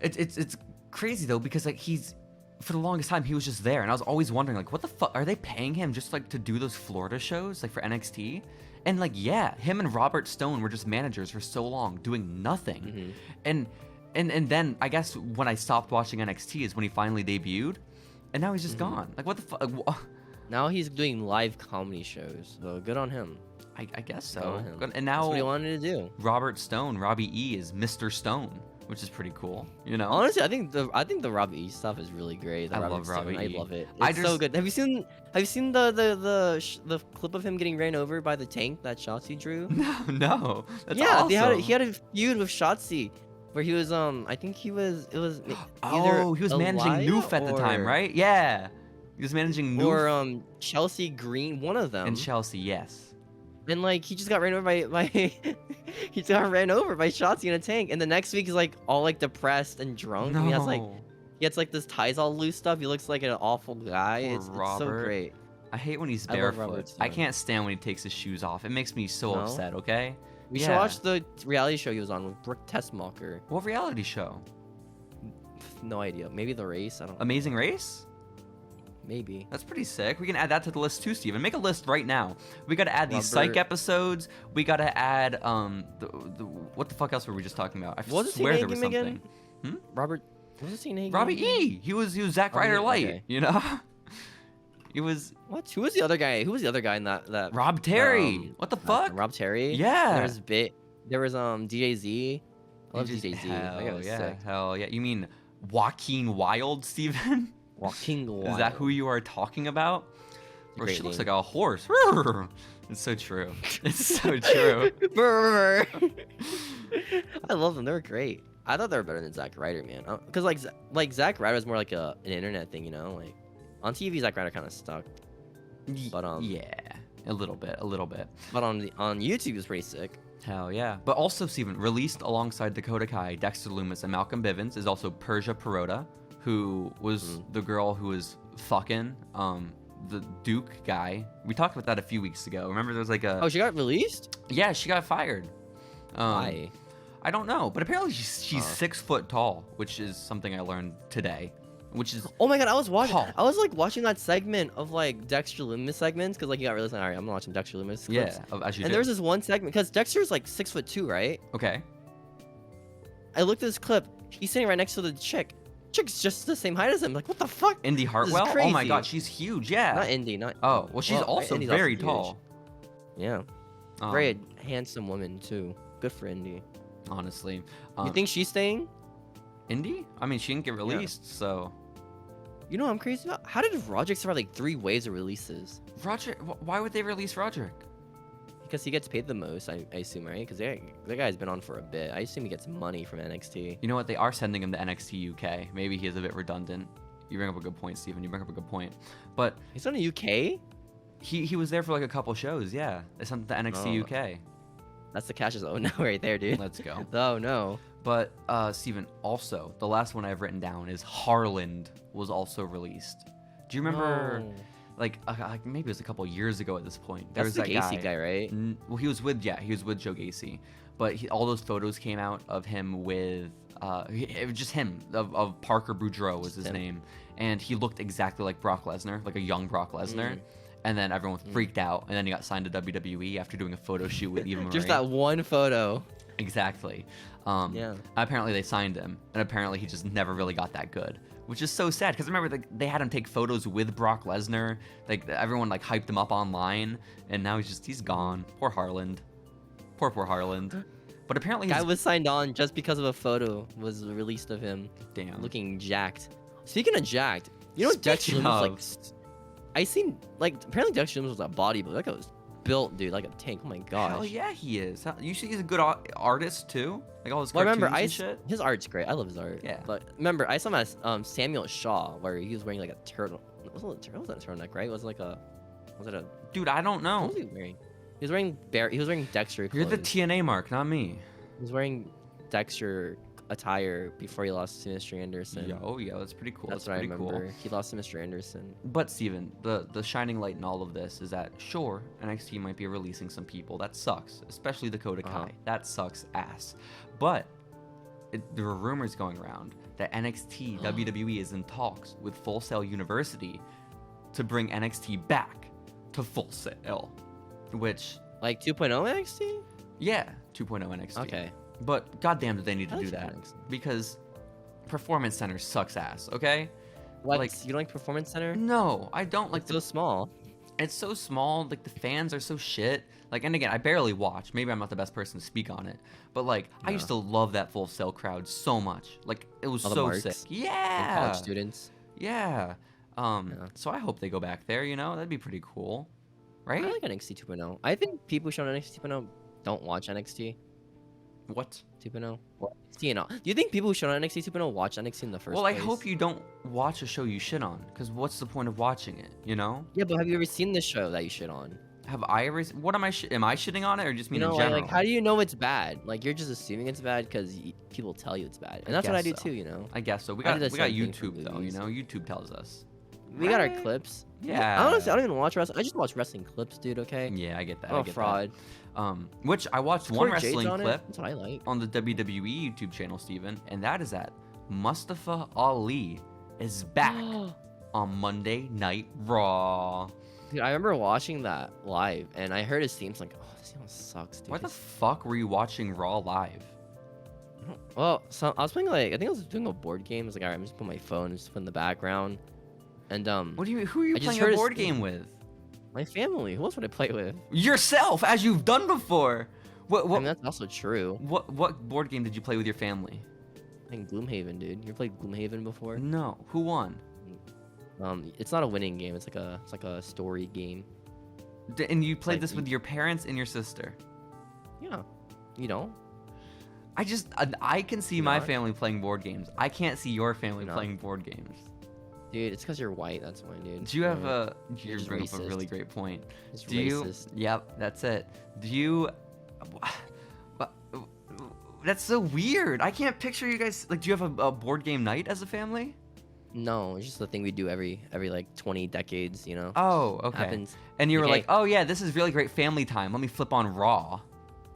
it's crazy though because like he's for the longest time he was just there and I was always wondering like what the fuck are they paying him just like to do those Florida shows like for NXT? And like yeah, him and Robert Stone were just managers for so long doing nothing. And then I guess when I stopped watching NXT is when he finally debuted, and now he's just gone. Like what the fuck? Now he's doing live comedy shows, so good on him. I guess so. Good on him. And now That's what he wanted to do. Robert Stone, Robbie E is Mr. Stone, which is pretty cool. Honestly, I think the Robbie E stuff is really great. I love Robbie E. I love it. It's so good. Have you seen the clip of him getting ran over by the tank that Shotzi drew? No. That's yeah, awesome. he had a feud with Shotzi. Where he was, I think he was he was managing Noof at the time, right? Yeah. He was managing Noof. Or, Chelsea Green, one of them. And Chelsea, yes. And, like, he just got ran over by he got ran over by Shotzi in a tank. And the next week, he's, like, all, like, depressed and drunk. No. And he has, like, this ties all loose stuff. He looks like an awful guy. It's so great. I hate when he's barefoot. I can't stand when he takes his shoes off. It makes me so upset, okay? We should watch the reality show he was on with Brooke Tessmacher. What reality show? No idea. Maybe The Race. I don't know. Amazing Race? Maybe. That's pretty sick. We can add that to the list too, Steven. Make a list right now. We gotta add these Psych episodes. We gotta add what the fuck else were we just talking about? I swear there was something. Robert. What was his name? Robbie E. He was Zack Ryder Light. Okay. He was what? Who was the other guy? Who was the other guy in that? Rob Terry. What the fuck? Rob Terry. Yeah. There was DJZ. I love DJZ. Hell yeah. You mean Joaquin Wild, Steven? Joaquin Wild. Is that who you are talking about? Or she looks like a horse. It's so true. It's so true. I love them. They're great. I thought they were better than Zack Ryder, man. Because like Zack Ryder was more like an internet thing, Like on TV, Zack Ryder kind of stuck. But yeah, a little bit. But on YouTube, it was pretty sick. Hell yeah. But also, Steven, released alongside Dakota Kai, Dexter Lumis, and Malcolm Bivens is also Persia Perota, who was the girl who was fucking the Duke guy. We talked about that a few weeks ago. Remember there was like a... Oh, she got released? Yeah, she got fired. Why? I don't know, but apparently she's 6 foot tall, which is something I learned today. Which is oh my god, I was watching that segment of like Dexter Lumis segments because like you got released. All right, I'm gonna watch some Dexter Lumis clips. Yeah, as you do. And there's this one segment because Dexter's like 6'2", right? Okay. I looked at this clip. He's sitting right next to the chick. Chick's just the same height as him. Like what the fuck? Indy Hartwell. Oh my god, she's huge. Yeah. Not Indy. Not. Oh well, she's also Indy's very also tall. Yeah. Very handsome woman too. Good for Indy. Honestly. You think she's staying? Indy? I mean, she didn't get released, so. You know what I'm crazy about? How did Roderick survive like 3 waves of releases? Roderick? Why would they release Roderick? Because he gets paid the most, I assume, right? Because that guy's been on for a bit. I assume he gets money from NXT. You know what? They are sending him to NXT UK. Maybe he is a bit redundant. You bring up a good point, Steven. You bring up a good point. But he's on the UK? He was there for like a couple shows, yeah. They sent him to NXT UK. That's the Cassius oh no right there, dude. Let's go. Oh no. But Steven, also the last one I've written down is Harland was also released. Do you remember? No. Like maybe it was a couple years ago at this point. There That's was the that Gacy guy, right? Well, he was with Joe Gacy, but all those photos came out of him with it was just him of Parker Boudreaux was his name, and he looked exactly like Brock Lesnar, like a young Brock Lesnar. And then everyone freaked out, and then he got signed to WWE after doing a photo shoot with Eva Marie. Just that one photo. Exactly. Yeah. Apparently they signed him, and apparently he just never really got that good, which is so sad. Because remember, they had him take photos with Brock Lesnar. Like everyone like hyped him up online, and now he's gone. Poor Harland. Poor Harland. But apparently Guy was signed on just because of a photo was released of him. Damn. Looking jacked. Speaking of jacked, you know what Dexter Speaking was of- like? I seen like apparently Dexter was a bodybuilder. Like I was built, dude, like a tank. Oh my gosh. Hell yeah, he is. You see, he's a good artist too. Like all his Well, cartoons remember, and shit. his art's great. I love his art. Yeah. But remember, I saw him at Samuel Shaw, where he was wearing like a turtle. It wasn't a turtleneck, right? It was like a. Was it a? Dude, I don't know. What was he wearing? He was wearing He was wearing Dexter. You're the clothes. TNA mark, not me. He was wearing Dexter attire before he lost to Mr. Anderson. Yo, that's pretty cool. That's what I pretty remember. cool. He lost to Mr. Anderson. But Steven, the shining light in all of this is that sure, NXT might be releasing some people. That sucks, especially Dakota Kai. That sucks ass. But there were rumors going around that NXT WWE is in talks with Full Sail University to bring NXT back to Full Sail, which Like 2.0 NXT? yeah, 2.0 NXT. Okay. But goddamn, do they need to I do like that? NXT. Because Performance Center sucks ass. Okay. What? Like- You don't like Performance Center? No, I don't like It's so small. It's so small, like the fans are so shit. Like, and again, I barely watch. Maybe I'm not the best person to speak on it, but like, I used to love that Full Sail crowd so much. Like, it was All the so marks sick. And Yeah. college students. Yeah. So I hope they go back there. You know, that'd be pretty cool, right? I like NXT 2.0. I think people who show on NXT 2.0 don't watch NXT What? 2.0. Or NXT and all. Do you think people who show on NXT 2.0 watch NXT in the first Well, place? I hope you don't watch a show you shit on, because what's the point of watching it? You know? Yeah, but have you ever seen the show that you shit on? Have I ever? What am I? Am I shitting on it, or just mean You know, in general? like how do you know it's bad? Like you're just assuming it's bad because people tell you it's bad, and that's what I do guess so. too. You know, I guess so. We I got do the same thing for YouTube though. You movies. know, YouTube tells us. we got our Right. clips. Yeah. Honestly, I don't even watch wrestling. I just watch wrestling clips, dude. Okay. Yeah, I get that. I'm I a get fraud. that. Which I watched one Corey Jade's wrestling on it. clip That's what I like. on the WWE YouTube channel, Steven, and that is that Mustafa Ali is back on Monday Night Raw. Dude, I remember watching that live, and I heard his themes like, oh, this theme sucks, dude. Why the fuck were you watching Raw live? Well, so I was playing like I think I was doing a board game. I was like, all right, I'm just put my phone and just put in the background, and Who are you I just playing heard a his board theme. game with? my family. Who else would I play with? Yourself, as you've done before. I mean, that's also true. What board game did you play with your family? I think Gloomhaven, dude. You ever played Gloomhaven before? No. Who won? It's not a winning game. It's like a story game. And you played Like, this with your parents and your sister. Yeah. You know? I can see my Not? family playing board games. I can't see your family No. playing board games. Dude, it's because you're white. That's why, dude. Do you have Yeah. you just bring up a racist. really great point. It's Do you? racist. Yep, that's it. Do you? That's so weird. I can't picture you guys. Like, do you have a board game night as a family? No, it's just the thing we do every like 20 decades, you know? Oh, okay. Happens. And you were Okay. like, oh yeah, this is really great family time. Let me flip on Raw.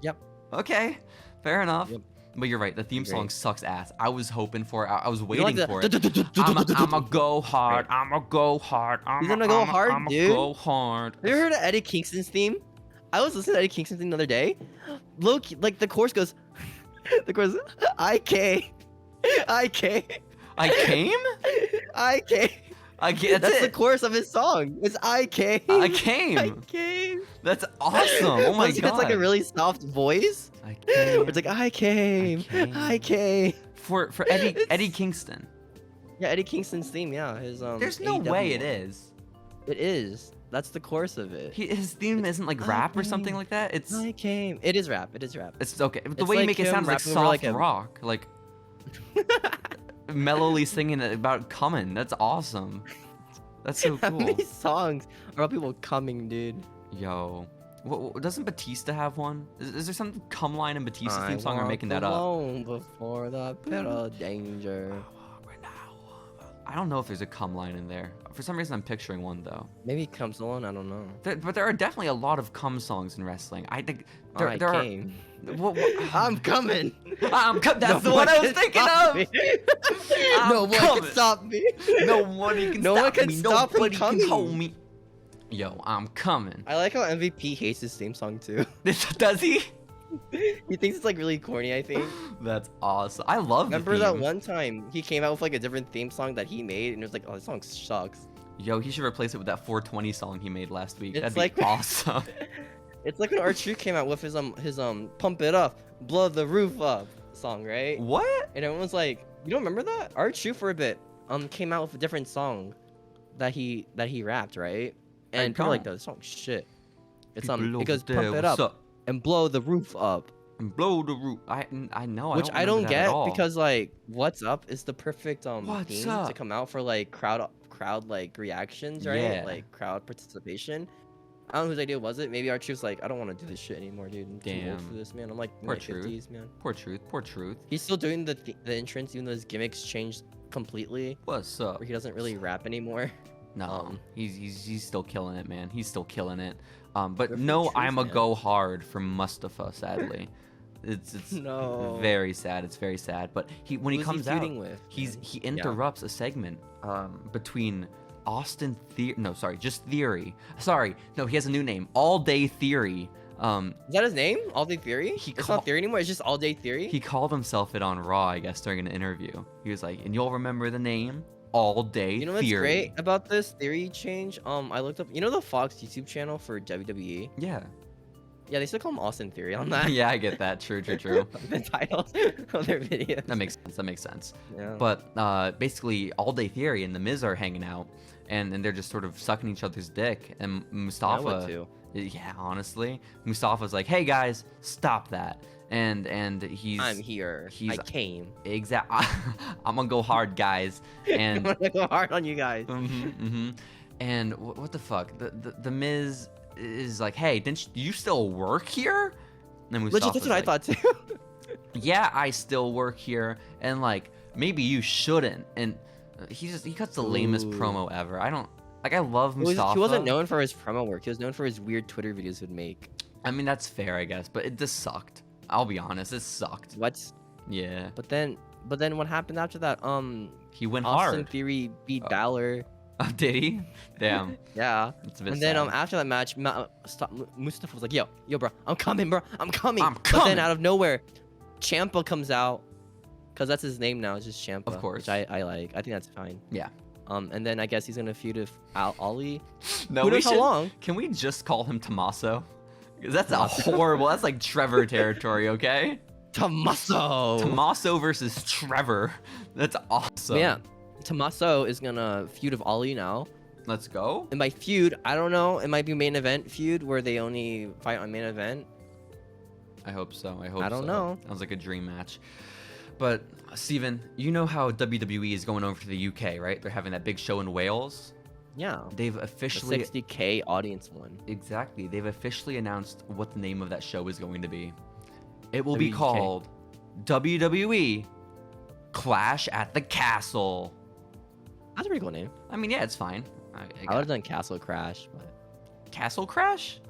Yep. Okay, fair enough. Yep. But you're right. The theme Agree. song sucks ass. I was hoping for it. I was You waiting like for it. I'ma go hard. I'ma go hard. He's gonna go hard, I'ma dude. go hard. Have you ever heard of Eddie Kingston's theme? I was listening to Eddie Kingston's theme the other day. Look, like the chorus goes, the chorus, IK. I came. IK. That's That's the it. chorus of his song. It's IK. I came. I came. That's awesome. Oh my god. It's like a really soft voice. I came. It's like I came. came. I came. for Eddie Kingston. Yeah, Eddie Kingston's theme. Yeah, his There's no AEW way it one. is. It is. That's the chorus of it. His theme isn't like I rap or something came. like that. It's I came. It is rap. It is rap. it's okay. The It's way you like make it him sounds like rapping over, soft like, a- rock, like mellowly singing about coming. That's awesome. That's so How cool. many songs are about people coming, dude? Yo, Doesn't Batista have one? Is there some cum line in Batista's theme song, or making that up? Alone before the pit of danger. I don't know if there's a cum line in there. For some reason, I'm picturing one though. Maybe it comes alone. I don't know. But there are definitely a lot of cum songs in wrestling. I think there came. What, I'm coming. That's the one I was thinking of. No one can stop me. Nobody can No stop one can me. stop Nobody him can hold coming. me. Yo, I'm coming. I like how MVP hates his theme song too. Does he? He thinks it's like really corny, I think. That's awesome. I love Remember the that theme. one time he came out with like a different theme song that he made, and it was like, oh, this song sucks. Yo, he should replace it with that 420 song he made last week. It's That'd like be awesome. It's like when R-Truth came out with his Pump It Up, Blow the Roof Up song, right? What? And everyone was like, you don't remember that? R-Truth for a bit came out with a different song that he rapped, right? And people were like, this song's shit. It's it goes Pump It Up and Blow the Roof Up. And blow the roof. I know. Which I don't get because like What's Up is the perfect theme to come out for like crowd like reactions, right? Yeah. Like crowd participation. I don't know whose idea was it. Maybe R-Truth's like, I don't want to do this shit anymore, dude. I'm too old for this, man. I'm like in my 50s, man. Poor Truth. He's still doing the entrance, even though his gimmicks changed completely. What's up? Where he doesn't really rap anymore. No, he's still killing it, man. He's still killing it. But Good for no, Truth, I'm a man. go hard for Mustafa. Sadly, it's No. very sad. It's very sad. But when he Who's comes he out, feuding with? he interrupts a segment between Austin Theory. Sorry, no, he has a new name. All Day Theory. Is that his name? All Day Theory? It's not Theory anymore. It's just All Day Theory. He called himself it on Raw, I guess, during an interview. He was like, and you'll remember the name All Day Theory. You know what's great about this theory change? I looked up. You know the Fox YouTube channel for WWE? Yeah. Yeah, they still call him Austin Theory on that. Yeah, I get that. True. The titles of their videos. That makes sense. Yeah. But basically, All Day Theory and The Miz are hanging out, and they're just sort of sucking each other's dick. And Mustafa, I would too. Yeah, honestly, Mustafa's like, "Hey guys, stop that!" And he's I'm here. I came. Exactly. I'm gonna go hard, guys. And I'm gonna go hard on you guys. And what the fuck? The Miz is like, "Hey, do you still work here?" And Legit, that's what I thought too. Yeah, I still work here, and like maybe you shouldn't. And he cuts the lamest promo ever. I love Mustafa. He wasn't known for his promo work. He was known for his weird Twitter videos he would make. I mean, that's fair, I guess, but it just sucked. I'll be honest, it sucked. What? Yeah. But then what happened after that? He went Austin hard. Theory beat Balor. Oh, did he? Damn. Yeah. It's a bit And then sad. after that match, Mustafa was like, yo, bro, I'm coming, bro. I'm coming. coming. But then out of nowhere, Ciampa comes out. Because that's his name now. It's just Ciampa. Of course. Which I like. I think that's fine. Yeah. And then I guess he's going to feud with Ali. No, Who knows how long? Can we just call him Tommaso? Because that's a horrible. That's like Trevor territory, okay? Tommaso versus Trevor. That's awesome. Yeah. Tommaso is going to feud with Ali now. Let's go. And by feud, I don't know. It might be main event feud where they only fight on main event. I hope so. I don't know. Sounds like a dream match. But Steven, you know how WWE is going over to the UK, right? They're having that big show in Wales. Yeah. They've The officially 60K audience one. Exactly. They've officially announced what the name of that show is going to be. It will be WK. called WWE Clash at the Castle. That's a pretty cool name. I mean, yeah, it's fine. I would have done Castle Crash, but Castle Crash?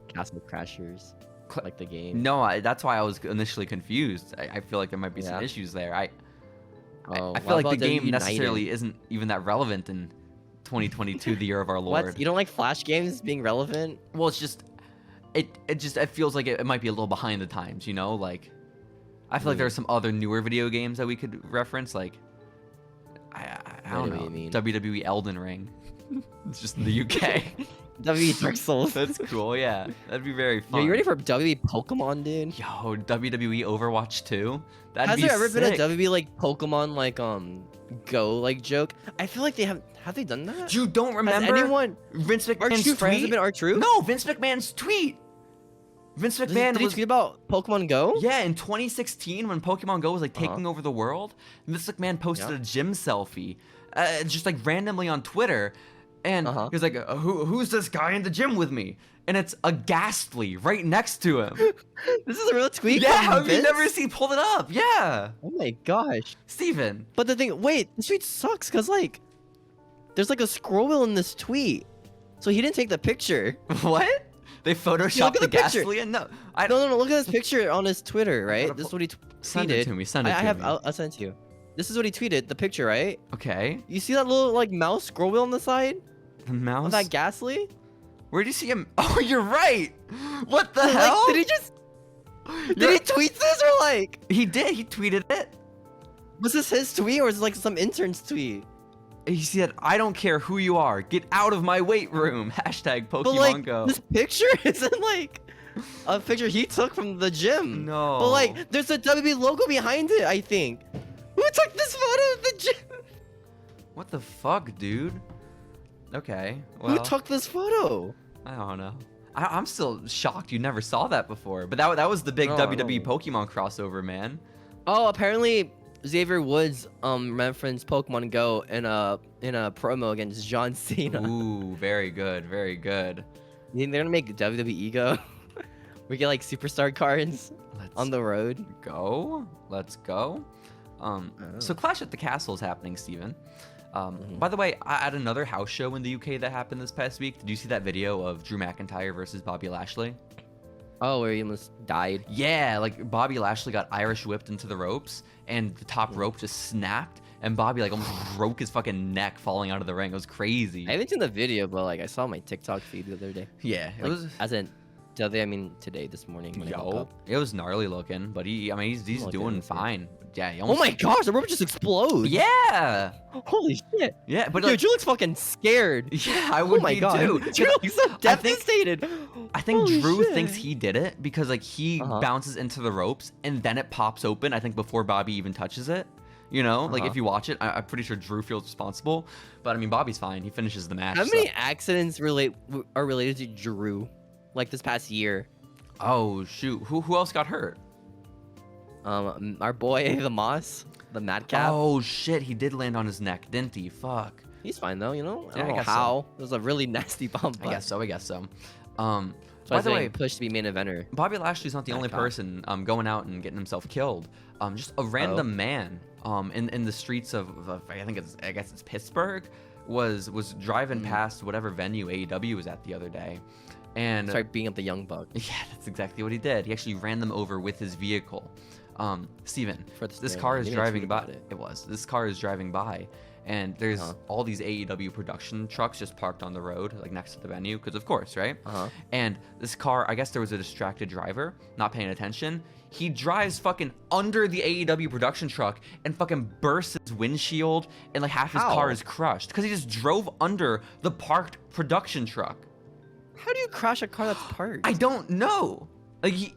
Castle Crashers, like the game. No, that's why I was initially confused. I feel like there might be some issues there. I feel like the game necessarily isn't even that relevant in 2022, the year of our Lord. What? You don't like Flash games being relevant? Well, it's just it feels like it might be a little behind the times, you know? Like I feel like there are some other newer video games that we could reference, like I don't know, what do you mean? WWE Elden Ring. It's just in the UK. WWE Dark Souls. That's cool, yeah. That'd be very fun. Yo, you ready for WWE Pokemon, dude? Yo, WWE Overwatch 2? That'd Has be there ever been sick. a WWE like Pokemon like Go like joke? I feel like they have they done that? You don't remember Has anyone Vince McMahon's R-Truth? Has tweet? it been R-Truth? No, Vince McMahon's tweet. Vince Did McMahon he was tweet about Pokemon Go? Yeah, in 2016 when Pokemon Go was like taking over the world, Vince McMahon posted a gym selfie, just like randomly on Twitter, And Uh-huh. he was like, who's this guy in the gym with me? And it's a Ghastly right next to him. This is a real tweet. Yeah, from have you Vince? never seen? Pulled it up. Yeah. Oh my gosh. Steven. But the thing, wait, this tweet sucks because like, there's like a scroll wheel in this tweet, so he didn't take the picture. What? They photoshopped at the the picture. Ghastly? And no, No. Look at this picture on his Twitter, right? gotta This is what he tweeted. Send it to me. Send it to me. I'll send it to you. This is what he tweeted. The picture, right? Okay. You see that little like mouse scroll wheel on the side The mouse. of that Ghastly? Where do you see him? Oh, you're right. What the Like, hell? did he just? Did he tweet this or like? He did. He tweeted it. Was this his tweet or is it like some intern's tweet? He said, "I don't care who you are. Get out of my weight room." Hashtag Pokemon But like, Go. this picture isn't like a picture he took from the gym. No. But like, there's a WWE logo behind it, I think. Who took this photo of the gym? What the fuck, dude? Okay. Well, Who took this photo? I don't know. I'm still shocked you never saw that before. But that was the big No, WWE no. Pokemon crossover, man. Oh, apparently Xavier Woods referenced Pokemon Go in a promo against John Cena. Ooh, very good, very good. You think they're gonna make WWE Go? We get like superstar cards Let's on the road. go. Let's go. So Clash at the Castle is happening, Steven. By the way, I had another house show in the UK that happened this past week. Did you see that video of Drew McIntyre versus Bobby Lashley? Oh, where he almost died. Yeah, like Bobby Lashley got Irish whipped into the ropes, and the top rope just snapped, and Bobby like almost broke his fucking neck falling out of the ring. It was crazy. I haven't seen the video, but like I saw my TikTok feed the other day. Yeah, it Like, was. as in the other day, I mean today, this morning when I woke Yo, up. it was gnarly looking, but he's Look at doing this, yeah. fine. Yeah, he Oh almost, my gosh, the rope just explodes. Yeah, Holy shit. yeah, but Dude, like, Drew looks fucking scared. yeah, I Oh would my be god. too. Drew looks so I think devastated. I think Holy Drew shit. thinks he did it because like he Uh-huh. bounces into the ropes and then it pops open. I think before Bobby even touches it. You know, like Uh-huh. if you watch it, I'm pretty sure Drew feels responsible. But I mean, Bobby's fine. He finishes the match. How so- many accidents are related to Drew? Like this past year? Oh shoot, who else got hurt? Our boy the Moss, the Madcap. Oh shit, he did land on his neck, didn't he? Fuck. He's fine though, you know. I Yeah, I don't know guess so. how. It was a really nasty bump. I guess so. I guess so. So By I the way, think pushed to be main eventer. Bobby Lashley's not the My only God. person going out and getting himself killed. Just a random man in the streets of I guess it's Pittsburgh was driving past whatever venue AEW was at the other day, and Started beating up the young buck. yeah, that's exactly what he did. He actually ran them over with his vehicle. Steven, For the this story. car I is think I driving tweeted by. about it. It was. This car is driving by, and there's Uh-huh. all these AEW production trucks just parked on the road, like next to the venue, because of course, right? Uh-huh. And this car, I guess there was a distracted driver, not paying attention. He drives fucking under the AEW production truck and fucking bursts his windshield, and like half his How? car is crushed because he just drove under the parked production truck. How do you crash a car that's parked? I don't know. Like he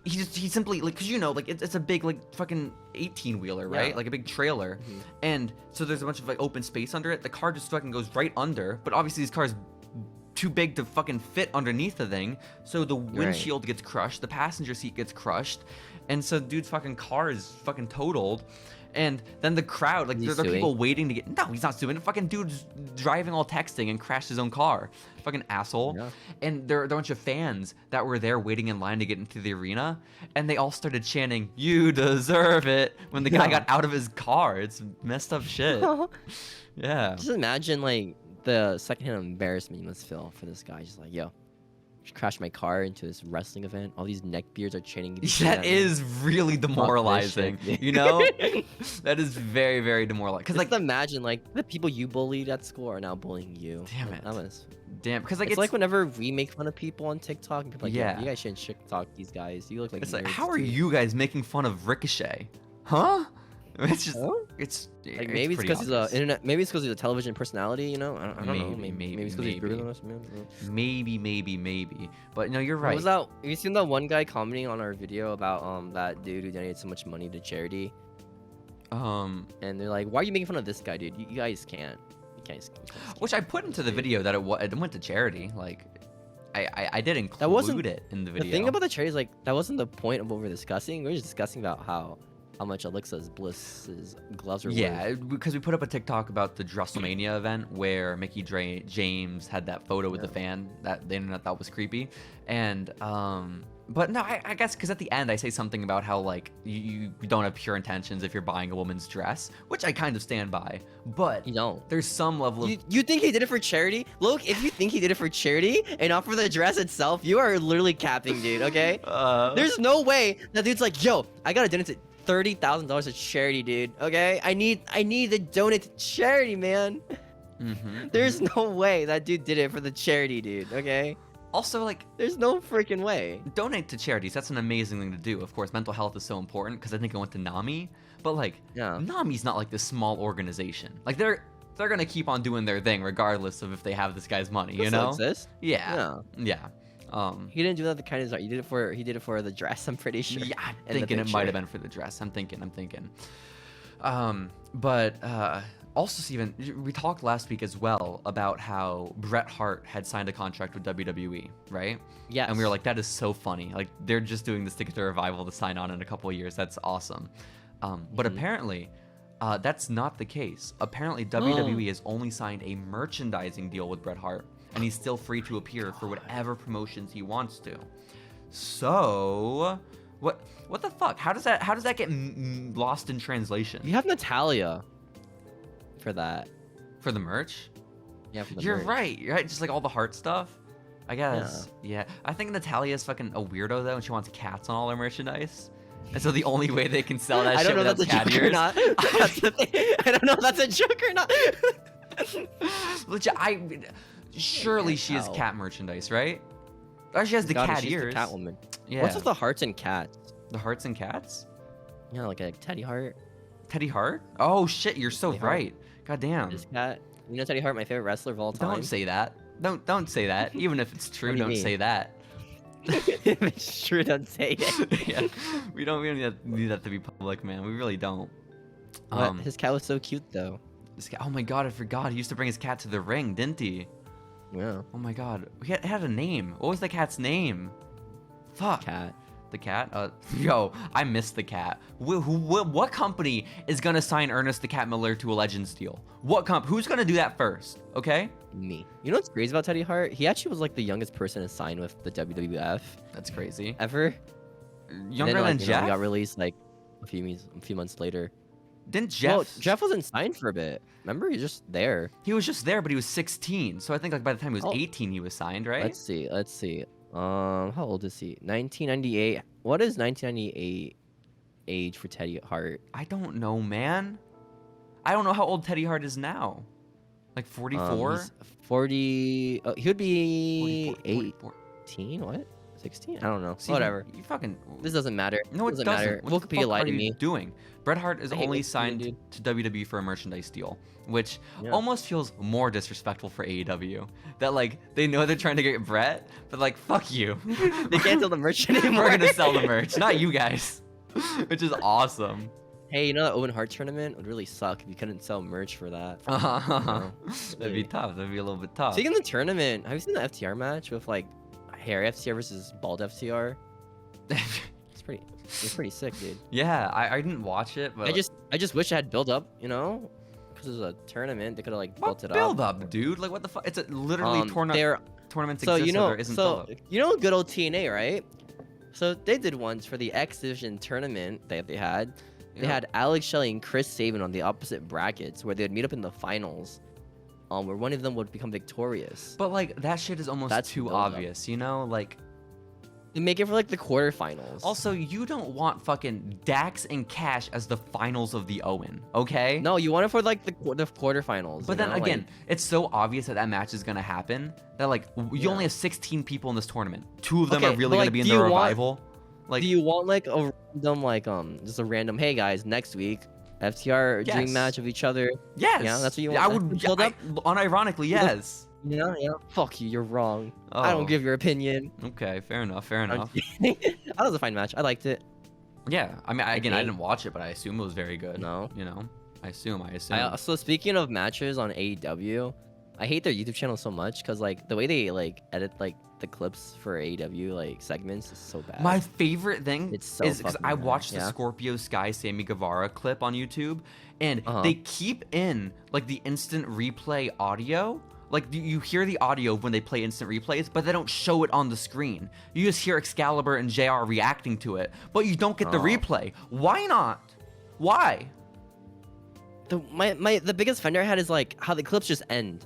simply like, cause you know, like it's a big like fucking 18-wheeler, right? Yeah. Like a big trailer, and so there's a bunch of like open space under it. The car just fucking goes right under, but obviously this car is too big to fucking fit underneath the thing. So the windshield gets crushed, the passenger seat gets crushed, and so dude's fucking car is fucking totaled. And then the crowd, like, Is he there are suing? people waiting to get. No, he's not suing. The fucking dude's driving all texting and crashed his own car. Fucking asshole. Yeah. And there are a bunch of fans that were there waiting in line to get into the arena. And they all started chanting, "You deserve it," when the guy Yeah. got out of his car. It's messed up shit. Yeah. Just imagine like the secondhand embarrassment you must feel for this guy. Just like, yo, just crashed my car into this wrestling event. All these neckbeards are chanting. That is really demoralizing. shit. You know? That is very, very demoralizing. Because, Just like, imagine like the people you bullied at school are now bullying you. Damn Like, it. that was. damn. Because, like, It's like whenever we make fun of people on TikTok, and people are like, Yeah. yeah, you guys shouldn't TikTok these guys. You look like it's like, nerds how are too." you guys making fun of Ricochet? Huh? It's just, Huh? it's Like maybe it's pretty because he's a obvious. internet. Maybe it's because he's a television personality. You know, I don't know. Maybe, Maybe it's because he's maybe. bigger than us. Man. Maybe. But no, you're What right. was that? Have you seen that one guy commenting on our video about that dude who donated so much money to charity? And they're like, "Why are you making fun of this guy, dude? You guys can't. You can't." Which I put into the video that it went to charity. Like, I did include wasn't- it in the The video. thing about the charity is like that wasn't the point of what we're discussing. We were just discussing about how how much Alexa's Bliss's gloves are worth. Yeah, because we put up a TikTok about the WrestleMania event where James had that photo with the fan that the internet thought was creepy, and but no, I guess because at the end I say something about how like you don't have pure intentions if you're buying a woman's dress, which I kind of stand by, but You don't. there's some level of You think he did it for charity? Look, if you think he did it for charity and not for the dress itself, you are literally capping, dude. Okay? There's no way that dude's like, yo, I gotta donate $30,000 to charity, dude. Okay? I need to donate to charity, man. There's no way that dude did it for the charity, dude. Okay? Also, like, There's no freaking way. donate to charities. That's an amazing thing to do. Of course, mental health is so important because I think it went to NAMI. But like, NAMI's not like this small organization. Like they're gonna keep on doing their thing regardless of if they have this guy's money. You know? Exist? Yeah. He didn't do that the kind of he did it for the dress. I'm pretty sure. Yeah, I'm thinking it might have been for the dress. I'm thinking. But also, Steven, we talked last week as well about how Bret Hart had signed a contract with WWE, right? Yeah. And we were like, that is so funny. Like, they're just doing this to get the Revival to sign on in a couple of years. That's awesome. But apparently, that's not the case. Apparently, WWE has only signed a merchandising deal with Bret Hart, and he's still free to appear for whatever promotions he wants to. So, what the fuck? How does that get lost in translation? You have Natalia for that. For the merch? Yeah, for the You're merch. right. You're right. Just like all the heart stuff. I guess. Yeah. I think Natalia's fucking a weirdo though, and she wants cats on all her merchandise. And so the only way they can sell that I shit don't know if without that's a cat joke or ears. not. That's the thing. I don't know if that's a joke or not. Legit, surely she has cat merchandise, right? Or she has the cat she's ears. the Catwoman. Yeah. What's with the hearts and cats? The hearts and cats? Yeah, like a Teddy Hart. Teddy Hart? Oh shit, you're so Teddy Hart. right. God damn. This cat. You know Teddy Hart, my favorite wrestler of all time. Don't say that. Don't say that. Even if it's true, What do you don't mean? say that. If it's true, don't say it. Yeah, we don't need that to be public, man. We really don't. But his cat was so cute, though. This guy, oh my god, I forgot. He used to bring his cat to the ring, didn't he? Yeah. Oh my god, it had a name. What was the cat's name? Fuck. Cat. The cat? Yo, I missed the cat. What company is gonna sign Ernest the Cat Miller to a Legends deal? Who's gonna do that first? Okay. Me. You know what's crazy about Teddy Hart? He actually was like the youngest person to sign with the WWF That's crazy. ever. Younger then, than he Jeff? got released like a few months later. Didn't Jeff? Well, Jeff wasn't signed for a bit. Remember, he was just there. He was just there, but he was 16. So I think like by the time he was Oh. 18, he was signed, right? Let's see. How old is he? 1998. What is 1998 age for Teddy Hart? I don't know, man. I don't know how old Teddy Hart is now. Like 44? He's 40. He would be 44. 18. What? 16? I don't know. See, Whatever. You fucking. This doesn't matter. No, it doesn't doesn't. matter. What the Wikipedia fuck lied are to you me. doing? Bret Hart is I hate only Wikipedia, signed dude. to WWE for a merchandise deal, which Yeah. almost feels more disrespectful for AEW. That like they know they're trying to get Bret, but like fuck you. They can't sell the merch anymore. We're gonna sell the merch, not you guys. Which is awesome. Hey, you know that Owen Hart tournament would really suck if you couldn't sell merch for that. That'd be tough. That'd be a little bit tough. Speaking of the tournament, have you seen the FTR match with like hairy FTR versus bald FTR? It's pretty sick, dude. Yeah, I didn't watch it, but I just wish I had build up, you know, because it was a tournament. They could have like built it build up. up, dude. Like what the fuck? It's literally tournaments So exist, you so know, there isn't build up. you know, good old TNA, right? So they did ones for the X Division tournament that they had. They Yeah. had Alex Shelley and Chris Sabin on the opposite brackets, where they would meet up in the finals, where one of them would become victorious. But like that shit is almost That's too build up. obvious, you know? Like They make it for like the quarterfinals. also you don't want fucking Dax and Cash as the finals of the Owen, okay? no, you want it for like the quarterfinals. But you then know? again, Like, it's so obvious that match is gonna happen that like you Yeah. only have 16 people in this tournament. 2 of them Okay, are really but, gonna like, be in do the you want- revival. Like do you want like a random just a random hey guys next week FTR Yes. dream match of each other? yes, Yeah, that's what you I want. would Build up? unironically, yes. Yeah. Fuck you, you're wrong. I Oh. don't give your opinion. Okay, fair enough. That was a fine match. I liked it. Yeah, I mean, again, I Okay. didn't watch it, but I assume it was very good. No. You know, I assume. So speaking of matches on AEW, I hate their YouTube channel so much because like the way they like edit like the clips for AEW like segments is so bad. My favorite thing It's so is because fucking I bad. watched the Yeah? Scorpio Sky Sammy Guevara clip on YouTube, and they keep in like the instant replay audio. Like you hear the audio when they play instant replays, but they don't show it on the screen. You just hear Excalibur and JR reacting to it, but you don't get the replay. Why not? Why? The biggest offender I had is like how the clips just end.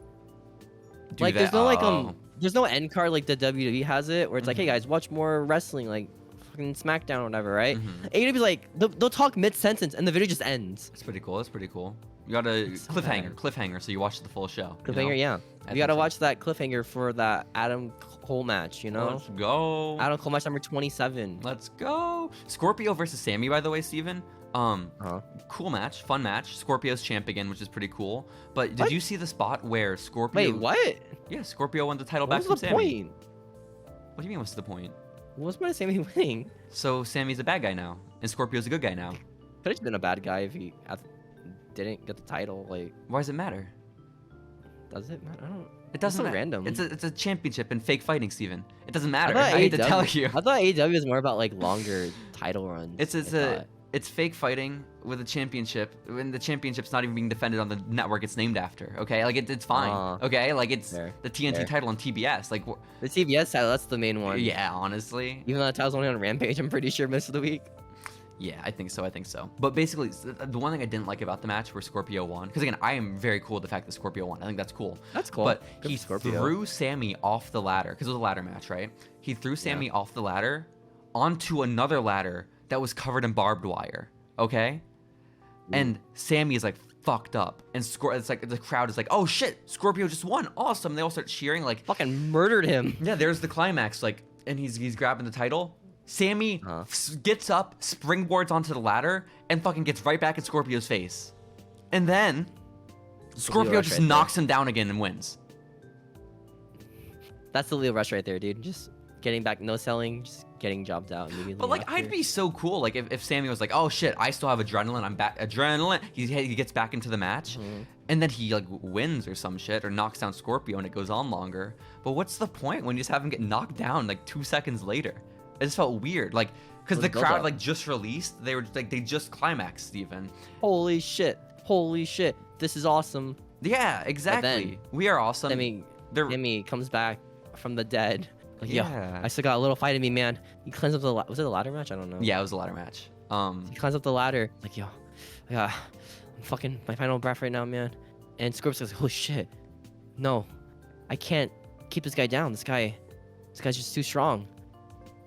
Do Like that- there's no like there's no end card like the WWE has it where it's like, hey guys, watch more wrestling like fucking SmackDown or whatever, right? AEW's like they'll talk mid sentence and the video just ends. That's pretty cool. That's pretty cool. You got a cliffhanger, so you watch the full show. Cliffhanger, yeah. You gotta watch that cliffhanger for that Adam Cole match, you know? Let's go. Adam Cole match number 27. Let's go. Scorpio versus Sammy, by the way, Steven. Cool match, fun match. Scorpio's champ again, which is pretty cool. But did you see the spot where Scorpio? Wait, what? Yeah, Scorpio won the title What back was from the Sammy. point? What do you mean? What's the point? What's my Sammy winning? So Sammy's a bad guy now, and Scorpio's a good guy now. Could have been a bad guy if he didn't get the title. Like, Why does it matter? does it matter? I don't. It doesn't so matter. random. It's a championship in fake fighting, Steven. It doesn't matter. thought I hate to AEW tell you. I thought AEW was more about like longer title runs. It's fake fighting with a championship when the championship's not even being defended on the network it's named after. Okay, like it's fine. Okay, like it's fair, the TNT title on TBS. Like the CBS title. That's the main one. yeah, honestly. Even though that title's only on Rampage, I'm pretty sure most of the week. Yeah, I think so. But basically, the one thing I didn't like about the match where Scorpio won, because again, I am very cool with the fact that Scorpio won. I think that's cool. That's cool. But Good he for Scorpio. threw Sammy off the ladder, because it was a ladder match, right? He threw Sammy off the ladder onto another ladder that was covered in barbed wire, okay? And Sammy is like fucked up. And it's like the crowd is like, oh shit, Scorpio just won. Awesome. They all start cheering like Fucking murdered him. yeah, there's the climax, like, and he's grabbing the title. Sammy gets up, springboards onto the ladder, and fucking gets right back in Scorpio's face. And then Scorpio just knocks him down again and wins. That's the Leo Rush right there, dude. Just getting back, no selling, just getting jobbed out immediately. But like, after. I'd be so cool, like if Sammy was like, oh shit, I still have adrenaline, I'm back, adrenaline. He gets back into the match, and then he like wins or some shit, or knocks down Scorpio, and it goes on longer. But what's the point when you just have him get knocked down like 2 seconds later? It just felt weird, like, because the crowd like just released, they were like they just climaxed, Steven. Holy shit! This is awesome. Yeah, exactly. We are awesome. Sammy comes back from the dead. Like, Yeah. yo, I still got a little fight in me, man. He climbs up the was it a ladder match? I don't know. Yeah, it was a ladder match. He climbs up the ladder. Like, yo, I'm fucking my final breath right now, man. And Scorpio says, holy shit, no, I can't keep this guy down. This guy's just too strong.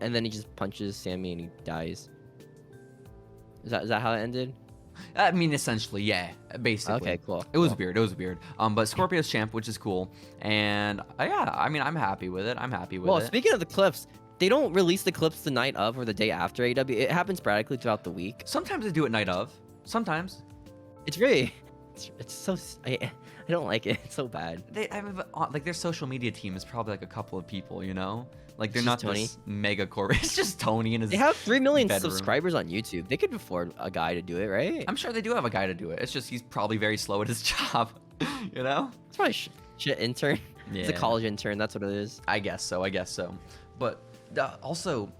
And then he just punches Sammy and he dies. Is that how it ended? I mean, essentially, yeah, basically. Okay, cool. It was weird. But Scorpio's champ, which is cool, and yeah, I mean, I'm happy with it. Well, speaking of the clips, they don't release the clips the night of or the day after AEW. It happens sporadically throughout the week. Sometimes they do it night of. Sometimes. It's really, it's so. I don't like it. It's so bad. Like their social media team is probably like a couple of people, you know. Like they're It's not just Tony. this mega core. It's just Tony and his. They have 3 million bedroom. subscribers on YouTube. They could afford a guy to do it, right? I'm sure they do have a guy to do it. It's just he's probably very slow at his job, you know. It's probably shit intern. It's a Yeah. college intern. That's what it is. I guess so. But also,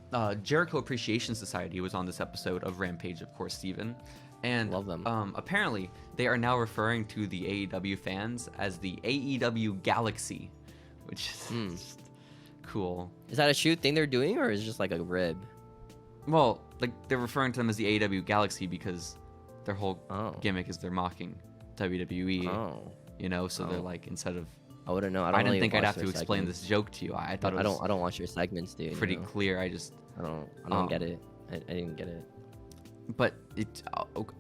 Jericho Appreciation Society was on this episode of Rampage, of course, Steven. And Love them. Apparently, they are now referring to the AEW fans as the AEW Galaxy, which is just cool. Is that a shoot thing they're doing, or is it just like a rib? Well, like they're referring to them as the AEW Galaxy because their whole gimmick is they're mocking WWE. Oh. You know, so they're like, instead of I wouldn't know. I didn't think I'd have to explain this joke to you. I thought it was I don't watch your segments, dude. pretty clear. I don't get it. I didn't get it. But it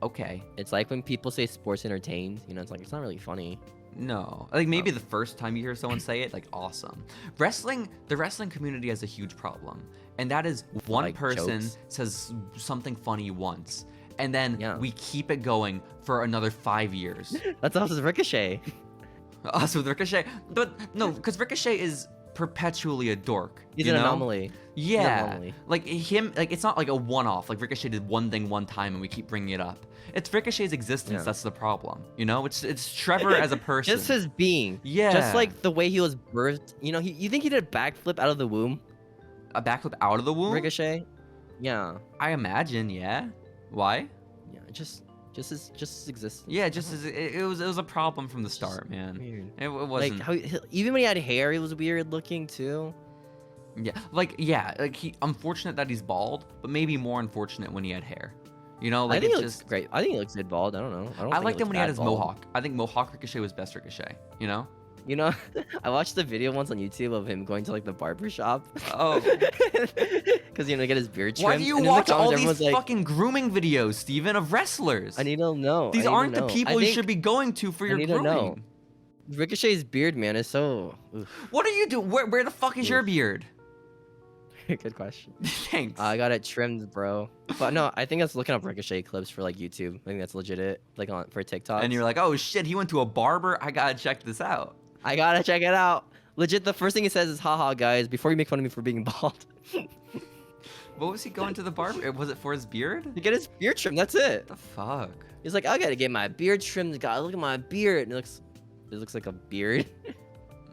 okay. It's like when people say sports entertained. You know, it's like it's not really funny. No, like maybe the first time you hear someone say it, like awesome. The wrestling community has a huge problem, and that is one Like person jokes? says something funny once, and then Yeah. we keep it going for another 5 years. That's also Ricochet. Us with Ricochet, but no, because Ricochet is perpetually a dork. He's you an know? anomaly. Yeah, anomaly. like him, like it's not like a one-off. Like Ricochet did one thing one time, and we keep bringing it up. It's Ricochet's existence that's the problem. You know, it's Trevor as a person. Just his being. Yeah. Just like the way he was birthed. You know, you think he did a backflip out of the womb? A backflip out of the womb? Ricochet? Yeah. I imagine, yeah. Why? Yeah, just his existence. Yeah, it was a problem from the start, man. Weird. It wasn't. Like even when he had hair, he was weird looking too. Like he unfortunate that he's bald, but maybe more unfortunate when he had hair. You know, like I think it's he looks great. I think he looks good bald. I don't know. I liked him when he had his bald. mohawk. I think mohawk Ricochet was best Ricochet. You know? You know, I watched the video once on YouTube of him going to like the barber shop. Oh. Because to get his beard trimmed. Why do you and in the watch all comments, these fucking grooming videos, Steven, of wrestlers? I need to know. These aren't the people you should be going to for your grooming. Know. Ricochet's beard, man, is so. Oof. What are you doing? Where the fuck is your beard? Good question. Thanks. I got it trimmed, bro. But no, I think that's looking up Ricochet clips for like YouTube. I think that's legit. Like for TikTok. And you're like, oh shit, he went to a barber. I gotta check this out. I gotta check it out. Legit, the first thing he says is, haha, guys, before you make fun of me for being bald. What was he going to the barber? Was it for his beard? To get his beard trimmed, that's it. What the fuck? He's like, I gotta get my beard trimmed. God, look at my beard. And it looks like a beard.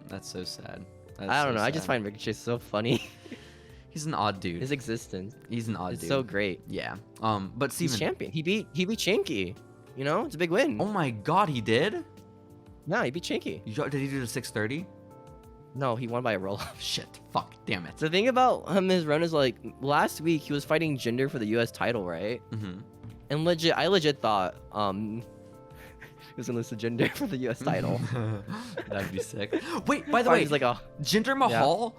That's so sad. I don't know. I just find Ricochet so funny. He's an odd dude. His existence. He's an odd dude. It's so great. Yeah. But Steven. He's champion. He beat Shanky. You know, it's a big win. Oh my god, he did? No, he beat Shanky. Did he do the 630? No, he won by a roll-up. Shit. Fuck. Damn it. The thing about his run is like last week he was fighting Jinder for the U.S. title, right? Mm-hmm. And I legit thought he was gonna lose to Jinder for the U.S. title. That'd be sick. Wait, by the way, he's like, Jinder Mahal.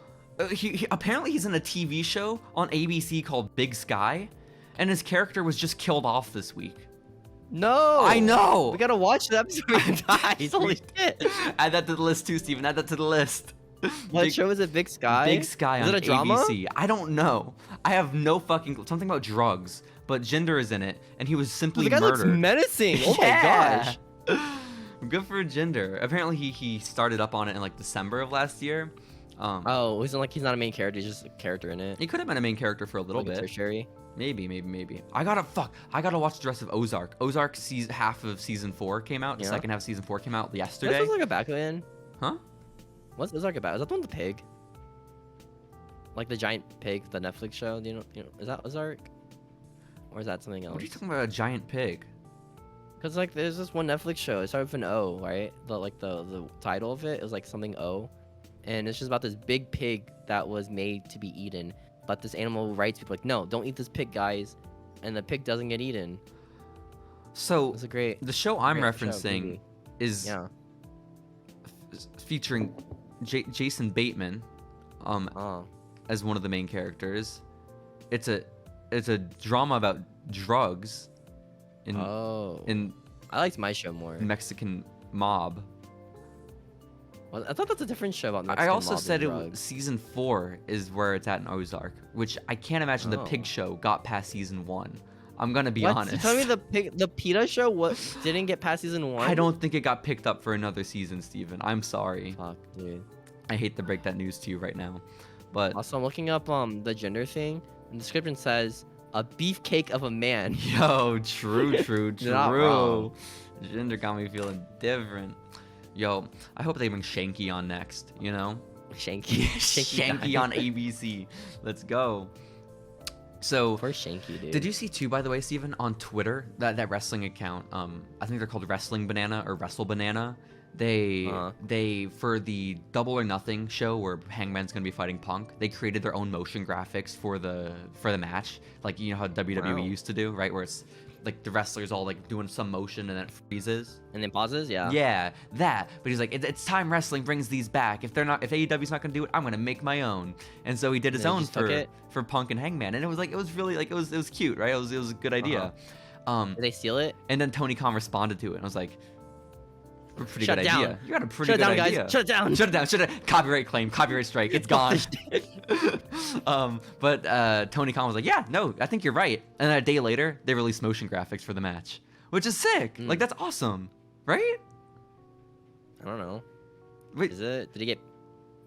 He apparently he's in a TV show on ABC called Big Sky, and his character was just killed off this week. No, I know. We gotta watch the episode where he dies. Holy shit! Add that to the list too, Steven. Add that to the list. What show is it? Big Sky. Big Sky is on it a drama? ABC. I don't know. I have no fucking something about drugs, but Jinder is in it, and he was simply the guy murdered. looks menacing. Oh Yeah. my gosh. Good for Jinder. Apparently he started up on it in like December of last year. Oh, isn't like he's not a main character, he's just a character in it. He could have been a main character for a little like bit. A tertiary. Maybe. I gotta watch the rest of Ozark. Ozark half of season 4 came out. The second half of season 4 came out yesterday. What's Ozark about again? Huh? What's Ozark about? Is that the one with the pig? Like the giant pig, the Netflix show? You know, is that Ozark? Or is that something else? What are you talking about? A giant pig? Cause like there's this one Netflix show. It started with an O, right? The title of it is like something O, and it's just about this big pig that was made to be eaten. But this animal rights people like, no, don't eat this pig, guys, and the pig doesn't get eaten. So it's a great. The show I'm referencing is featuring Jason Bateman, as one of the main characters. It's a drama about drugs. In I liked my show more. Mexican mob. Well, I thought that's a different show about Mexican I also mob said and drugs. season 4 is where it's at in Ozark, which I can't imagine the pig show got past season 1. I'm gonna be honest. You tell me the PETA show didn't get past season 1? I don't think it got picked up for another season, Steven. I'm sorry. Fuck, dude. I hate to break that news to you right now, but also I'm looking up the gender thing, and the description says a beefcake of a man. Yo, true. Not wrong. Jinder got me feeling different. Yo, I hope they bring Shanky on next, you know? Shanky on ABC. Let's go. So, poor Shanky, dude. Did you see too, by the way, Steven, on Twitter, that wrestling account, I think they're called Wrestling Banana or Wrestle Banana. They for the Double or Nothing show where Hangman's gonna be fighting Punk, they created their own motion graphics for the match, like you know how WWE used to do, right? Where it's like the wrestlers all like doing some motion and then it freezes and then pauses. Yeah, that. But he's like, it's time wrestling brings these back. If AEW's not gonna do it, I'm gonna make my own. And so he did his own for Punk and Hangman, and it was really like it was cute, right? It was a good idea. Did they steal it? And then Tony Khan responded to it, and I was like, pretty good idea. You got a pretty good idea. Guys. Shut it down. Copyright claim, copyright strike. It's gone. But Tony Khan was like, yeah, no, I think you're right. And then a day later, they released motion graphics for the match, which is sick. Like, that's awesome, right? I don't know. Wait. Did he get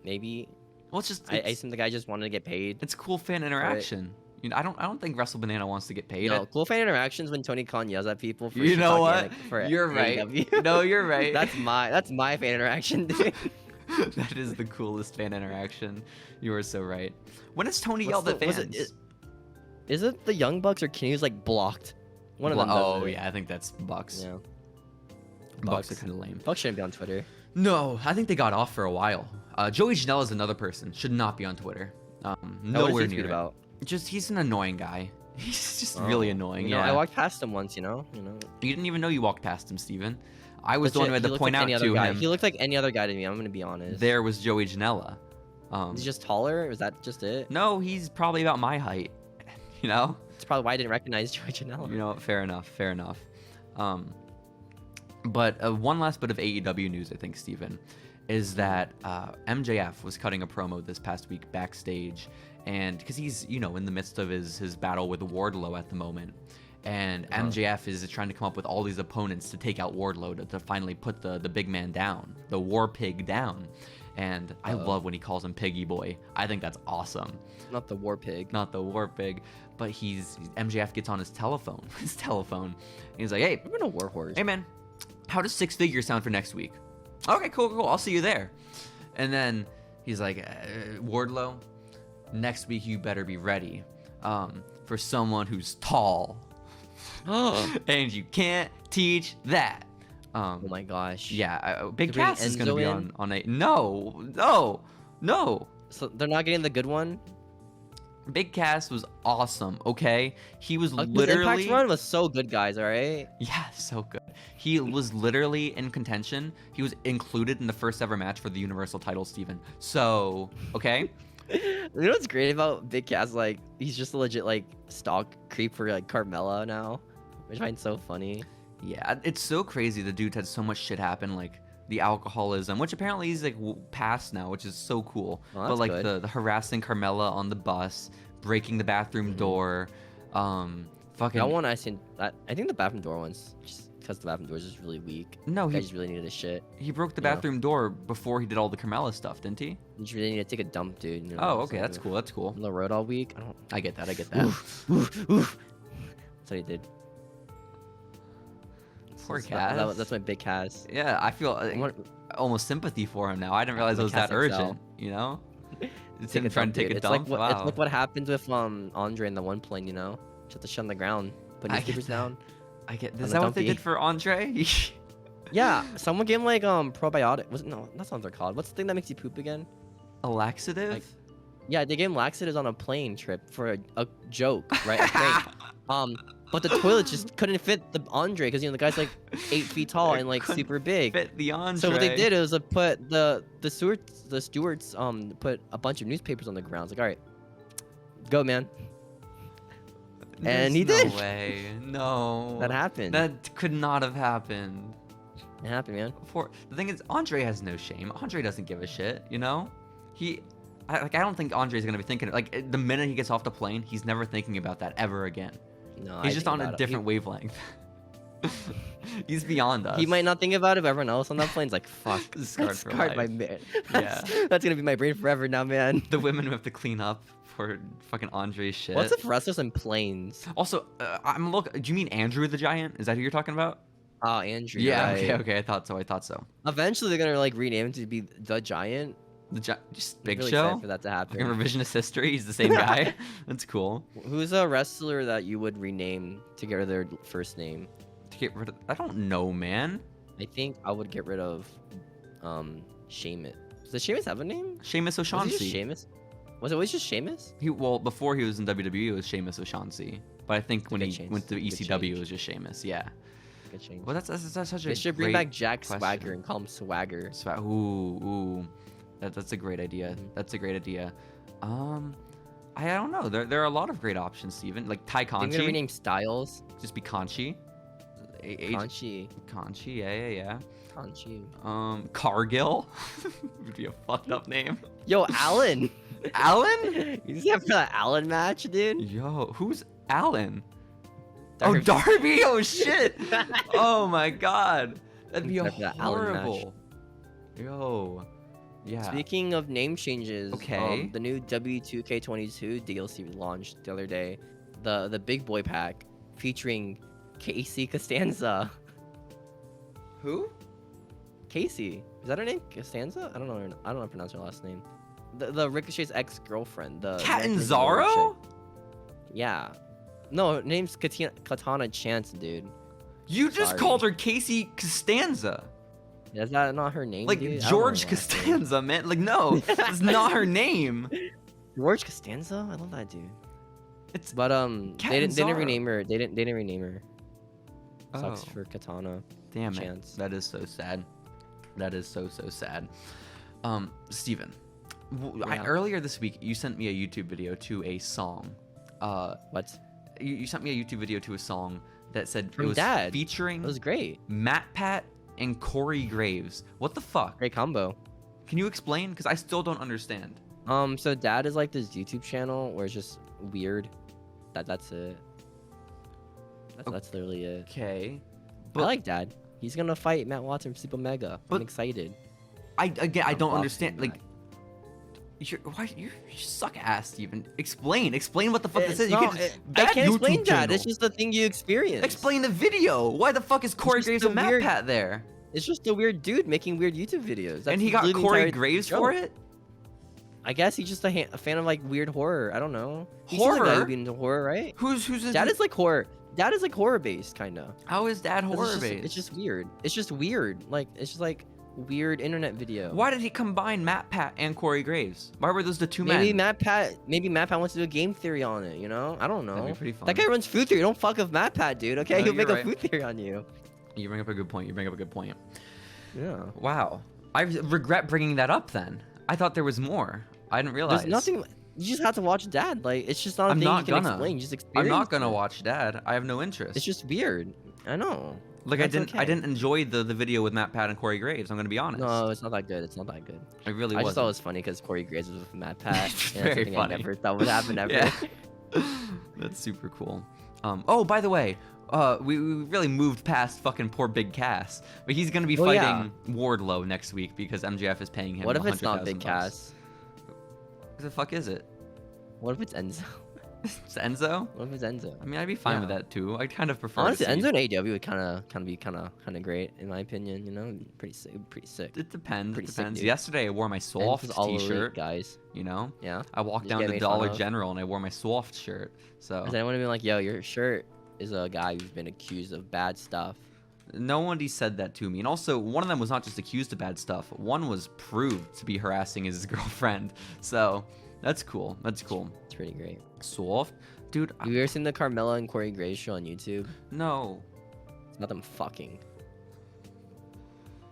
maybe? Well, it's just I assume the guy just wanted to get paid. it's cool fan interaction. You know, I don't think Wrestle Banana wants to get paid. No, cool fan interactions when Tony Khan yells at people for You know shit what? talking for You're right. AEW. No, you're right. That's my fan interaction, dude. That is the coolest fan interaction. You are so right. When has Tony What's yelled at the- was fans? Is it the Young Bucks or Kenny who's like blocked? One of them. does Oh it. yeah, I think that's Bucks. Yeah. Bucks are kind of lame. Bucks shouldn't be on Twitter. No, I think they got off for a while. Joey Janela is another person. Should not be on Twitter. What Nowhere does he near tweet it. about? Just he's an annoying guy. He's just really annoying. You know, Yeah. I walked past him once. You know. You didn't even know you walked past him, Steven. I was That's the one it. who had He to looked point like out any other to guy. him. He looked like any other guy to me. I'm gonna be honest. There was Joey Janela. He's just taller. Is that just it? No, he's probably about my height. You know. It's probably why I didn't recognize Joey Janela. You know, fair enough. Fair enough. But one last bit of AEW news, I think, Steven, is that MJF was cutting a promo this past week backstage, and because he's, you know, in the midst of his battle with Wardlow at the moment, and MJF is trying to come up with all these opponents to take out Wardlow to finally put the big man down, the War Pig down. And I love when he calls him Piggy Boy. I think that's awesome. Not the War Pig. Not the War Pig, but MJF gets on his telephone, and he's like, "Hey, I've been a War Horse. hey man, how does 6 figures sound for next week?" Okay, cool. I'll see you there. And then he's like, "Wardlow, next week you better be ready for someone who's tall, and you can't teach that." Oh my gosh. Yeah, Big They're bringing Cass is gonna Enzo be in? on a no. So they're not getting the good one. Big Cass was awesome. Okay, he was His literally Impact run was so good, guys. All right. yeah, so good. He was literally in contention. He was included in the first ever match for the Universal title, Steven. So okay. You know what's great about Big Cass? Like, he's just a legit like stock creep for like Carmella now, which I find so funny. Yeah, it's so crazy. The dude had so much shit happen, like the alcoholism, which apparently he's like past now, which is so cool. Oh, but like good. the harassing Carmella on the bus, breaking the bathroom door, fucking. That one I think the bathroom door one's just because the bathroom door is just really weak. No, I he just really needed a shit. he broke the Yeah. bathroom door before he did all the Carmella stuff, didn't he? You just really need to take a dump, dude. You know, Oh, so okay, that's cool. That's cool. On the road all week. I get that. Oof, oof, oof. That's what he did. Poor So Cass. that's my Big Cass. Yeah, I feel almost sympathy for him now. I didn't realize it was that Cass XL. urgent. You know, it's Take him a trying dump, to take dude. a It's like dump. what, Wow. It's like what happens with Andre in the one plane. You know, just to shut on the ground, put I get newspapers that. down. I get. on Is the that what they dumpy. did for Andre? Yeah, someone gave him like probiotic. No, that's not what they're called. What's the thing that makes you poop again? A laxative? Like, yeah, they gave him laxatives on a plane trip for a joke, right? A prank. But the toilet just couldn't fit the Andre because the guy's like 8 feet tall It and like couldn't super big. Fit the Andre. So what they did is put the stewards put a bunch of newspapers on the ground. It's like, all right, go, man. And he There's did. No way. No. That happened. That could not have happened. It happened, man. The thing is, Andre has no shame. Andre doesn't give a shit. You know, I don't think Andre's gonna be thinking like the minute he gets off the plane, he's never thinking about that ever again. No, He's I just think on a about it. different wavelength. He's beyond us. He might not think about it, but everyone else on that plane's like, fuck. Scarred That's for scarred my life. man. Yeah. That's gonna be my brain forever now, man. The women who have to clean up for fucking Andre's shit. What's with wrestlers and planes? Also, do you mean Andrew the Giant? Is that who you're talking about? Oh, Andrew. Yeah. right. Okay. I thought so. Eventually, they're gonna like rename him to be the Giant. Just I'm Big really Show. excited for that to happen. Like in revisionist history, he's the same guy. That's cool. Who's a wrestler that you would rename to get rid of their first name? To get rid of, I don't know, man. I think I would get rid of, Sheamus. Does Sheamus have a name? Sheamus Was he just O'Shaughnessy. Sheamus? Was it always just Sheamus? Before he was in WWE, it was Sheamus O'Shaughnessy. But I think when good he change. went to Good ECW, change. it was just Sheamus. Yeah. Good change. Well, that's such a They should bring great back Jack question. Swagger and call him Swagger. Ooh. That's a great idea. Mhm. That's a great idea. I don't know. There are a lot of great options, Steven. Like Ty I'm gonna Conchi. rename Styles. Just be Conchi. Conchi. Conchi, yeah. Conchi. Cargill. Would be a fucked up name. Yo, Alan. Alan? You just have for that Alan match, dude. Yo, who's Alan? Darby. Oh, Darby! Oh shit! Oh my god, that'd be Except for that Alan match. horrible. Yo, Yeah. Speaking of name changes, Okay. the new W2K22 DLC launched the other day. The Big Boy Pack featuring Casey Costanza. Who? Casey, is that her name? Costanza? I don't know how to pronounce her last name. The Ricochet's ex-girlfriend. The Catanzaro? Yeah. No, her name's Katana Chance, dude. You just Sorry. called her Casey Costanza. Is that not her name? Like dude? George Costanza, man. Like, no, that's not her name. George Costanza? I love that dude. It's But they didn't Catanzaro. rename her. They didn't rename her. Sucks Oh. for Katana. Damn it. Chance. That is so sad. That is so sad. Steven, Yeah. earlier this week you sent me a YouTube video to a song. What? You sent me a YouTube video to a song that said From it was Dad. featuring It was great. Matt Pat and Corey Graves. What the fuck? Great combo. Can you explain? Because I still don't understand. So Dad is like this YouTube channel where it's just weird. That's it. That's literally it. Okay. I like Dad. He's gonna fight Matt Watson from Super Mega. But- I'm excited. I don't boxing understand. Like, you suck ass, Steven. Explain what the fuck this It's is. not- I I can't explain that. channel. It's just the thing you experience. Explain the video. Why the fuck is Corey just Graves a and Matt weird- Pat there? It's just a weird dude making weird YouTube videos. That's And he got literally the Corey entire Graves show. for it? I guess he's just a fan of like weird horror. I don't know. He's just a guy Horror? who'd be into horror, right? Who's Dad is like horror. Dad is like horror based, kind of. How is that horror based? It's just weird. It's just weird. Like it's just like weird internet video. Why did he combine Matt Pat and Corey Graves? Why were those the two Maybe men? Matt Pat wants to do a game theory on it. You know? I don't know. That'd be pretty fun. That guy runs food theory. Don't fuck with Matt Pat, dude. Okay, No, he'll you're make right. a food theory on you. You bring up a good point. Yeah. Wow. I regret bringing that up then. I thought there was more. I didn't realize. There's nothing. You just have to watch Dad. Like it's just not a I'm thing not you can gonna. explain. Just I'm experience. not gonna it. watch Dad. I have no interest. It's just weird. I know. Like I That's didn't enjoy the video with Matt Pat and Corey Graves. I'm gonna be honest. No, it's not that good. It's not that good. I really I wasn't. just thought it was funny because Corey Graves was with Matt Pat. It's and very that's something funny. I never thought would happen ever. Yeah. That's super cool. Oh, by the way, we really moved past fucking poor Big Cass, but he's gonna be Oh, yeah. fighting Wardlow next week because MJF is paying him. What if it's not Big $100,000. Cass? Who the fuck is it? What if it's Enzo? It's Enzo? What if it's Enzo? I mean, I'd be fine with Yeah. that too. I'd kind of prefer. Honestly, to see. Enzo and AEW would kind of be kind of great in my opinion. You know, pretty sick. It depends. Pretty It sick, depends. dude. Yesterday, I wore my Soft Enzo's all elite, T-shirt. guys. You know, Yeah. I walked Did you down get to made fun Dollar of? General and I wore my Soft shirt. So Has anyone been like, yo, your shirt is a guy who's been accused of bad stuff? nobody said that to me. And also, one of them was not just accused of bad stuff. One was proved to be harassing his girlfriend. So that's cool. That's cool. It's pretty great. Soft, dude. Have you ever seen the Carmella and Corey Graves show on YouTube? No. It's not them fucking.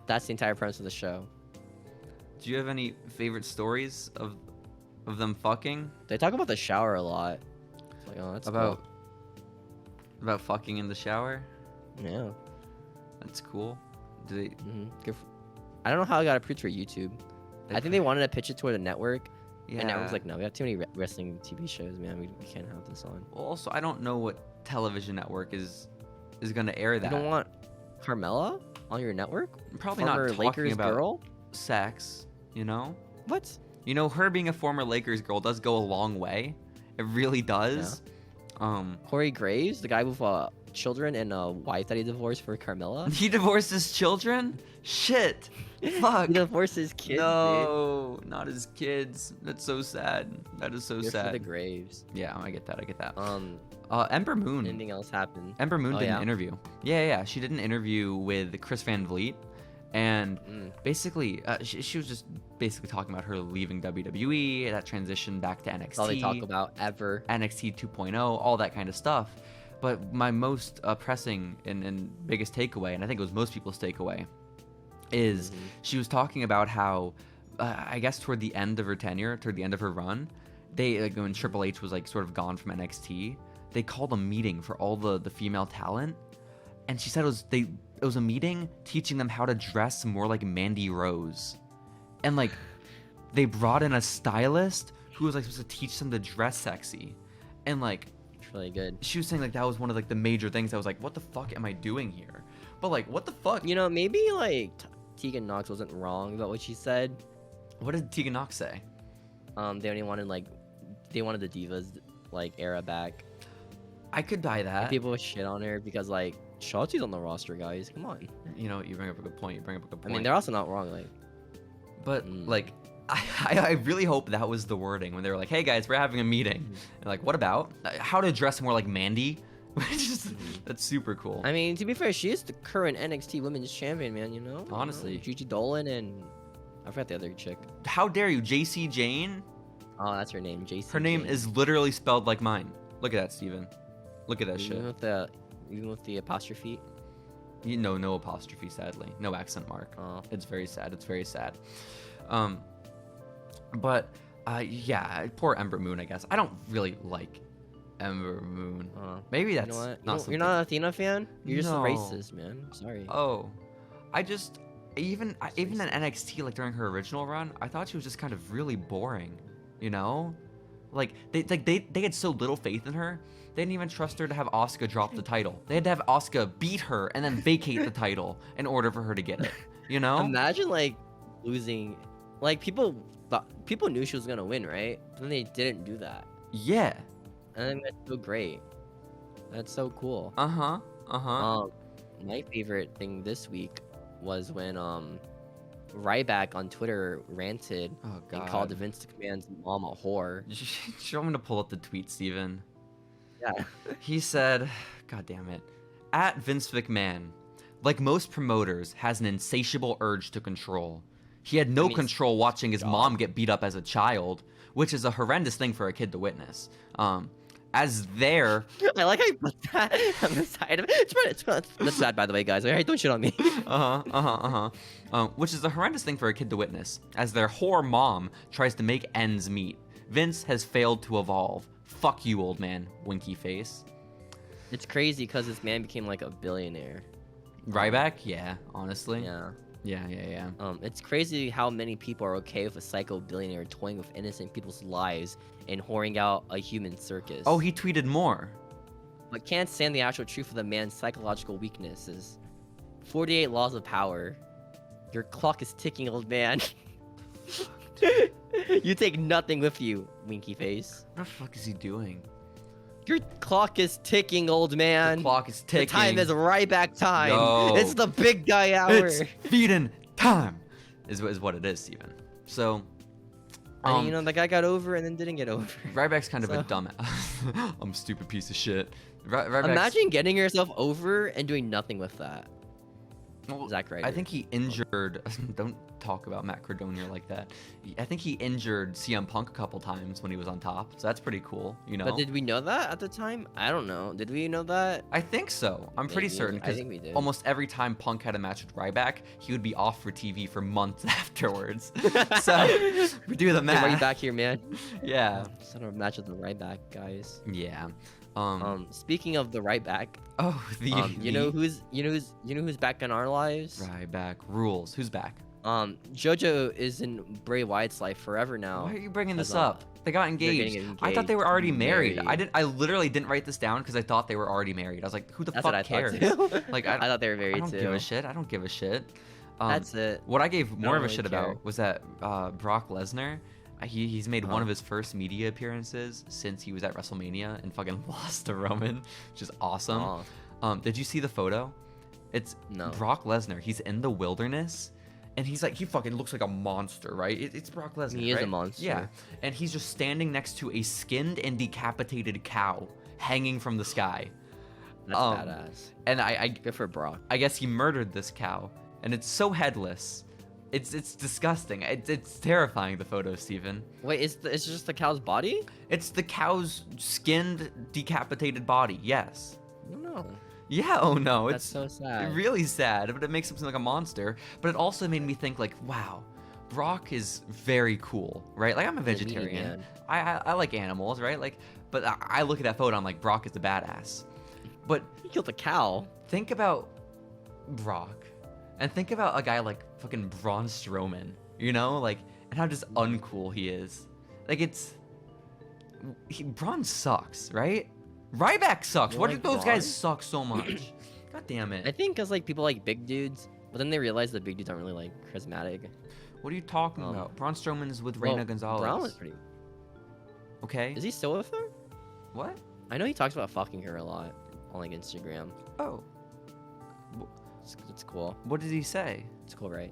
That's the entire premise of the show. Do you have any favorite stories of them fucking? They talk about the shower a lot. It's like, oh, that's About fucking in the shower? cool. Yeah. That's cool. Do they? Good I don't know how I got approved for YouTube. I think they wanted to pitch it toward a network, Yeah. and everyone's like, no, we have too many wrestling TV shows, man. We can't have this on. Well, also, I don't know what television network is gonna air that. You don't want Carmella on your network? Probably Former not talking Lakers about girl? sex. You know. What? You know, her being a former Lakers girl does go a long way. It really does. Corey Graves, the guy with children and a wife that he divorced for Carmella? He divorced his children? Shit. Fuck. He divorced his kids, dude. No, not his kids. That's so sad. That is so Good for sad. the Graves. Yeah, I get that. I get that. Um, Ember Moon. anything else happen? Ember Moon Oh, did yeah? an interview. Yeah. She did an interview with Chris Van Vliet, and basically, she was just basically talking about her leaving WWE, that transition back to NXT. That's all they talk about ever. NXT 2.0, all that kind of stuff. But my most pressing and biggest takeaway, and I think it was most people's takeaway, is she was talking about how, I guess toward the end of her tenure, toward the end of her run, they, like, when Triple H was like sort of gone from NXT, they called a meeting for all the female talent, and she said it was a meeting teaching them how to dress more like Mandy Rose, and like they brought in a stylist who was like supposed to teach them to dress sexy, and like It's really good. she was saying like that was one of like the major things. I was like, what the fuck am I doing here? But like, what the fuck? You know, maybe like Tegan Knox wasn't wrong about what she said. What did Tegan Knox say? They only wanted they wanted the Divas era back. I could buy that. And people would shit on her because Shotzi's on the roster, guys. Come on. You know, you bring up a good point. I mean, they're also not wrong. But I really hope that was the wording when they were like, "Hey guys, we're having a meeting." And like, what about how to dress more like Mandy? That's super cool. I mean, to be fair, she is the current NXT Women's Champion, man. You know, honestly, Gigi Dolan and I forgot the other chick. How dare you, Jacy Jane? Oh, that's her name, Jacy. Her name is literally spelled like mine. Look at that, Steven. Look at that shit. Even with the apostrophe. No apostrophe, sadly. No accent mark. Oh. It's very sad. It's very sad. But yeah, poor Ember Moon, I guess. I don't really like Ember Moon. Maybe that's You're not a Athena fan? You're just a racist, man. Sorry. Oh. Even in NXT, during her original run, I thought she was just kind of really boring, you know? They had so little faith in her. They didn't even trust her to have Asuka drop the title. They had to have Asuka beat her and then vacate the title in order for her to get it. You know? Imagine losing. People knew she was gonna win, right? But then they didn't do that. Yeah. And I think that's so great. That's so cool. My favorite thing this week was when Ryback on Twitter ranted and called Vince McMahon's mom a whore. You want me to pull up the tweet, Steven? Yeah. He said, God damn it. At Vince McMahon, like most promoters, has an insatiable urge to control. He had no control watching his mom get beat up as a child, which is a horrendous thing for a kid to witness. As there... I like how you put that on the side of it. That's sad, by the way, guys. Alright, don't shit on me. Which is a horrendous thing for a kid to witness, as their whore mom tries to make ends meet. Vince has failed to evolve. Fuck you, old man. Winky face. It's crazy because this man became a billionaire. Ryback? Yeah, honestly. Yeah. Yeah. It's crazy how many people are okay with a psycho billionaire toying with innocent people's lives and whoring out a human circus. Oh, he tweeted more. But can't stand the actual truth of the man's psychological weaknesses. 48 laws of power. Your clock is ticking, old man. You take nothing with you, winky face. What the fuck is he doing? Your clock is ticking, old man. The clock is ticking. The time is Ryback time. No. It's the big guy hour. It's feeding time. Is what it is, Steven. So... and the guy got over and then didn't get over. Ryback's kind of a dumbass. I'm a stupid piece of shit. Imagine getting yourself over and doing nothing with that. Zack Ryder. I think he injured... Don't talk about Matt Cardona like that. I think he injured CM Punk a couple times when he was on top. So that's pretty cool, you know? But did we know that at the time? I don't know. Did we know that? I think so. I'm pretty certain. I think we did. Almost every time Punk had a match with Ryback, he would be off for TV for months afterwards. So, we do the math. Why are you back here, man? Yeah. Set a match with the Ryback, guys. Yeah. Speaking of the Ryback, you know who's back in our lives? Ryback rules. Who's back? JoJo is in Bray Wyatt's life forever now. Why are you bringing this up? They got engaged. I thought they were already married. I literally didn't write this down because I thought they were already married. I was like, who the fuck cares? I thought they were married too. I don't give a shit. I don't give a shit. That's it. What I gave more of a shit about was that Brock Lesnar. He's made one of his first media appearances since he was at WrestleMania and fucking lost to Roman, which is awesome. Did you see the photo? It's Brock Lesnar. He's in the wilderness. And he fucking looks like a monster, right? It's Brock Lesnar, He is a monster. Yeah. And he's just standing next to a skinned and decapitated cow hanging from the sky. That's badass. And good for Brock. I guess he murdered this cow. And it's so headless. It's disgusting. It's terrifying, the photo, Steven. Wait, it's just the cow's body? It's the cow's skinned, decapitated body, yes. No. Yeah, oh no. That's so sad. Really sad, but it makes him seem like a monster. But it also made me think wow, Brock is very cool, right? I'm a vegetarian. I like animals, right? But I look at that photo, I'm like, Brock is the badass. But he killed a cow. Think about Brock, and think about a guy like fucking Braun Strowman, you know? And how just uncool he is. Braun sucks, right? Ryback sucks. Why do those guys suck so much? God damn it. I think because people like big dudes, but then they realize that big dudes aren't really charismatic. What are you talking about? Braun Strowman is with Well, Reina Gonzalez. Braun is pretty. Okay. Is he still with her? What? I know he talks about fucking her a lot on like Instagram. Oh. It's cool. What did he say? It's cool, right?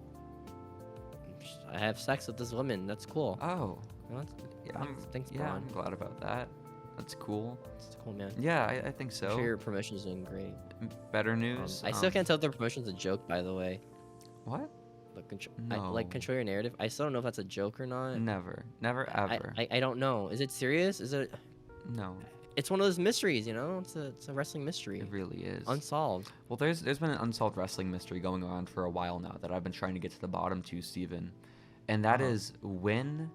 I have sex with this woman. That's cool. Oh. Well, Yeah, thanks, yeah, Braun. I'm glad about that. That's cool. It's cool, man. Yeah, I think so. I'm sure your promotion's doing great. Better news. I still can't tell if their promotion's a joke, by the way. What? But No. control your narrative. I still don't know if that's a joke or not. Never ever. I don't know. Is it serious? Is it? No, It's one of those mysteries, you know. It's a wrestling mystery. it really is. Unsolved. Well, there's been an unsolved wrestling mystery going on for a while now that I've been trying to get to the bottom to, Steven. And that is when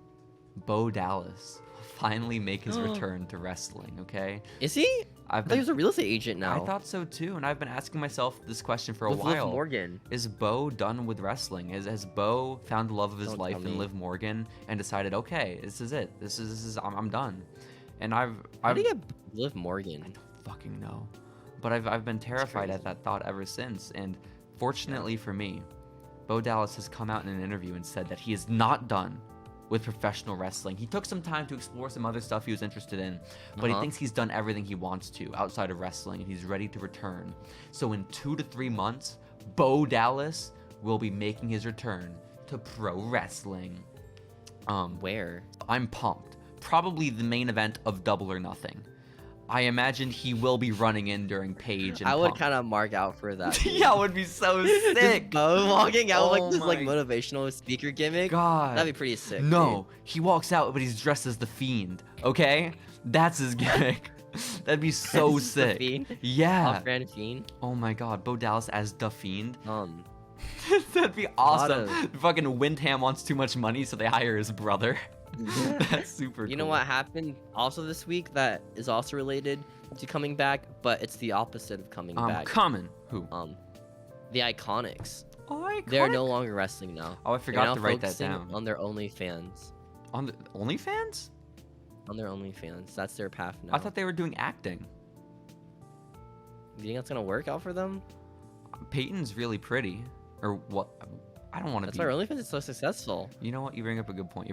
Bo Dallas will finally make his return to wrestling, okay? Is he? I thought he was a real estate agent now. I thought so too, and I've been asking myself this question for a with while. Liv Morgan. Is Bo done with wrestling? Has Bo found the love of his Don't life tell in me. Liv Morgan and decided, okay, this is it. This is I'm done. And How do you get Liv Morgan? I don't fucking know. But I've been terrified at that thought ever since. And fortunately for me, Bo Dallas has come out in an interview and said that he is not done with professional wrestling. He took some time to explore some other stuff he was interested in, but he thinks he's done everything he wants to outside of wrestling, and he's ready to return. So in 2 to 3 months, Bo Dallas will be making his return to pro wrestling. Where? I'm pumped. Probably the main event of Double or Nothing. I imagine he will be running in during Paige and I would Punk. kind of mark out for that. Yeah, it would be so sick. Just Bo walking out with Oh like this like my motivational speaker gimmick. God. That'd be pretty sick. No, he walks out, but he's dressed as the Fiend. Okay, that's his gimmick. That'd be so The sick. Fiend? Yeah. Off-brand Fiend. Oh my God, Bo Dallas as the Fiend. That'd be awesome. Fucking Windham wants too much money, so they hire his brother. That's super cool. You know what happened also this week that is also related to coming back, but it's the opposite of coming back. Coming. Who? The Iconics. Oh, They're no longer wrestling now. Oh, I forgot They're to now write that focusing down. on their OnlyFans. On the OnlyFans? On their OnlyFans. That's their path now. I thought they were doing acting. Do you think that's gonna work out for them? Peyton's really pretty. Or what? I don't want to That's be. why OnlyFans is so successful. You know what? You bring up a good point.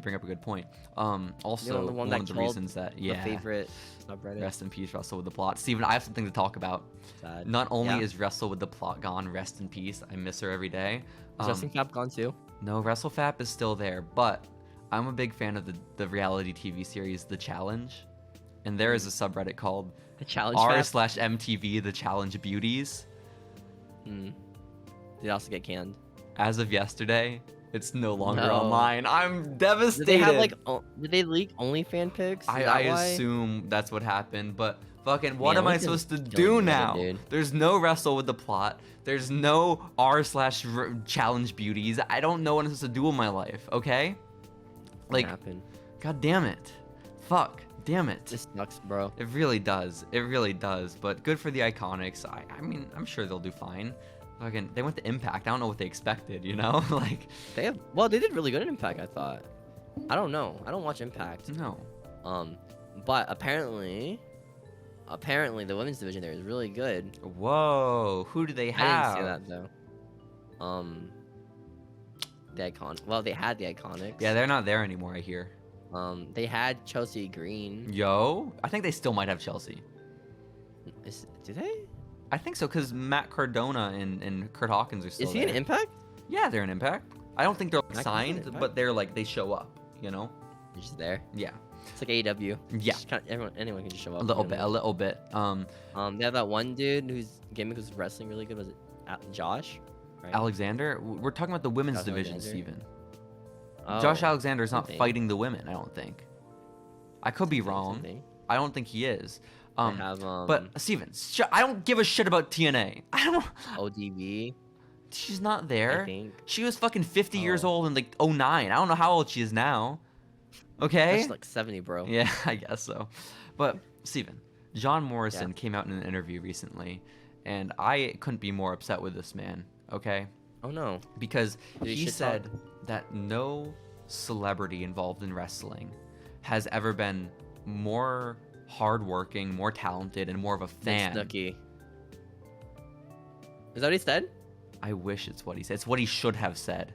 Also, You know, the one that of the killed reasons that The favorite subreddit. Rest in peace, Wrestle with the Plot. Steven, I have something to talk about. Sad. Not only Yeah. is Wrestle with the Plot gone, rest in peace. I miss her every day. Is Wrestling Fab gone too? No, WrestleFap is still there, but I'm a big fan of the reality TV series The Challenge, and there is a subreddit called The Challenge Fab? r/MTV The Challenge Beauties. They also get canned. As of yesterday, it's no longer No. online. I'm devastated. Did they have like? Did they leak OnlyFan pics? Is I that why? assume that's what happened, but fucking what Man, am I we can supposed to kill do each other, now? dude. There's no Wrestle with the Plot. There's no r/Challenge Beauties. I don't know what I'm supposed to do in my life, okay? Like, happened? God damn it. Fuck. Damn it. This sucks, bro. It really does. It really does. But good for the Iconics. I mean, I'm sure they'll do fine. Fucking, they went to Impact. I don't know what they expected, you know? Like, They did really good in Impact, I thought. I don't know. I don't watch Impact. no. But apparently the women's division there is really good. Whoa. Who do they I have? didn't see that though. The Well, they had the Iconics. Yeah, they're not there anymore, I hear. They had Chelsea Green. Yo, I think they still might have Chelsea. Do they? I think so, because Matt Cardona and Kurt Hawkins are still Is he there. an Impact? Yeah, they're an Impact. I don't think they're Matt Cardona's signed, Impact? but they're like, they show up, you know? They're just there. Yeah. It's like AEW. Yeah. Anyone can just show up. A little bit. They have that one dude whose gimmick was wrestling really good. Was it Josh? Right? Alexander? We're talking about the women's Josh division, Alexander? Steven. Oh, Josh Alexander's not something. fighting the women, I don't think. I could be wrong. Something. I don't think he is. They have But Steven, I don't give a shit about TNA. I don't. ODB. She's not there. I think. She was fucking 50 years Oh. old in like '09. I don't know how old she is now. Okay. That's like 70, bro. Yeah, I guess so. But Steven, John Morrison came out in an interview recently, and I couldn't be more upset with this man. Okay. Oh no. Because Did he he shit said talk? that no celebrity involved in wrestling has ever been more hardworking, more talented, and more of a fan. Snooki. Is that what he said? I wish it's what he said. It's what he should have said.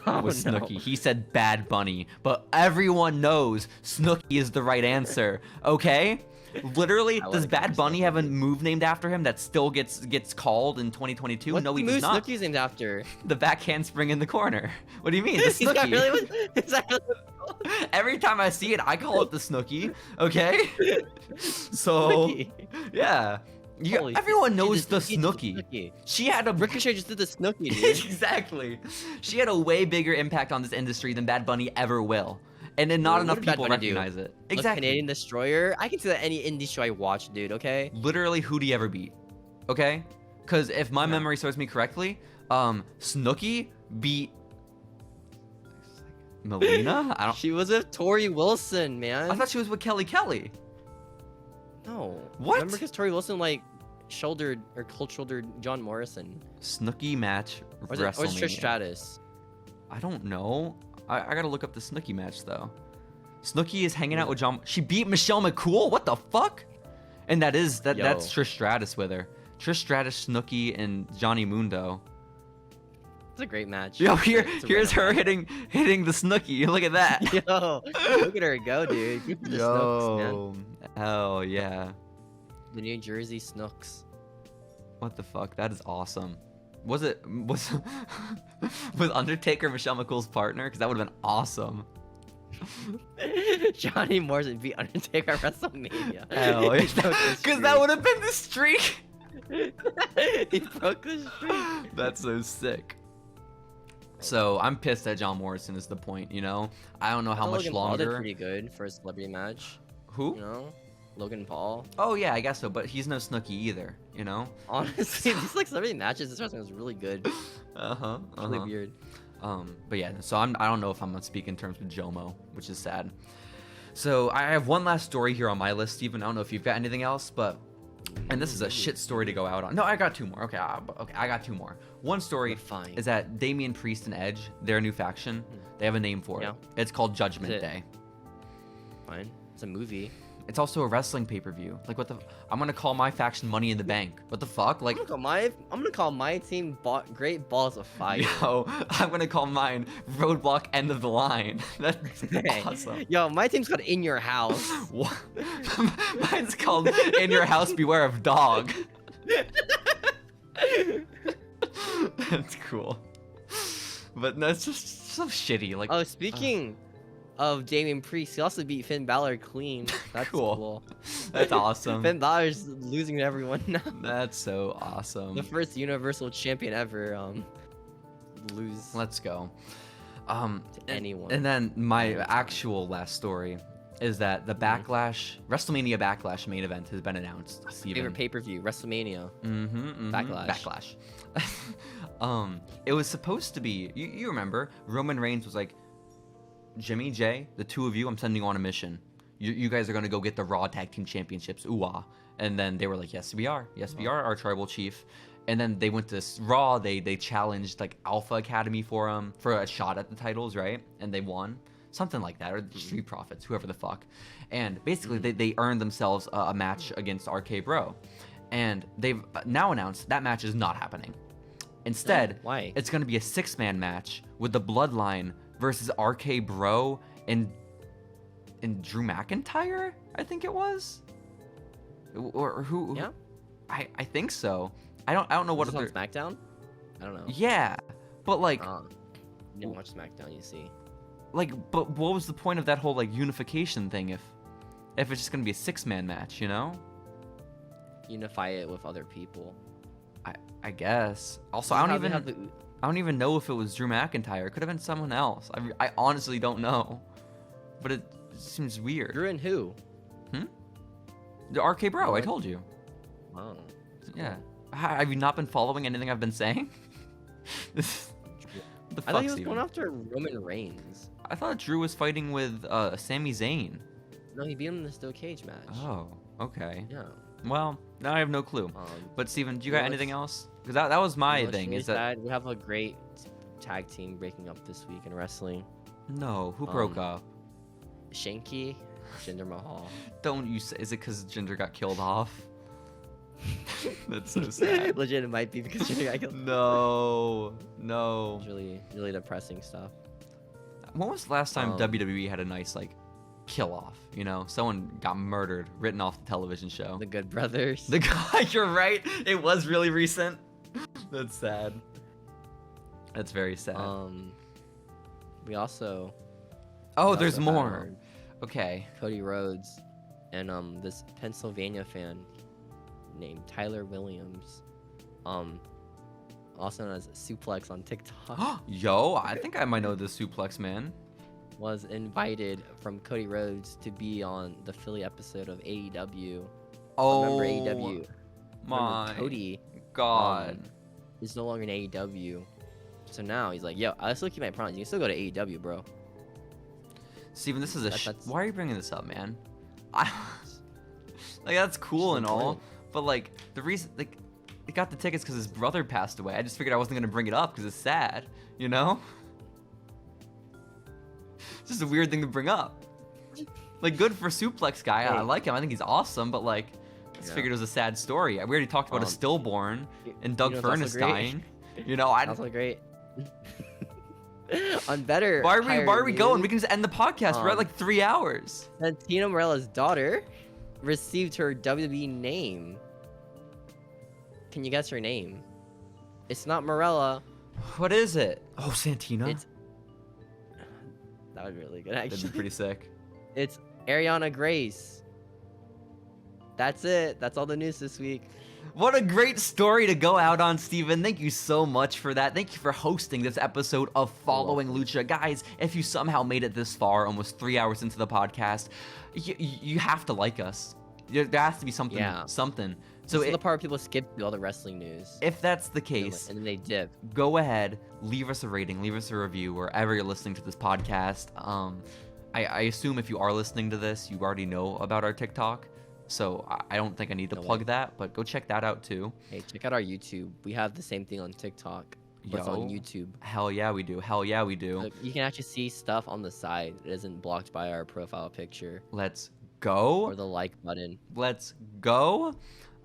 Oh, with no. Snooki. He said Bad Bunny, but everyone knows Snooki is the right answer. Okay? Literally, I does wanna Bad go Bunny Snooki, have a dude. move named after him that still gets called in 2022? What's No, the he does move not. Snooki's named after? The back handspring in the corner. What do you mean? The Is that Snooki. really what? Is that really what it's called? Every time I see it, I call it the Snooki. Okay? So, Snooki. yeah. Holy Everyone shit, knows she the just did the Snooki. Snooki. She had a Ricochet just did the Snooki, dude. exactly. She had a way bigger impact on this industry than Bad Bunny ever will. And then not What enough did Bad people Bunny do? recognize it. A Exactly. Canadian Destroyer. I can see that any indie show I watch, dude. Okay. Literally, who'd he ever beat? Okay? Because if my Yeah. memory serves me correctly, Snooki beat Melina? I don't. She was with Tori Wilson, man. I thought she was with Kelly Kelly. No. What? Remember because Tori Wilson like cold shouldered John Morrison. Snooki match Or is it WrestleMania. Trish Stratus? I don't know. I gotta look up the Snooki match though. Snooki is hanging out with John. She beat Michelle McCool. What the fuck? And that's Yo. Trish Stratus with her. Trish Stratus, Snooki, and Johnny Mundo. It's a great match. Yo, It's a here's her random hitting the Snooki. Look at that. match. Yo, look at her go, dude. Good for the Snooks, man. Hell yeah. The New Jersey Snooks. What the fuck? That is awesome. Was Undertaker Michelle McCool's partner? Because that would have been awesome. Johnny Morrison beat Undertaker at WrestleMania. Hell He broke the Because that would have been the streak. streak. He broke the streak. That's so sick. So I'm pissed that John Morrison is the point, you know? I don't know how much Logan Paul did longer. pretty good for a celebrity match. Who? You know, Logan Paul. Oh yeah, I guess so, but he's no Snooki either, you know? Honestly, these like celebrity matches, this wrestling was really good. Uh-huh. It's really weird. But yeah, so I don't know if I'm gonna speak in terms with Jomo, which is sad. So I have one last story here on my list, Steven. I don't know if you've got anything else, but and this is a shit story to go out on. No, I got two more. Okay, I got two more. One story Fine. is that Damian Priest and Edge, their new faction, they have a name for Yeah. it. It's called Judgment Is it- Day. Fine. It's a movie. It's also a wrestling pay-per-view. Like what the? I'm gonna call my faction Money in the Bank. What the fuck? Like, I'm gonna call my team Great Balls of Fire. yo, I'm gonna call mine Roadblock End of the Line. That's Hey, awesome. Yo, my team's called In Your House. What? Mine's called In Your House Beware of Dog. That's cool. But no, it's just so shitty. Like, Oh, speaking of Damian Priest, he also beat Finn Balor clean. That's Cool. cool. that's awesome. Finn Balor's losing to everyone now. That's so awesome. The first Universal Champion ever lose Let's go. to anyone. And then my actual last story is that the Backlash, WrestleMania Backlash main event has been announced. Favorite pay-per-view, WrestleMania. Backlash. It was supposed to be. You remember? Roman Reigns was like, Jimmy, Jay, the two of you, I'm sending you on a mission. You guys are gonna go get the Raw Tag Team Championships. Ooh-ah. And then they were like, yes, we are. Yes, we are, our tribal chief. And then they went to Raw. They challenged like Alpha Academy for a shot at the titles, right? And they won. Something like that, or the Street Profits, whoever the fuck. And basically, they earned themselves a match against RK Bro. And they've now announced that match is not happening. Instead, Why? it's going to be a 6-man match with the Bloodline versus RK Bro and Drew McIntyre, I think it was. Or who? Yeah. I think so. I don't know what Was this other. on SmackDown? I don't know. Yeah, but like. Didn't watch SmackDown, you see. Like, but what was the point of that whole like unification thing if it's just gonna be a 6-man match, you know? Unify it with other people. I guess. Also, I don't even know if it was Drew McIntyre. It could have been someone else. I honestly don't know, but it seems weird. Drew and who? The RK Bro. I What? told you. Oh. Yeah. Have you not been following anything I've been saying? What the I fuck, thought he was Steven? going after Roman Reigns. I thought Drew was fighting with Sami Zayn. No, he beat him in the steel cage match. Oh, okay. Yeah. Well, now I have no clue. But Steven, do you you got know anything what's- else? Because that was my You know what's thing. really Is that sad? We have a great tag team breaking up this week in wrestling. no? Who broke up? Shanky, Jinder Mahal. Don't you say? Is it because Jinder got killed off? That's so sad. Legit, it might be because Jinder got killed. No. It's really, really depressing stuff. When was the last time WWE had a nice like kill off? You know, someone got murdered, written off the television show. The Good Brothers. The guy, you're right. It was really recent. That's sad. That's very sad. We also. Oh, there's more. Okay. Cody Rhodes, and this Pennsylvania fan named Tyler Williams, also known as Suplex on TikTok. Yo, I think I might know this Suplex man. Was invited from Cody Rhodes to be on the Philly episode of AEW. Oh, remember AEW? My Cody God. is no longer in AEW. So now he's like, yo, I still keep my promise. You can still go to AEW, bro. Steven, this is why are you bringing this up, man? Like, that's cool and all, but like the reason, like, he got the tickets because his brother passed away. I just figured I wasn't gonna bring it up because it's sad, you know? It's just a weird thing to bring up. Like, good for Suplex guy. I like him. I think he's awesome, but like, I just figured it was a sad story. We already talked about a stillborn and Doug Furness dying. You know, also great. On better. Why are we going? We can just end the podcast. We're at like 3 hours. Santino Marella's daughter received her WWE name. Can you guess her name? It's not Marella. What is it? Oh, Santina. That would be really good, actually. That'd be pretty sick. It's Ariana Grace. That's it. That's all the news this week. What a great story to go out on, Steven. Thank you so much for that. Thank you for hosting this episode of Following Lucha. Guys, if you somehow made it this far, almost 3 hours into the podcast, you have to like us. There has to be something. Something. So the part where people skip through all the wrestling news. If that's the case, and then they dip. Go ahead, leave us a rating, leave us a review wherever you're listening to this podcast. I assume if you are listening to this, you already know about our TikTok. So I don't think I need to plug that, but go check that out too. Hey, check out our YouTube. We have the same thing on TikTok, but it's on YouTube. Hell yeah, we do. Hell yeah, we do. Look, you can actually see stuff on the side. It isn't blocked by our profile picture. Let's go. Or the like button. Let's go.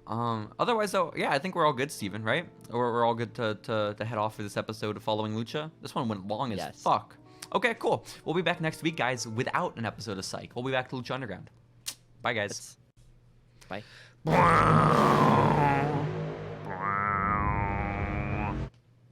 Otherwise, though, yeah, I think we're all good, Steven, right? Or we're all good to head off for this episode of Following Lucha. This one went long as fuck. Okay, cool. We'll be back next week, guys, without an episode of Psych. We'll be back to Lucha Underground. Bye, guys. Bye.